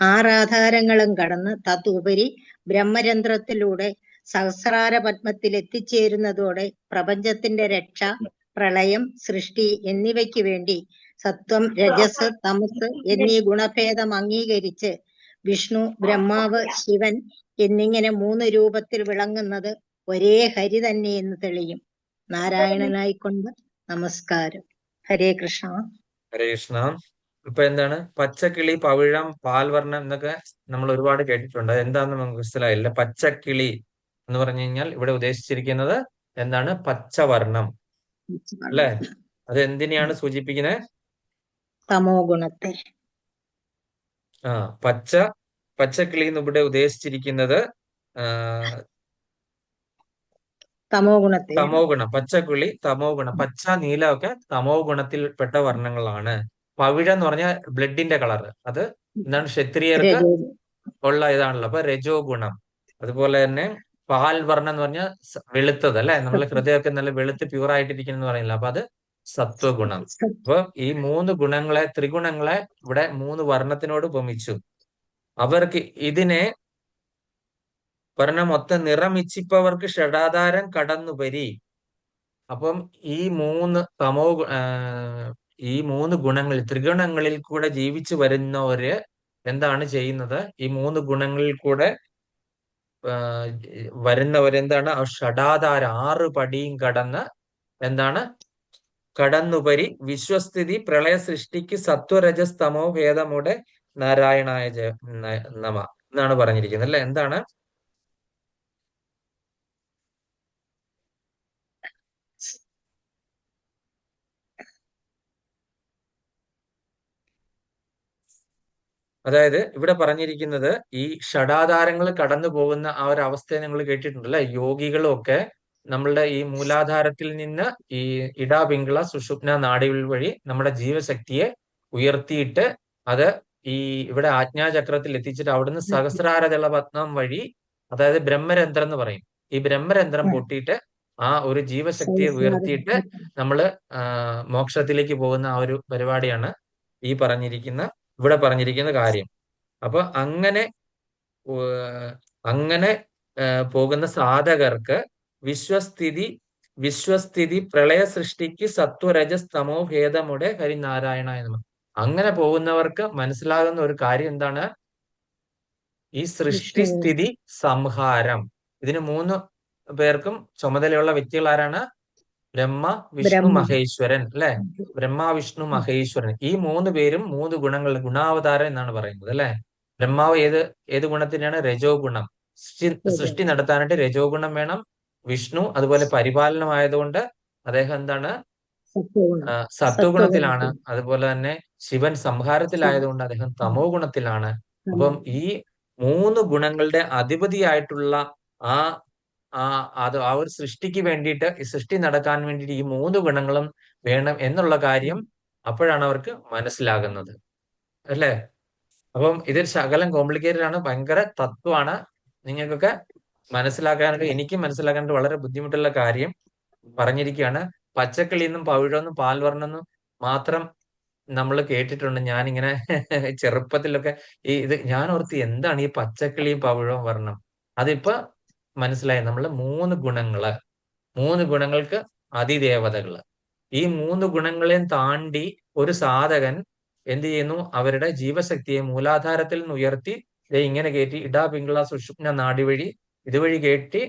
ആറാധാരങ്ങളും കടന്ന് തതുപരി ബ്രഹ്മരന്ധ്രത്തിലൂടെ സഹസ്രാര പത്മത്തിൽ എത്തിച്ചേരുന്നതോടെ പ്രപഞ്ചത്തിന്റെ രക്ഷ, പ്രളയം, സൃഷ്ടി എന്നിവയ്ക്ക് വേണ്ടി സത്വം, രജസ്, തമസ് എന്നീ ഗുണഭേദം അംഗീകരിച്ച് വിഷ്ണു, ബ്രഹ്മാവ്, ശിവൻ എന്നിങ്ങനെ 3 രൂപത്തിൽ വിളങ്ങുന്നത് ഒരേ ഹരി തന്നെ എന്ന് തെളിയും. നാരായണനായിക്കൊണ്ട് നമസ്കാരം. ഹരേ കൃഷ്ണ. ഹരേ കൃഷ്ണ. ഇപ്പൊ എന്താണ് പച്ചക്കിളി, പവിഴം, പാൽവർണം എന്നൊക്കെ നമ്മൾ ഒരുപാട് കേട്ടിട്ടുണ്ട്. എന്താണെന്ന് നമുക്ക് മനസ്സിലായില്ല. പച്ചക്കിളി എന്ന് പറഞ്ഞു കഴിഞ്ഞാൽ ഇവിടെ ഉദ്ദേശിച്ചിരിക്കുന്നത് എന്താണ്? പച്ചവർണം അല്ലെ? അത് എന്തിനെയാണ് സൂചിപ്പിക്കുന്നത്? തമോ ഗുണത്തെ. ആ പച്ചക്കിളി എന്ന് ഇവിടെ ഉദ്ദേശിച്ചിരിക്കുന്നത് ആ, തമോ ഗുണത്തെ. തമോ ഗുണം. പച്ചക്കിളി തമോ ഗുണം. പച്ച, നീല ഒക്കെ തമോ ഗുണത്തിൽപ്പെട്ട വർണ്ണങ്ങളാണ്. പവിഴം എന്ന് പറഞ്ഞാൽ ബ്ലഡിന്റെ കളർ. അത് എന്താണ്? ക്ഷത്രിയർക്ക് രജോ. ഉള്ള ഇതാണല്ലോ. അപ്പൊ രജോ ഗുണം. അതുപോലെ തന്നെ പാൽ വർണ്ണം എന്ന് പറഞ്ഞാൽ വെളുത്തത് അല്ലെ? നമ്മളെ ഹൃദയമൊക്കെ നല്ല വെളുത്ത് പ്യൂർ ആയിട്ടിരിക്കുന്നു പറയുന്നില്ല. അപ്പൊ അത് സത്വഗുണം. അപ്പൊ ഈ 3 ഗുണങ്ങളെ, ത്രിഗുണങ്ങളെ ഇവിടെ 3 വർണ്ണത്തിനോട് ഉപമിച്ചു. അവർക്ക് ഇതിനെ പറഞ്ഞ മൊത്തം നിറമിച്ചിപ്പവർക്ക് ഷഡാധാരം കടന്നുപരി. അപ്പം ഈ 3 ഗുണങ്ങളിൽ, ത്രിഗുണങ്ങളിൽ കൂടെ ജീവിച്ചു വരുന്നവര് എന്താണ് ചെയ്യുന്നത്? ഈ 3 ഗുണങ്ങളിൽ കൂടെ വരുന്നവരെന്താണ്? ആ ഷഡാധാര 6 പടിയും കടന്ന് എന്താണ്? കടന്നുപരി വിശ്വസ്ഥിതി പ്രളയ സൃഷ്ടിക്ക് സത്വരജസ്തമോ ഭേദമുടെ നാരായണായ നമ എന്നാണ് പറഞ്ഞിരിക്കുന്നത് അല്ലെ? എന്താണ്? അതായത് ഇവിടെ പറഞ്ഞിരിക്കുന്നത് ഈ ഷഡാധാരങ്ങൾ കടന്നു പോകുന്ന ആ ഒരു അവസ്ഥയെ നിങ്ങൾ കേട്ടിട്ടുണ്ടല്ലേ? യോഗികളും ഒക്കെ നമ്മളുടെ ഈ മൂലാധാരത്തിൽ നിന്ന് ഈ ഇടാപിംഗള സുഷുപ്ന നാഡികൾ വഴി നമ്മുടെ ജീവശക്തിയെ ഉയർത്തിയിട്ട് അത് ഈ ഇവിടെ ആജ്ഞാചക്രത്തിൽ എത്തിച്ചിട്ട് അവിടുന്ന് സഹസ്രാരദള പത്മം വഴി, അതായത് ബ്രഹ്മരന്ധ്രം എന്ന് പറയും, ഈ ബ്രഹ്മരന്ധ്രം പൊട്ടിയിട്ട് ആ ഒരു ജീവശക്തിയെ ഉയർത്തിയിട്ട് നമ്മള് മോക്ഷത്തിലേക്ക് പോകുന്ന ആ ഒരു പരിപാടിയാണ് ഇവിടെ പറഞ്ഞിരിക്കുന്ന കാര്യം. അപ്പൊ അങ്ങനെ പോകുന്ന സാധകർക്ക് വിശ്വസ്ഥിതി പ്രളയ സൃഷ്ടിക്ക് സത്വരജസ്തമോ ഭേദമുടെ ഹരിനാരായണ എന്ന്. അങ്ങനെ പോകുന്നവർക്ക് മനസ്സിലാകുന്ന ഒരു കാര്യം എന്താണ്? ഈ സൃഷ്ടിസ്ഥിതി സംഹാരം. ഇതിന് 3 പേർക്കും ചുമതലയുള്ള വ്യക്തികൾ ആരാണ്? ബ്രഹ്മ, വിഷ്ണു, മഹേശ്വരൻ അല്ലെ? ബ്രഹ്മ, വിഷ്ണു, മഹേശ്വരൻ. ഈ 3 പേരും 3 ഗുണങ്ങൾ, ഗുണാവതാരം എന്നാണ് പറയുന്നത് അല്ലെ? ബ്രഹ്മാവ് ഏത് ഗുണത്തിനാണ്? രജോ ഗുണം. സൃഷ്ടി നടത്താനായിട്ട് രജോ ഗുണം വേണം. വിഷ്ണു അതുപോലെ പരിപാലനമായതുകൊണ്ട് അദ്ദേഹം എന്താണ്? സത്വഗുണത്തിലാണ്. അതുപോലെ തന്നെ ശിവൻ സംഹാരത്തിലായതുകൊണ്ട് അദ്ദേഹം തമോ ഗുണത്തിലാണ്. അപ്പം ഈ 3 ഗുണങ്ങളുടെ അധിപതിയായിട്ടുള്ള ആ ഒരു സൃഷ്ടിക്ക് വേണ്ടിയിട്ട്, ഈ സൃഷ്ടി നടക്കാൻ വേണ്ടിയിട്ട് ഈ 3 ഗുണങ്ങളും വേണം എന്നുള്ള കാര്യം അപ്പോഴാണ് അവർക്ക് മനസ്സിലാകുന്നത് അല്ലേ? അപ്പം ഇതിൽ ശകലം കോംപ്ലിക്കേറ്റഡ് ആണ്, ഭയങ്കര തത്വമാണ്. നിങ്ങൾക്കൊക്കെ മനസ്സിലാക്കാനൊക്കെ, എനിക്കും മനസ്സിലാക്കാനായിട്ട് വളരെ ബുദ്ധിമുട്ടുള്ള കാര്യം പറഞ്ഞിരിക്കുകയാണ്. പച്ചക്കിളിന്നും പവിഴമെന്നും പാൽവർണ്ണെന്നും മാത്രം നമ്മൾ കേട്ടിട്ടുണ്ട്. ഞാനിങ്ങനെ ചെറുപ്പത്തിലൊക്കെ ഇത് ഞാൻ ഓർത്ത് എന്താണ് ഈ പച്ചക്കിളിയും പവിഴവും വർണ്ണം. അതിപ്പോ മനസ്സിലായി. നമ്മള് 3 ഗുണങ്ങൾക്ക് അതിദേവതകള്. ഈ 3 ഗുണങ്ങളെയും താണ്ടി ഒരു സാധകൻ എന്ത് ചെയ്യുന്നു? അവരുടെ ജീവശക്തിയെ മൂലാധാരത്തിൽ നിന്ന് ഉയർത്തി ഇങ്ങനെ കയറ്റി ഇടാപിംഗള സുഷുപ്ന നാഡി വഴി ഇതുവഴി കയറ്റി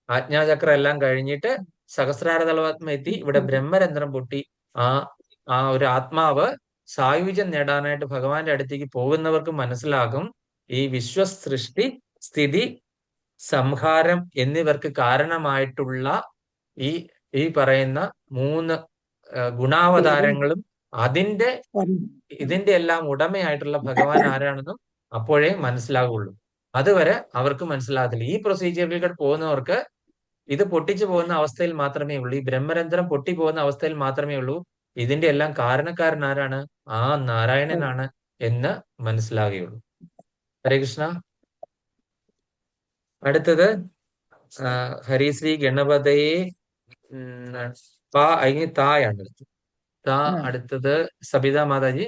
ആജ്ഞാചക്രം എല്ലാം കഴിഞ്ഞിട്ട് സഹസ്രാരതലപത്മം എത്തി ഇവിടെ ബ്രഹ്മരന്ധ്രം പൊട്ടി ആ ഒരു ആത്മാവ് സായുജ്യം നേടാനായിട്ട് ഭഗവാന്റെ അടുത്തേക്ക് പോകുന്നവർക്ക് മനസ്സിലാകും ഈ വിശ്വസൃഷ്ടി, സ്ഥിതി, സംഹാരം എന്നിവർക്ക് കാരണമായിട്ടുള്ള ഈ പറയുന്ന 3 ഗുണാവതാരങ്ങളും ഇതിന്റെ എല്ലാം ഉടമയായിട്ടുള്ള ഭഗവാൻ ആരാണെന്നും അപ്പോഴേ മനസ്സിലാകുള്ളൂ. അതുവരെ അവർക്ക് മനസ്സിലാകത്തില്ല. ഈ പ്രൊസീജിയറിൽ പോകുന്നവർക്ക് ഇത് പൊട്ടിച്ചു പോകുന്ന അവസ്ഥയിൽ മാത്രമേ ഉള്ളൂ, ഈ ബ്രഹ്മരന്ധ്രം പൊട്ടി പോകുന്ന അവസ്ഥയിൽ മാത്രമേ ഉള്ളൂ ഇതിന്റെ എല്ലാം കാരണക്കാരൻ ആരാണ്? ആ നാരായണനാണ് എന്ന് മനസ്സിലാകുകയുള്ളൂ. ഹരേ കൃഷ്ണ. അടുത്തത് ഹരിശ്രീ ഗണപതയെ തായാണ് അടുത്തത് സബിത മാതാജി.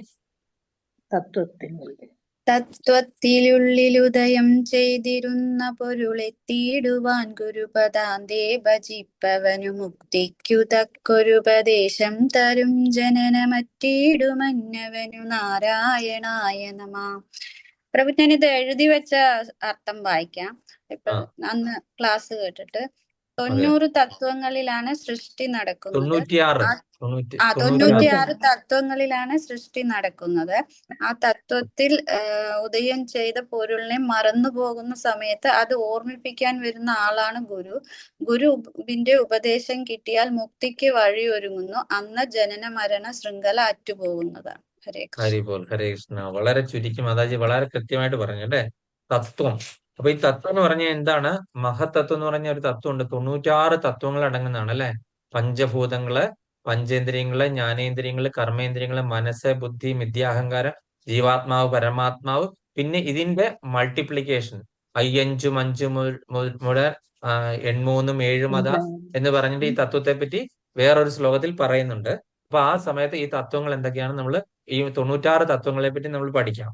തത്വത്തിലുള്ളിലുദയം ചെയ്തിരുന്ന പൊരുളെത്തിയിടുവാൻ ഗുരുപദാന്തേ ഭജിപ്പവനു മുക്തിക്കു തക്കൊരുപദേശം തരും ജനനമറ്റിടുമന്നവനു നാരായണായ നമഃ. പ്രഭു, ഞാനിത് എഴുതി വെച്ച അർത്ഥം വായിക്കാം. ഇപ്പൊ അന്ന് ക്ലാസ് കേട്ടിട്ട് അതെ 90 തത്വങ്ങളിലാണ് സൃഷ്ടി നടക്കുന്നത്. 96 ആ 96 96 തത്വങ്ങളിലാണ് സൃഷ്ടി നടക്കുന്നത്. ആ തത്വത്തിൽ ഉദയം ചെയ്ത പൊരുളിനെ മറന്നു പോകുന്ന സമയത്ത് അത് ഓർമ്മിപ്പിക്കാൻ വരുന്ന ആളാണ് ഗുരു. ഗുരുവിന്റെ ഉപദേശം കിട്ടിയാൽ മുക്തിക്ക് വഴിയൊരുങ്ങുന്നു. അന്ന് ജനന മരണ ശൃംഖല അറ്റുപോകുന്നതാണ്. ഹരേ കൃഷ്ണ. ഹരിപോൽ ഹരേ കൃഷ്ണ. വളരെ ചുരുക്കി മാതാജി വളരെ കൃത്യമായിട്ട് പറഞ്ഞു അല്ലേ. തത്വം. അപ്പൊ ഈ തത്വം എന്ന് പറഞ്ഞാൽ എന്താണ്? മഹത്തത്വം എന്ന് പറഞ്ഞ ഒരു തത്വമുണ്ട്. 96 തത്വങ്ങൾ അടങ്ങുന്നതാണ് അല്ലെ. പഞ്ചഭൂതങ്ങള്, പഞ്ചേന്ദ്രിയങ്ങള്, ജ്ഞാനേന്ദ്രിയങ്ങള്, കർമ്മേന്ദ്രിയങ്ങള്, മനസ്സ്, ബുദ്ധി, മിഥ്യാഹങ്കാരം, ജീവാത്മാവ്, പരമാത്മാവ്, പിന്നെ ഇതിന്റെ മൾട്ടിപ്ലിക്കേഷൻ 5 5 മുതൽ 83 7 മത എന്ന് പറഞ്ഞിട്ട് ഈ തത്വത്തെ പറ്റി വേറൊരു ശ്ലോകത്തിൽ പറയുന്നുണ്ട്. അപ്പൊ ആ സമയത്ത് ഈ തത്വങ്ങൾ എന്തൊക്കെയാണ് നമ്മൾ ഈ 96 തത്വങ്ങളെ പറ്റി നമ്മൾ പഠിക്കാം.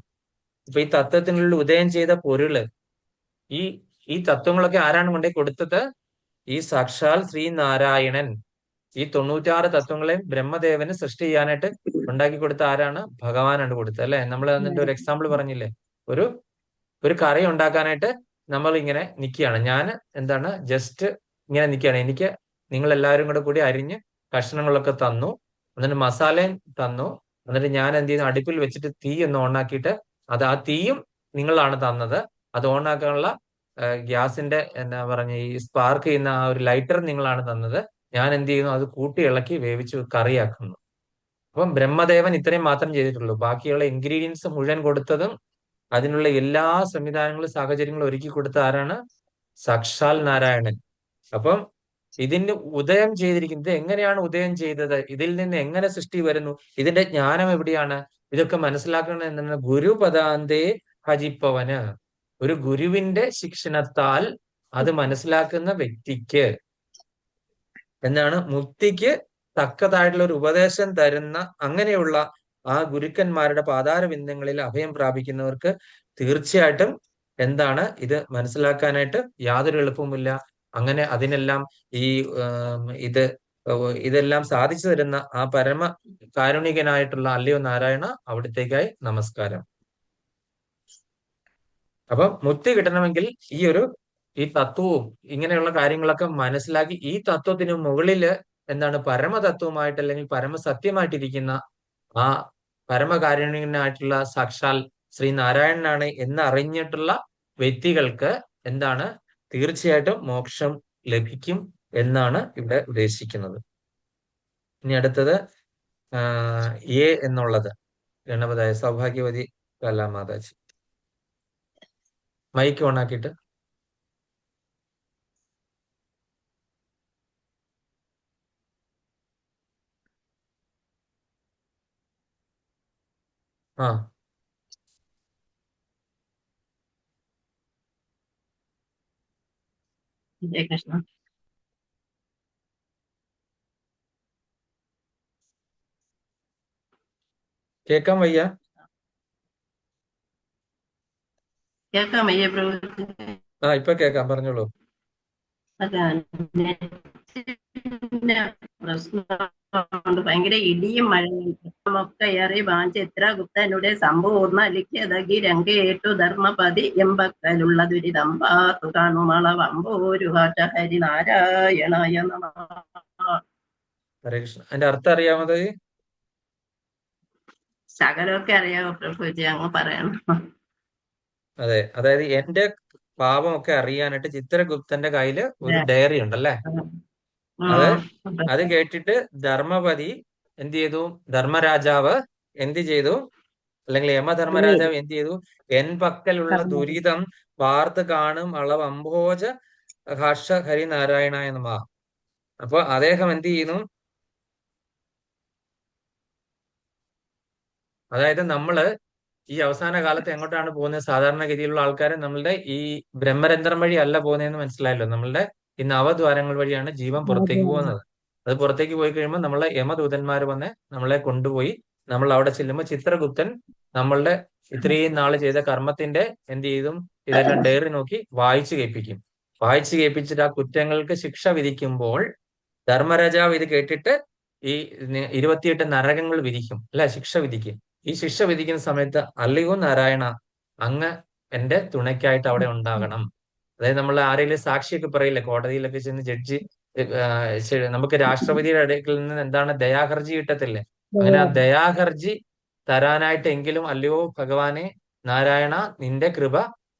അപ്പൊ ഈ തത്വത്തിനുള്ളിൽ ഉദയം ചെയ്ത പൊരുള്, ഈ തത്വങ്ങളൊക്കെ ആരാണ് കൊണ്ടേ കൊടുത്തത്? ഈ സാക്ഷാൽ ശ്രീനാരായണൻ. ഈ 96 തത്വങ്ങളെ ബ്രഹ്മദേവന് സൃഷ്ടി ചെയ്യാനായിട്ട് ഉണ്ടാക്കി കൊടുത്ത ആരാണ്? ഭഗവാനാണ് കൊടുത്തത് അല്ലെ. നമ്മൾ എന്നിട്ട് ഒരു എക്സാമ്പിൾ പറഞ്ഞില്ലേ, ഒരു കറി ഉണ്ടാക്കാനായിട്ട് നമ്മൾ ഇങ്ങനെ നിൽക്കുകയാണ്. ഞാൻ എന്താണ് ജസ്റ്റ് ഇങ്ങനെ നിൽക്കുകയാണ്. എനിക്ക് നിങ്ങൾ എല്ലാവരും കൂടി അരിഞ്ഞ് കഷ്ണങ്ങളൊക്കെ തന്നു, എന്നിട്ട് മസാലയും തന്നു. എന്നിട്ട് ഞാൻ എന്ത് ചെയ്യുന്നു, അടുപ്പിൽ വെച്ചിട്ട് തീ ഒന്ന് ഓണാക്കിയിട്ട് ആ തീയും നിങ്ങളാണ് തന്നത്. അത് ഓണാക്കാനുള്ള ഗ്യാസിന്റെ എന്നാ പറഞ്ഞ ഈ സ്പാർക്ക് ചെയ്യുന്ന ആ ഒരു ലൈറ്റർ നിങ്ങളാണ് തന്നത്. ഞാൻ എന്ത് ചെയ്യുന്നു, അത് കൂട്ടി ഇളക്കി വേവിച്ച് കറിയാക്കുന്നു. അപ്പം ബ്രഹ്മദേവൻ ഇത്രയും മാത്രം ചെയ്തിട്ടുള്ളൂ. ബാക്കിയുള്ള ഇൻഗ്രീഡിയൻസ് മുഴുവൻ കൊടുത്തതും അതിനുള്ള എല്ലാ സംവിധാനങ്ങളും സാഹചര്യങ്ങളും ഒരുക്കി കൊടുത്ത ആരാണ്? സാക്ഷാൽ നാരായണൻ. അപ്പം ഇതിന് ഉദയം ചെയ്തിരിക്കുന്നത് എങ്ങനെയാണ് ഉദയം ചെയ്തത്? ഇതിൽ നിന്ന് എങ്ങനെ സൃഷ്ടി വരുന്നു? ഇതിന്റെ ജ്ഞാനം എവിടെയാണ്? ഇതൊക്കെ മനസ്സിലാക്കണം. എന്താണ്? ഗുരുപദാന്തേ ഭജിപ്പവന്. ഒരു ഗുരുവിന്റെ ശിക്ഷണത്താൽ അത് മനസ്സിലാക്കുന്ന വ്യക്തിക്ക് എന്താണ് മുക്തിക്ക് തക്കതായിട്ടുള്ള ഒരു ഉപദേശം തരുന്ന അങ്ങനെയുള്ള ആ ഗുരുക്കന്മാരുടെ പാതാരബിന്ദങ്ങളിൽ അഭയം പ്രാപിക്കുന്നവർക്ക് തീർച്ചയായിട്ടും എന്താണ് ഇത് മനസ്സിലാക്കാനായിട്ട് യാതൊരു എളുപ്പവുമില്ല. അങ്ങനെ അതിനെല്ലാം ഇതെല്ലാം സാധിച്ചു തരുന്ന ആ പരമ കാരുണികനായിട്ടുള്ള അല്ലയോ നാരായണ, അവിടത്തേക്കായി നമസ്കാരം. അപ്പം മുക്തി കിട്ടണമെങ്കിൽ ഈ തത്വവും ഇങ്ങനെയുള്ള കാര്യങ്ങളൊക്കെ മനസ്സിലാക്കി ഈ തത്വത്തിന് മുകളില് എന്താണ് പരമതത്വമായിട്ട് അല്ലെങ്കിൽ പരമസത്യമായിട്ടിരിക്കുന്ന ആ പരമകാരുണ്യനായിട്ടുള്ള സാക്ഷാൽ ശ്രീനാരായണനാണ് എന്നറിഞ്ഞിട്ടുള്ള വ്യക്തികൾക്ക് എന്താണ് തീർച്ചയായിട്ടും മോക്ഷം ലഭിക്കും എന്നാണ് ഇവിടെ ഉദ്ദേശിക്കുന്നത്. ഇനി അടുത്തത് എ എന്നുള്ളത് ഗണപതായ സൗഭാഗ്യവതി കലാമാതാജി. മൈക്ക് ഓൺ ആക്കിയിട്ട്. ആ ഹരേ കൃഷ്ണ. കേൾക്കാൻ വയ്യ? കേൾക്കാം അയ്യ പ്രഭു. ഇപ്പൊ കേൾക്കാം, പറഞ്ഞോളൂ. പ്രശ്നമുണ്ട്. ഭയങ്കര ഇടിയും മഴയും ഒക്കെ ഏറെ വാഞ്ചിത്ര ഗുപ്തനുടെ സമ്പൂർണ്ണ ലിഖ്യതകി രംഗേട്ടു ധർമ്മപതി എമ്പക്കലുള്ള ദുരിതമ്പാത്തു കാണുമളവമ്പോരു ഭാഷ ഹരിനാരായണായ നമഃ. ഹരേ കൃഷ്ണ. അതിന്റെ അർത്ഥം അറിയാമത്? ശകലമൊക്കെ അറിയാമോ പ്രഭുജി, അങ്ങ് പറയണം. അതെ, അതായത് എന്റെ പാപമൊക്കെ അറിയാനായിട്ട് ചിത്രഗുപ്തന്റെ കയ്യില് ഒരു ഡയറി ഉണ്ടല്ലേ. അത് കേട്ടിട്ട് ധർമ്മപതി എന്ത് ചെയ്തു? ധർമ്മരാജാവ് എന്ത് ചെയ്തു? അല്ലെങ്കിൽ യമധർമ്മരാജാവ് എന്ത് ചെയ്തു? എൻ പക്കലുള്ള ദുരിതം വാർത്ത് കാണും അളവ് അംഭോജ ഹർഷ ഹരിനാരായണായ നമഃ. അപ്പൊ അദ്ദേഹം എന്ത് ചെയ്യുന്നു? അതായത് നമ്മള് ഈ അവസാന കാലത്ത് എങ്ങോട്ടാണ് പോകുന്നത്? സാധാരണഗതിയിലുള്ള ആൾക്കാർ നമ്മളുടെ ഈ ബ്രഹ്മരന്ധ്രം വഴി അല്ല പോകുന്നതെന്ന് മനസ്സിലായല്ലോ. നമ്മളുടെ ഈ നവദ്വാരങ്ങൾ വഴിയാണ് ജീവൻ പുറത്തേക്ക് പോകുന്നത്. അത് പുറത്തേക്ക് പോയി കഴിയുമ്പോൾ നമ്മളെ യമദൂതന്മാർ വന്ന് നമ്മളെ കൊണ്ടുപോയി നമ്മൾ അവിടെ ചെല്ലുമ്പോൾ ചിത്രഗുപ്തൻ നമ്മളുടെ ഇത്രയും നാള് ചെയ്ത കർമ്മത്തിന്റെ എന്ത് ചെയ്തും ഇതെല്ലാം ഡയറി നോക്കി വായിച്ചു കേൾപ്പിക്കും. വായിച്ചു കേൾപ്പിച്ചിട്ട് ആ കുറ്റങ്ങൾക്ക് ശിക്ഷ വിധിക്കുമ്പോൾ ധർമ്മരാജാവ് ഇത് കേട്ടിട്ട് ഈ 28 നരകങ്ങൾ വിധിക്കും അല്ലെ, ശിക്ഷ വിധിക്കും. ഈ ശിക്ഷ വിധിക്കുന്ന സമയത്ത് അല്ലയോ നാരായണ, അങ്ങ് എന്റെ തുണയ്ക്കായിട്ട് അവിടെ ഉണ്ടാകണം. അതായത് നമ്മൾ ആരെങ്കിലും സാക്ഷിയൊക്കെ പറയില്ലേ കോടതിയിലൊക്കെ ചെന്ന് ജഡ്ജി നമുക്ക് രാഷ്ട്രപതിയുടെ അടുക്കൽ നിന്ന് എന്താണ് ദയാഹർജി കിട്ടത്തില്ലേ? അങ്ങനെ ആ ദയാഹർജി തരാനായിട്ടെങ്കിലും അല്ലയോ ഭഗവാനെ നാരായണ നിന്റെ കൃപ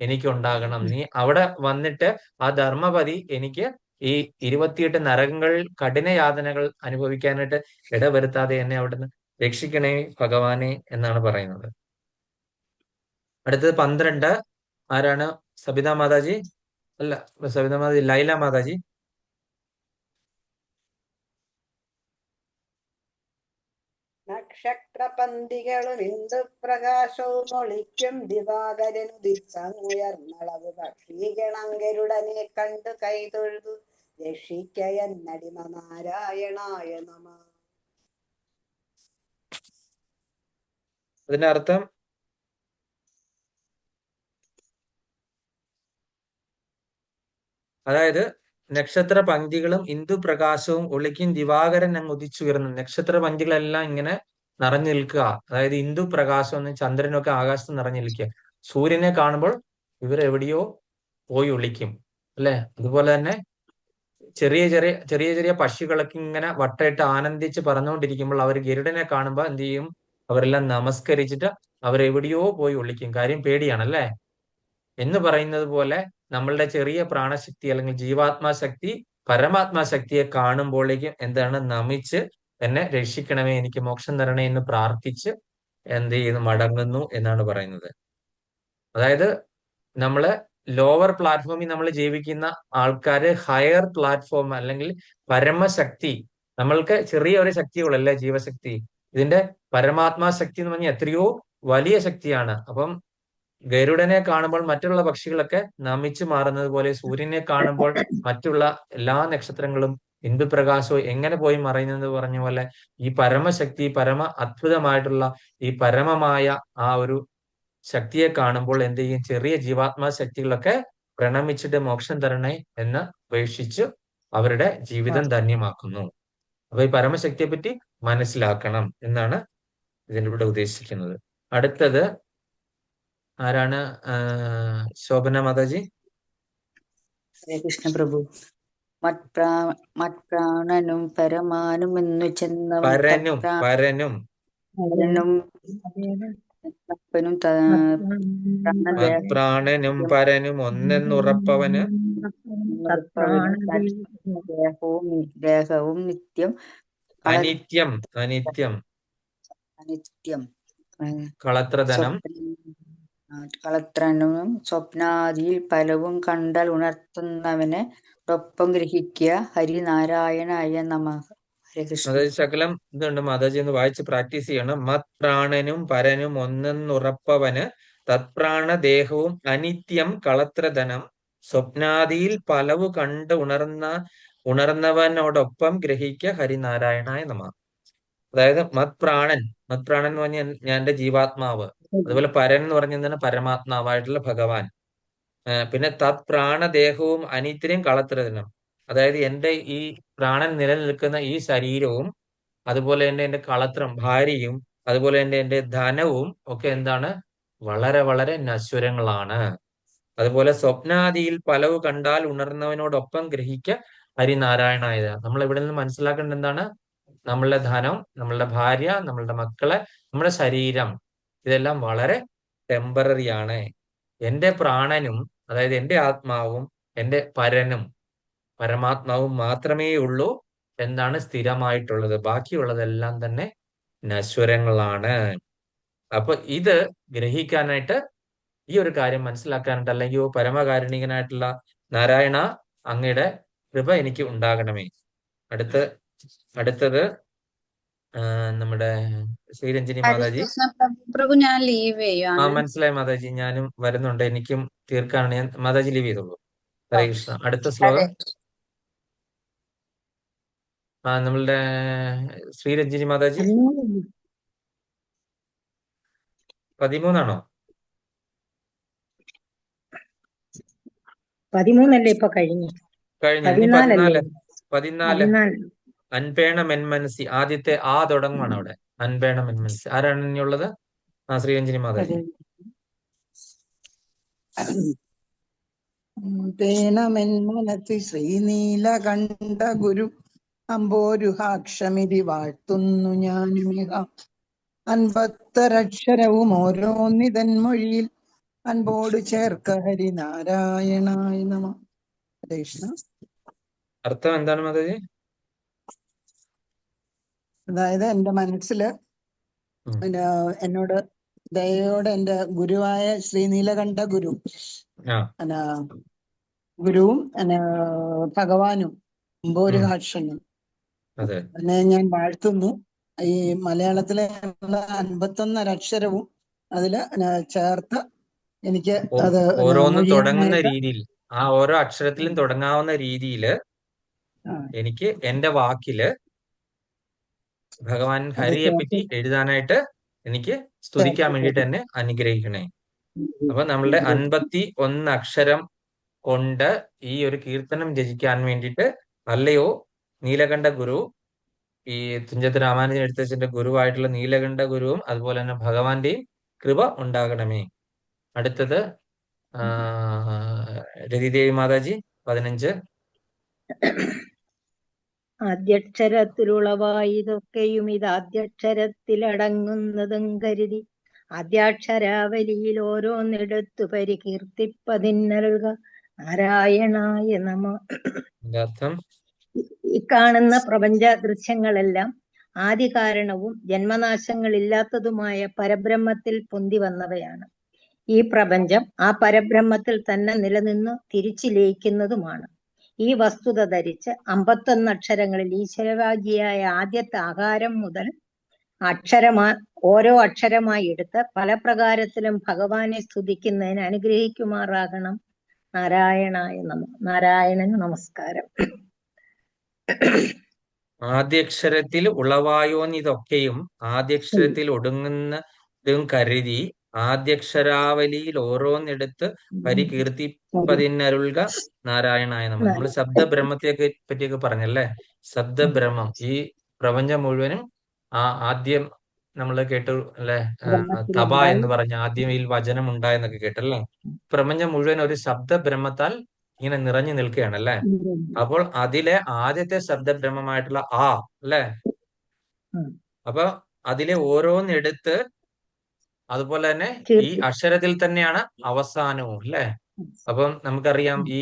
എനിക്കുണ്ടാകണം. നീ അവിടെ വന്നിട്ട് ആ ധർമ്മപതി എനിക്ക് ഈ 28 നരകങ്ങൾ കഠിന യാതനകൾ അനുഭവിക്കാനായിട്ട് ഇടവരുത്താതെ എന്നെ അവിടുന്ന് രക്ഷിക്കണേ ഭഗവാനെ എന്നാണ് പറയുന്നത്. അടുത്തത് 12 ആരാണ്? സബിത മാതാജി അല്ല, സബിത മാതാജി, ലൈല മാതാജി. നക്ഷത്രപന്തികളും ഇന്ദുപ്രകാശവും ഒളിക്കും ദിവാകരനുദിച്ചങ്ങുയർന്നളവ് പക്ഷീഗണങ്കരുടനെ കണ്ടു കൈതൊഴുതു രക്ഷിക്കയെന്നടിമ നാരായണായ നമ. അതിന്റെ അർത്ഥം അതായത് നക്ഷത്ര പങ്ക്തികളും ഇന്ദുപ്രകാശവും ഒളിക്കും ദിവാകരൻ അങ്ങ് ഉദിച്ചുയർന്നു. നക്ഷത്ര പങ്ക്തികളെല്ലാം ഇങ്ങനെ നിറഞ്ഞു നിൽക്കുക. അതായത് ഇന്ദുപ്രകാശം എന്ന് ചന്ദ്രനൊക്കെ ആകാശത്ത് നിറഞ്ഞു നിൽക്കുക. സൂര്യനെ കാണുമ്പോൾ ഇവരെവിടെയോ പോയി ഒളിക്കും അല്ലെ? അതുപോലെ തന്നെ ചെറിയ ചെറിയ ചെറിയ ചെറിയ പക്ഷികളൊക്കെ ഇങ്ങനെ വട്ടയിട്ട് ആനന്ദിച്ച് പറന്നുകൊണ്ടിരിക്കുമ്പോൾ അവർ ഗരുഡനെ കാണുമ്പോൾ എന്ത് ചെയ്യും? അവരെല്ലാം നമസ്കരിച്ചിട്ട് അവരെവിടെയോ പോയി ഒളിക്കും. കാര്യം പേടിയാണല്ലേ? എന്ന് പറയുന്നത് പോലെ നമ്മളുടെ ചെറിയ പ്രാണശക്തി അല്ലെങ്കിൽ ജീവാത്മാ ശക്തി പരമാത്മാ ശക്തിയെ കാണുമ്പോഴേക്കും എന്താണ് നമിച്ച് എന്നെ രക്ഷിക്കണമേ, എനിക്ക് മോക്ഷം തരണേ എന്ന് പ്രാർത്ഥിച്ച് എന്ത് ചെയ്യുന്നു? മടങ്ങുന്നു എന്നാണ് പറയുന്നത്. അതായത് നമ്മള് ലോവർ പ്ലാറ്റ്ഫോമിൽ നമ്മൾ ജീവിക്കുന്ന ആൾക്കാര് ഹയർ പ്ലാറ്റ്ഫോം അല്ലെങ്കിൽ പരമശക്തി, നമ്മൾക്ക് ചെറിയ ഒരു ശക്തികളല്ലേ ജീവശക്തി, ഇതിന്റെ പരമാത്മാ ശക്തി എന്ന് പറഞ്ഞാൽ എത്രയോ വലിയ ശക്തിയാണ്. അപ്പം ഗരുഡനെ കാണുമ്പോൾ മറ്റുള്ള പക്ഷികളൊക്കെ നമിച്ചു മാറുന്നത് പോലെ സൂര്യനെ കാണുമ്പോൾ മറ്റുള്ള എല്ലാ നക്ഷത്രങ്ങളും ഇന്ദുപ്രകാശവും എങ്ങനെ പോയി മറയുന്നത് പറഞ്ഞ പോലെ ഈ പരമശക്തി പരമ അത്ഭുതമായിട്ടുള്ള ഈ പരമമായ ആ ഒരു ശക്തിയെ കാണുമ്പോൾ എന്ത് ചെയ്യും? ചെറിയ ജീവാത്മാ ശക്തികളൊക്കെ പ്രണമിച്ചിട്ട് മോക്ഷം തരണേ എന്ന് അപേക്ഷിച്ച് അവരുടെ ജീവിതം ധന്യമാക്കുന്നു. അപ്പൊ ഈ പരമശക്തിയെ പറ്റി മനസ്സിലാക്കണം എന്നാണ് ഇതിലൂടെ ഉദ്ദേശിക്കുന്നത്. അടുത്തത് ആരാണ്? ശോഭന മാതാജി. ഹരേ കൃഷ്ണ പ്രഭു. മത്പ്രാണനും പരമാനും എന്നു ചെന്നവൻ പരനും പരനും പരനും തപ്പനും പ്രാണനും പരനും ഒന്നെന്നുറപ്പവന് ദേഹവും നിത്യം അനിത്യം അനിത്യം അനിത്യം കളത്രധനം കളത്രനും സ്വപ്നാദിയിൽ പലവും കണ്ടാൽ ഉണർത്തുന്നവനെ ഒപ്പം ഗ്രഹിക്കുക. ഹരിനാരായണായ നമ. ഹരേ കൃഷ്ണ. അതായത് ശകലം ഇതുണ്ട് മാതാജി ഒന്ന് വായിച്ച് പ്രാക്ടീസ് ചെയ്യണം. മത് പ്രാണനും പരനും ഒന്നെന്നുറപ്പവന് തത്പ്രാണ ദേഹവും അനിത്യം കളത്രധനം സ്വപ്നാദിയിൽ പലവു കണ്ട് ഉണർന്നവനോടൊപ്പം ഗ്രഹിക്ക ഹരിനാരായണായ നമ. അതായത് മത്പ്രാണൻ എന്ന് പറഞ്ഞാൽ ഞാൻ എന്റെ ജീവാത്മാവ്. അതുപോലെ പരൻ എന്ന് പറഞ്ഞാൽ പരമാത്മാവായിട്ടുള്ള ഭഗവാൻ. പിന്നെ തത് പ്രാണദേഹവും അനിത്യം കളത്രധനം, അതായത് എന്റെ ഈ പ്രാണൻ നിലനിൽക്കുന്ന ഈ ശരീരവും അതുപോലെ തന്നെ എന്റെ കളത്രം ഭാര്യയും അതുപോലെ തന്നെ എന്റെ ധനവും ഒക്കെ എന്താണ്? വളരെ വളരെ നശ്വരങ്ങളാണ്. അതുപോലെ സ്വപ്നാദിയിൽ പലവ് കണ്ടാൽ ഉണർന്നവനോടൊപ്പം ഗ്രഹിക്ക ഹരിനാരായണായ. നമ്മൾ ഇവിടെ നിന്ന് മനസ്സിലാക്കേണ്ടത് എന്താണ്? നമ്മളുടെ ധനം, നമ്മളുടെ ഭാര്യ, നമ്മളുടെ മക്കളെ, നമ്മുടെ ശരീരം ഇതെല്ലാം വളരെ ടെമ്പററി ആണ്. എന്റെ പ്രാണനും അതായത് എന്റെ ആത്മാവും എന്റെ പരനും പരമാത്മാവും മാത്രമേ ഉള്ളൂ എന്താണ് സ്ഥിരമായിട്ടുള്ളത്. ബാക്കിയുള്ളതെല്ലാം തന്നെ നശ്വരങ്ങളാണ്. അപ്പൊ ഇത് ഗ്രഹിക്കാനായിട്ട് ഈ ഒരു കാര്യം മനസ്സിലാക്കാനായിട്ട് അല്ലെങ്കിൽ പരമകാരുണികനായിട്ടുള്ള നാരായണ അങ്ങയുടെ കൃപ എനിക്ക് ഉണ്ടാകണമേ. അടുത്തത് നമ്മുടെ ശ്രീരഞ്ജിനി മാതാജി. പ്രഭു ഞാൻ ലീവ് ചെയ്യുവാണ്. മനസ്സിലായി മാതാജി, ഞാനും വരുന്നുണ്ട്, എനിക്കും തീർക്കാനാണ്. ഞാൻ മാതാജി ലീവ് ചെയ്തോളൂ. ഹരേ കൃഷ്ണ. അടുത്ത ശ്ലോകം നമ്മളുടെ ശ്രീരഞ്ജിനി മാതാജി 13 13 ഇപ്പൊ കഴിഞ്ഞു. ഇനി 14 അൻപേണ മെൻമനസി. ആദ്യത്തെ ആ തുടങ്ങുവാണ് അവിടെ. അൻപേണ മെൻമനസി. ആരാണ് ഇനിയുള്ളത്? ശ്രീരഞ്ജിനി മാതാജി. തേണമെന്മനത്തി ശ്രീനീലകണ്ഠ ഗുരു അമ്പോരുഹാക്ഷമിതി വാഴ്ത്തുന്നു ഞാനുമിഹ. അൻപത്തരക്ഷരവും ഓരോന്നിതൻ മൊഴിയിൽ അൻപോട് ചേർക്ക ഹരിനാരായണായ നമ. ഹരേ കൃഷ്ണ. അർത്ഥം എന്താണ് മാതാജി? അതായത് എന്റെ മനസ്സില് എന്നോട് ദയോടെ എന്റെ ഗുരുവായ ശ്രീനീലകണ്ഠ ഗുരു ഗുരുവും ഭഗവാനും അമ്പോരുഹാക്ഷനും അതിനെ ഞാൻ വാഴ്ത്തുന്നു. ഈ മലയാളത്തിലെ 51 അക്ഷരവും അതില് ചേർത്ത് എനിക്ക് അത് ഓരോന്നും തുടങ്ങുന്ന രീതിയിൽ, ആ ഓരോ അക്ഷരത്തിലും തുടങ്ങാവുന്ന രീതിയിൽ എനിക്ക് എന്റെ വാക്കില് ഭഗവാൻ ഹരിയെ പറ്റി എഴുതാനായിട്ട് എനിക്ക് സ്തുതിക്കാൻ വേണ്ടിയിട്ട് എന്നെ അനുഗ്രഹിക്കണേ. അപ്പൊ നമ്മളുടെ 51 അക്ഷരം കൊണ്ട് ഈ ഒരു കീർത്തനം രചിക്കാൻ വേണ്ടിയിട്ട് അല്ലയോ നീലകണ്ഠ ഗുരു, ഈ തുഞ്ചത്ത് രാമാനുജൻ എഴുത്തച്ഛന്റെ ഗുരുവായിട്ടുള്ള നീലകണ്ഠ ഗുരുവും അതുപോലെ തന്നെ ഭഗവാന്റെയും കൃപ ഉണ്ടാകണമേ. അടുത്തത് രതിദേവി മാതാജി 15. ആദ്യക്ഷരത്തിലുളവായതൊക്കെയും ഇത് ആദ്യക്ഷരത്തിലടങ്ങുന്നതും കരുതി ആദ്യാക്ഷരാവലിയിൽ ഓരോന്നെടുത്തു പരികീർത്തിപ്പതിന്നരുക നാരായണായ നമ. ഈ കാണുന്ന പ്രപഞ്ച ദൃശ്യങ്ങളെല്ലാം ആദികാരണവും ജന്മനാശങ്ങളില്ലാത്തതുമായ പരബ്രഹ്മത്തിൽ പൊന്തി വന്നവയാണ്. ഈ പ്രപഞ്ചം ആ പരബ്രഹ്മത്തിൽ തന്നെ നിലനിന്നു തിരിച്ചു ലയിക്കുന്നതുമാണ്. ഈ വസ്തുത ധരിച്ച് 51 അക്ഷരങ്ങളിൽ ഈശ്വരവാജിയായ ആദ്യത്തെ ആകാരം മുതൽ ഓരോ അക്ഷരമായി എടുത്ത് പല പ്രകാരത്തിലും ഭഗവാനെ സ്തുതിക്കുന്നതിന് അനുഗ്രഹിക്കുമാറാകണം. നാരായണായ നമ. നാരായണന് നമസ്കാരം. ആദ്യക്ഷരത്തിൽ ഉളവായോന്നിതൊക്കെയും ആദ്യക്ഷരത്തിൽ ഒടുങ്ങുന്നതും കരുതി ആദ്യക്ഷരാവലിയിൽ ഓരോന്നെടുത്ത് പരികീർത്തിപ്പതിന്നരുൾക നാരായണായ നമ. നമ്മൾ ശബ്ദബ്രഹ്മത്തെ പറ്റിയൊക്കെ പറഞ്ഞല്ലേ. ശബ്ദബ്രഹ്മം, ഈ പ്രപഞ്ചം മുഴുവനും ആദ്യം നമ്മൾ കേട്ടു അല്ലെ, തപ എന്ന് പറഞ്ഞ ആദ്യം ഈ വചനം ഉണ്ടായെന്നൊക്കെ കേട്ടല്ലേ. പ്രപഞ്ചം മുഴുവൻ ഒരു ശബ്ദബ്രഹ്മത്താൽ ഇങ്ങനെ നിറഞ്ഞു നിൽക്കുകയാണല്ലേ. അപ്പോൾ അതിലെ ആദ്യത്തെ ശബ്ദബ്രഹ്മമായിട്ടുള്ള അല്ലേ, അപ്പൊ അതിലെ ഓരോന്നെടുത്ത് അതുപോലെ തന്നെ ഈ അക്ഷരത്തിൽ തന്നെയാണ് അവസാനവും അല്ലെ. അപ്പം നമുക്കറിയാം ഈ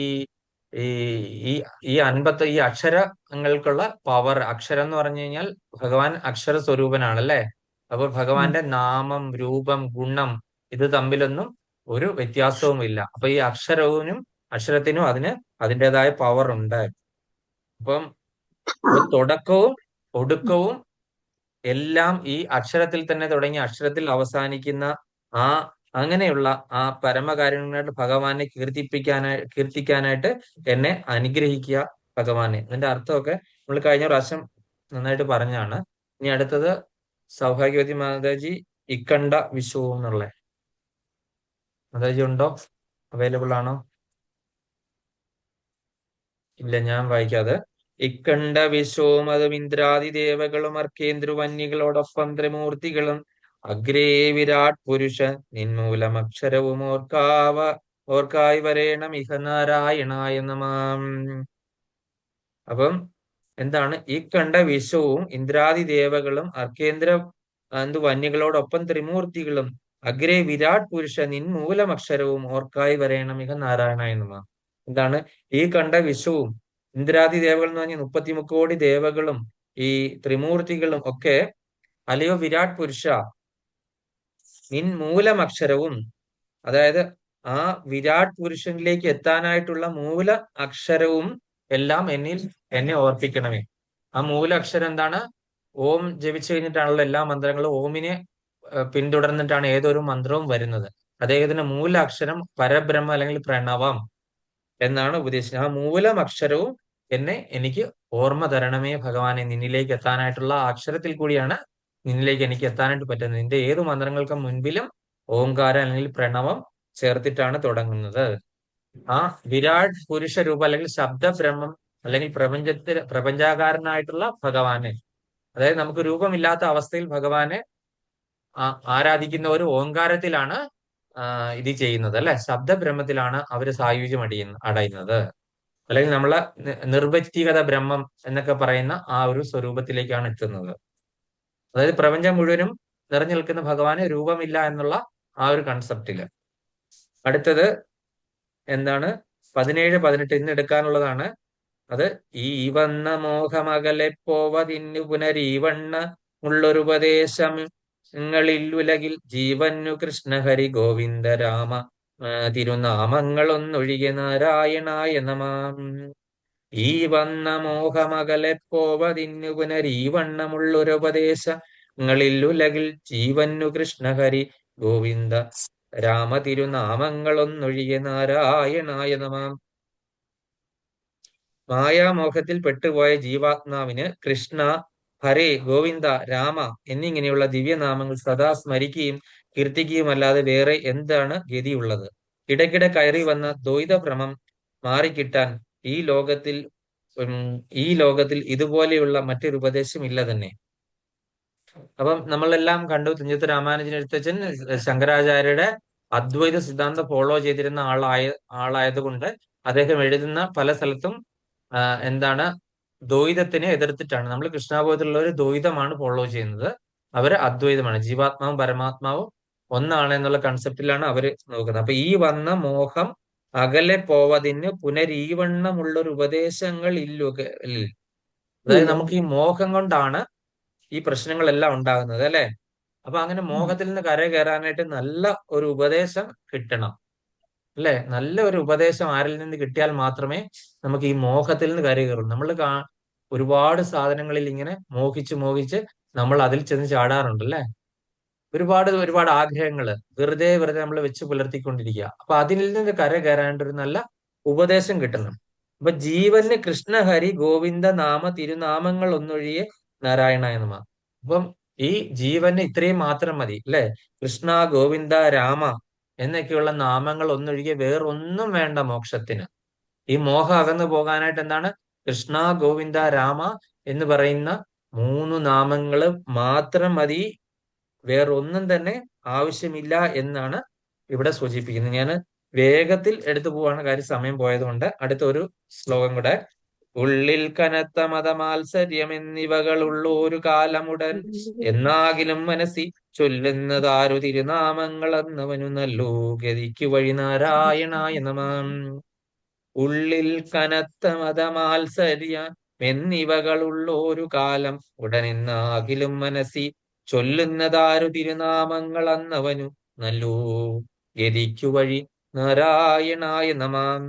അക്ഷരങ്ങൾക്കുള്ള പവർ, അക്ഷരം എന്ന് പറഞ്ഞു കഴിഞ്ഞാൽ ഭഗവാൻ അക്ഷര സ്വരൂപനാണ് അല്ലെ. അപ്പൊ ഭഗവാന്റെ നാമം, രൂപം, ഗുണം ഇത് തമ്മിലൊന്നും ഒരു വ്യത്യാസവുമില്ല. അപ്പൊ ഈ അക്ഷരത്തിനും അതിൻ്റെതായ പവർ ഉണ്ട്. അപ്പം തുടക്കവും ഒടുക്കവും എല്ലാം ഈ അക്ഷരത്തിൽ തന്നെ തുടങ്ങി അക്ഷരത്തിൽ അവസാനിക്കുന്ന അങ്ങനെയുള്ള ആ പരമകാരുണ്യമായിട്ട് ഭഗവാനെ കീർത്തിക്കാനായിട്ട് എന്നെ അനുഗ്രഹിക്കുക ഭഗവാനെ. ഇതിന്റെ അർത്ഥമൊക്കെ നമ്മൾ കഴിഞ്ഞ പ്രാവശ്യം നന്നായിട്ട് പറഞ്ഞാണ്. ഇനി അടുത്തത് സൗഭാഗ്യവതി മാതാജി ഇക്കണ്ട വിശ്വവും എന്നുള്ള മാതാജി ഉണ്ടോ? അവൈലബിൾ ആണോ? ഇല്ല, ഞാൻ വായിക്കാതെ. ഇക്കണ്ട വിശ്വവും അതും ഇന്ദ്രാദി ദേവകളും അർക്കേന്ദ്രുവന്യകളോടൊപ്പം ത്രിമൂർത്തികളും അഗ്രേ വിരാട് പുരുഷൻ നിന്മൂലമക്ഷരവും ഓർക്കായി വരേണം ഇഹ നാരായണായ നമഃ. അപ്പം എന്താണ് ഈ കണ്ട വിശ്വവും ഇന്ദ്രാദി ദേവകളും വന്യകളോടൊപ്പം ത്രിമൂർത്തികളും അഗ്രേ വിരാട് പുരുഷ നിന്മൂലമക്ഷരവും ഓർക്കായി വരേണം ഇഹ നാരായണായ നമഃ. എന്താണ് ഈ കണ്ട വിശ്വവും ഇന്ദ്രാദി ദേവകൾ എന്ന് പറഞ്ഞാൽ 33 കോടി ദേവകളും ഈ ത്രിമൂർത്തികളും ഒക്കെ അല്ലയോ വിരാട് പുരുഷ, നിൻമൂലമക്ഷരവും, അതായത് ആ വിരാട് പുരുഷനിലേക്ക് എത്താനായിട്ടുള്ള മൂല അക്ഷരവും എല്ലാം എന്നെ ഓർപ്പിക്കണമേ. ആ മൂല അക്ഷരം എന്താണ്? ഓം ജപിച്ചു കഴിഞ്ഞിട്ടാണല്ലോ എല്ലാ മന്ത്രങ്ങളും. ഓമിനെ പിന്തുടർന്നിട്ടാണ് ഏതൊരു മന്ത്രവും വരുന്നത്. അദ്ദേഹത്തിന്റെ മൂല അക്ഷരം പരബ്രഹ്മ അല്ലെങ്കിൽ പ്രണവം എന്നാണ് ഉപദേശിച്ചത്. ആ മൂലം അക്ഷരവും എനിക്ക് ഓർമ്മ തരണമേ ഭഗവാനെ. നിന്നിലേക്ക് എത്താനായിട്ടുള്ള ആ അക്ഷരത്തിൽ കൂടിയാണ് നിന്നിലേക്ക് എനിക്ക് എത്താനായിട്ട് പറ്റുന്നത്. നിന്റെ ഏത് മന്ത്രങ്ങൾക്കും മുൻപിലും ഓംകാരം അല്ലെങ്കിൽ പ്രണവം ചേർത്തിട്ടാണ് തുടങ്ങുന്നത്. ആ വിരാട് പുരുഷ രൂപം അല്ലെങ്കിൽ ശബ്ദബ്രഹ്മം അല്ലെങ്കിൽ പ്രപഞ്ചാകാരനായിട്ടുള്ള ഭഗവാനെ, അതായത് നമുക്ക് രൂപമില്ലാത്ത അവസ്ഥയിൽ ഭഗവാനെ ആരാധിക്കുന്ന ഒരു ഓംകാരത്തിലാണ് ഇത് ചെയ്യുന്നത് അല്ലെ. ശബ്ദബ്രഹ്മത്തിലാണ് അവര് സായുജ്യം അടയുന്നത്. അല്ലെങ്കിൽ നമ്മളെ നിർവ്യക്തിഗത ബ്രഹ്മം എന്നൊക്കെ പറയുന്ന ആ ഒരു സ്വരൂപത്തിലേക്കാണ് എത്തുന്നത്. അതായത് പ്രപഞ്ചം മുഴുവനും നിറഞ്ഞു നിൽക്കുന്ന ഭഗവാന് രൂപമില്ല എന്നുള്ള ആ ഒരു കൺസെപ്റ്റില്. അടുത്തത് എന്താണ്? 17, 18 ഇന്ന് എടുക്കാനുള്ളതാണ്. അത് ഈ വന്ന മോഹമകലെ പോവതിന്നു പുനരീവണ്ണ ഉള്ളൊരുപദേശം നിങ്ങളില്ലുലകിൽ ജീവന്നു കൃഷ്ണഹരി ഗോവിന്ദ രാമ തിരുനാമങ്ങളൊന്നൊഴികെ നാരായണായ നമാം. ഈ വന്ന മോഹമകലെ പോവതിന്നു പുനരീവണ്ണമുള്ളൊരുപദേശങ്ങളില്ലുലകിൽ ജീവന്നു കൃഷ്ണഹരി ഗോവിന്ദ രാമ തിരുനാമങ്ങളൊന്നൊഴികെ നാരായണായ നമാം. മായാമോഹത്തിൽ പെട്ടുപോയ ജീവാത്മാവിന് കൃഷ്ണ, ഹരേ, ഗോവിന്ദ, രാമ എന്നിങ്ങനെയുള്ള ദിവ്യനാമങ്ങൾ സദാ സ്മരിക്കുകയും കീർത്തിക്കുകയുമല്ലാതെ വേറെ എന്താണ് ഗതിയുള്ളത്? ഇടയ്ക്കിടെ കയറി വന്ന ദ്വൈതഭ്രമം മാറിക്കിട്ടാൻ ഈ ലോകത്തിൽ ഇതുപോലെയുള്ള മറ്റൊരു ഉപദേശം ഇല്ല തന്നെ. അപ്പം നമ്മളെല്ലാം കണ്ടു, തുഞ്ചത്ത് രാമാനുജൻ എഴുത്തച്ഛൻ ശങ്കരാചാര്യരുടെ അദ്വൈത സിദ്ധാന്തം ഫോളോ ചെയ്തിരുന്ന ആളായതുകൊണ്ട് അദ്ദേഹം എഴുതുന്ന പല സ്ഥലത്തും എന്താണ് ദ്വൈതത്തിനെ എതിർത്തിട്ടാണ്. നമ്മൾ കൃഷ്ണാബോധത്തിലുള്ള ഒരു ദ്വൈതമാണ് ഫോളോ ചെയ്യുന്നത്, അവര് അദ്വൈതമാണ്. ജീവാത്മാവും പരമാത്മാവും ഒന്നാണ് എന്നുള്ള കൺസെപ്റ്റിലാണ് അവര് നോക്കുന്നത്. അപ്പൊ ഈ വന്ന മോഹം അകലെ പോവതിന് പുനരീവണ്ണമുള്ളൊരു ഉപദേശങ്ങൾ അതായത് നമുക്ക് ഈ മോഹം കൊണ്ടാണ് ഈ പ്രശ്നങ്ങളെല്ലാം ഉണ്ടാകുന്നത് അല്ലെ. അപ്പൊ അങ്ങനെ മോഹത്തിൽ നിന്ന് കര കയറാനായിട്ട് നല്ല ഒരു ഉപദേശം കിട്ടണം അല്ലെ. നല്ല ഒരു ഉപദേശം ആരിൽ നിന്ന് കിട്ടിയാൽ മാത്രമേ നമുക്ക് ഈ മോഹത്തിൽ നിന്ന് കര കയറും. നമ്മൾ ഒരുപാട് സാധനങ്ങളിൽ ഇങ്ങനെ മോഹിച്ച് നമ്മൾ അതിൽ ചെന്ന് ചാടാറുണ്ട് അല്ലെ. ഒരുപാട് ആഗ്രഹങ്ങൾ വെറുതെ നമ്മൾ വെച്ച് പുലർത്തിക്കൊണ്ടിരിക്കുക. അപ്പൊ അതിൽ നിന്ന് കര കയറാനായിട്ട് ഒരു നല്ല ഉപദേശം കിട്ടണം. അപ്പൊ ജീവന് കൃഷ്ണഹരി ഗോവിന്ദ നാമ തിരുനാമങ്ങൾ ഒന്നൊഴികെ നാരായണായ നമഃ. അപ്പം ഈ ജീവന് ഇത്രയും മാത്രം മതി അല്ലെ. കൃഷ്ണ, ഗോവിന്ദ, രാമ എന്നൊക്കെയുള്ള നാമങ്ങൾ ഒന്നൊഴികെ വേറൊന്നും വേണ്ട മോക്ഷത്തിന്. ഈ മോഹം അകന്നു പോകാനായിട്ട് എന്താണ്? കൃഷ്ണ, ഗോവിന്ദ, രാമ എന്ന് പറയുന്ന 3 നാമങ്ങള് മാത്രം മതി, വേറൊന്നും തന്നെ ആവശ്യമില്ല എന്നാണ് ഇവിടെ സൂചിപ്പിക്കുന്നത്. ഞാൻ വേഗത്തിൽ എടുത്തു പോവാണ്, കാര്യം സമയം പോയതുകൊണ്ട്. അടുത്ത ഒരു ശ്ലോകം കൂടെ. ഉള്ളിൽ കനത്ത മതമാത്സര്യം എന്നിവകളുള്ളൊരു കാലമുടൻ എന്നാകിലും മനസ്സി ചൊല്ലുന്നതാരു തിരുനാമങ്ങൾ എന്നവനു നല്ലോ ഗതിക്കു വഴി നാരായണായ നമഃ. ഉള്ളിൽ കനത്ത മതമാത്സര്യം എന്നിവകളുള്ളൊരു കാലം ഉടനെന്നാകിലും മനസ്സി ചൊല്ലുന്നതാരു തിരുനാമങ്ങൾ അന്നവനു നല്ലോ ഗതിക്കു വഴി നാരായണായ നമഃ.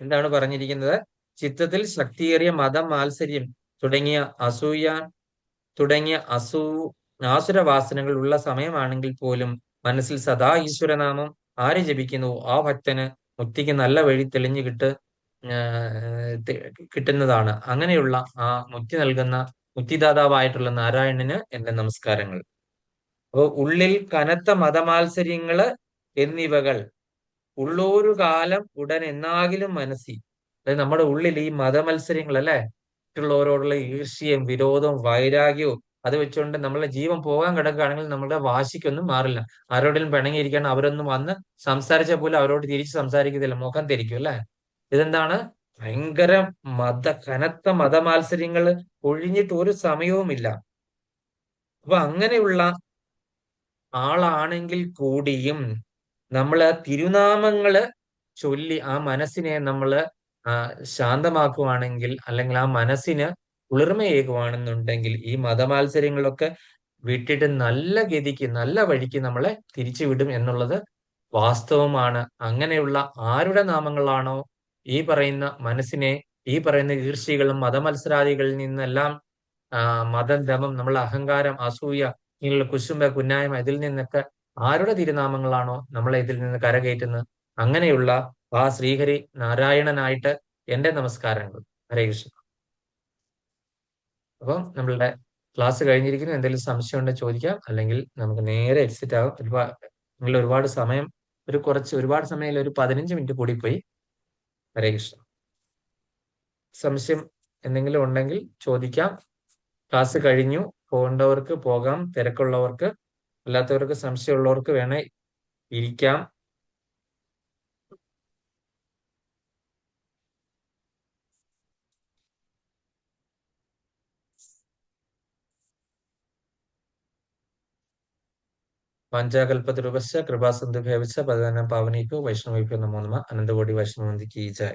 എന്താണ് പറഞ്ഞിരിക്കുന്നത്? ചിത്തത്തിൽ ശക്തിയേറിയ മതം, മാത്സര്യം തുടങ്ങിയ ആസുരവാസനകൾ ഉള്ള സമയമാണെങ്കിൽ പോലും മനസ്സിൽ സദാ ഈശ്വരനാമം ആര് ജപിക്കുന്നുവോ ആ ഭക്തന് മുക്തിക്ക് നല്ല വഴി തെളിഞ്ഞു കിട്ടുന്നതാണ്. അങ്ങനെയുള്ള ആ മുക്തി നൽകുന്ന മുക്തിദാതാവായിട്ടുള്ള നാരായണന് എന്റെ നമസ്കാരങ്ങൾ. അപ്പോൾ ഉള്ളിൽ കനത്ത മതമാത്സര്യങ്ങള് എന്നിവകൾ ഉള്ളൊരു കാലം ഉടൻ എന്നാകിലും മനസ്സി, അതായത് നമ്മുടെ ഉള്ളിൽ ഈ മതമത്സര്യങ്ങൾ അല്ലെ, മറ്റുള്ളവരോടുള്ള ഈർഷ്യയും വിരോധവും വൈരാഗ്യവും അത് വെച്ചുകൊണ്ട് നമ്മളെ ജീവൻ പോകാൻ കിടക്കുകയാണെങ്കിൽ നമ്മുടെ വാശിക്കൊന്നും മാറില്ല. ആരോടെങ്കിലും പിണങ്ങിയിരിക്കണം, അവരൊന്നും വന്ന് സംസാരിച്ച പോലും അവരോട് തിരിച്ച് സംസാരിക്കത്തില്ല, മുഖം തിരിക്കും അല്ലെ. ഇതെന്താണ്? ഭയങ്കര കനത്ത മതമാത്സര്യങ്ങൾ ഒഴിഞ്ഞിട്ട് ഒരു സമയവുമില്ല. അപ്പൊ അങ്ങനെയുള്ള ആളാണെങ്കിൽ കൂടിയും നമ്മള് തിരുനാമങ്ങള് ചൊല്ലി ആ മനസ്സിനെ നമ്മള് ശാന്തമാക്കുവാണെങ്കിൽ, അല്ലെങ്കിൽ ആ മനസ്സിന് കുളിർമയേകുവാണെന്നുണ്ടെങ്കിൽ ഈ മതമാത്സര്യങ്ങളൊക്കെ വിട്ടിട്ട് നല്ല ഗതിക്ക് നല്ല വഴിക്ക് നമ്മളെ തിരിച്ചുവിടും എന്നുള്ളത് വാസ്തവമാണ്. അങ്ങനെയുള്ള ആരുടെ നാമങ്ങളാണോ ഈ പറയുന്ന മനസ്സിനെ ഈ പറയുന്ന ഈർഷ്യകളും മതമത്സരാദികളിൽ നിന്നെല്ലാം മതം, ദമം, നമ്മളെ അഹങ്കാരം, അസൂയ, ഇങ്ങനെയുള്ള കുശുംബ, കുന്നായ്മ ഇതിൽ നിന്നൊക്കെ ആരുടെ തിരുനാമങ്ങളാണോ നമ്മളെ ഇതിൽ നിന്ന് കരകയറ്റുന്നത്, അങ്ങനെയുള്ള ആ ശ്രീഹരി നാരായണനായിട്ട് എന്റെ നമസ്കാരങ്ങൾ. ഹരേ കൃഷ്ണ. അപ്പം നമ്മളുടെ ക്ലാസ് കഴിഞ്ഞിരിക്കുന്നു. എന്തെങ്കിലും സംശയം ഉണ്ടെങ്കിൽ ചോദിക്കാം, അല്ലെങ്കിൽ നമുക്ക് നേരെ എക്സിറ്റ് ആകും. നിങ്ങൾ ഒരുപാട് സമയം ഒരുപാട് സമയം ഒരു 15 മിനിറ്റ് കൂടി പോയി. ഹരേ കൃഷ്ണ. സംശയം എന്തെങ്കിലും ഉണ്ടെങ്കിൽ ചോദിക്കാം. ക്ലാസ് കഴിഞ്ഞു, പോകേണ്ടവർക്ക് പോകാം, തിരക്കുള്ളവർക്ക്, അല്ലാത്തവർക്ക് സംശയമുള്ളവർക്ക് വേണേ ഇരിക്കാം. വാഞ്ചാകൽപതരുപശ്ച കൃപാസിന്ധുഭ്യവച്ച പതിനാം പാവനീഭ്യോ വൈഷ്ണവേഭ്യോ നമോ നമഃ. അനന്തകോടി വൈഷ്ണവന്തി കീ ജയ.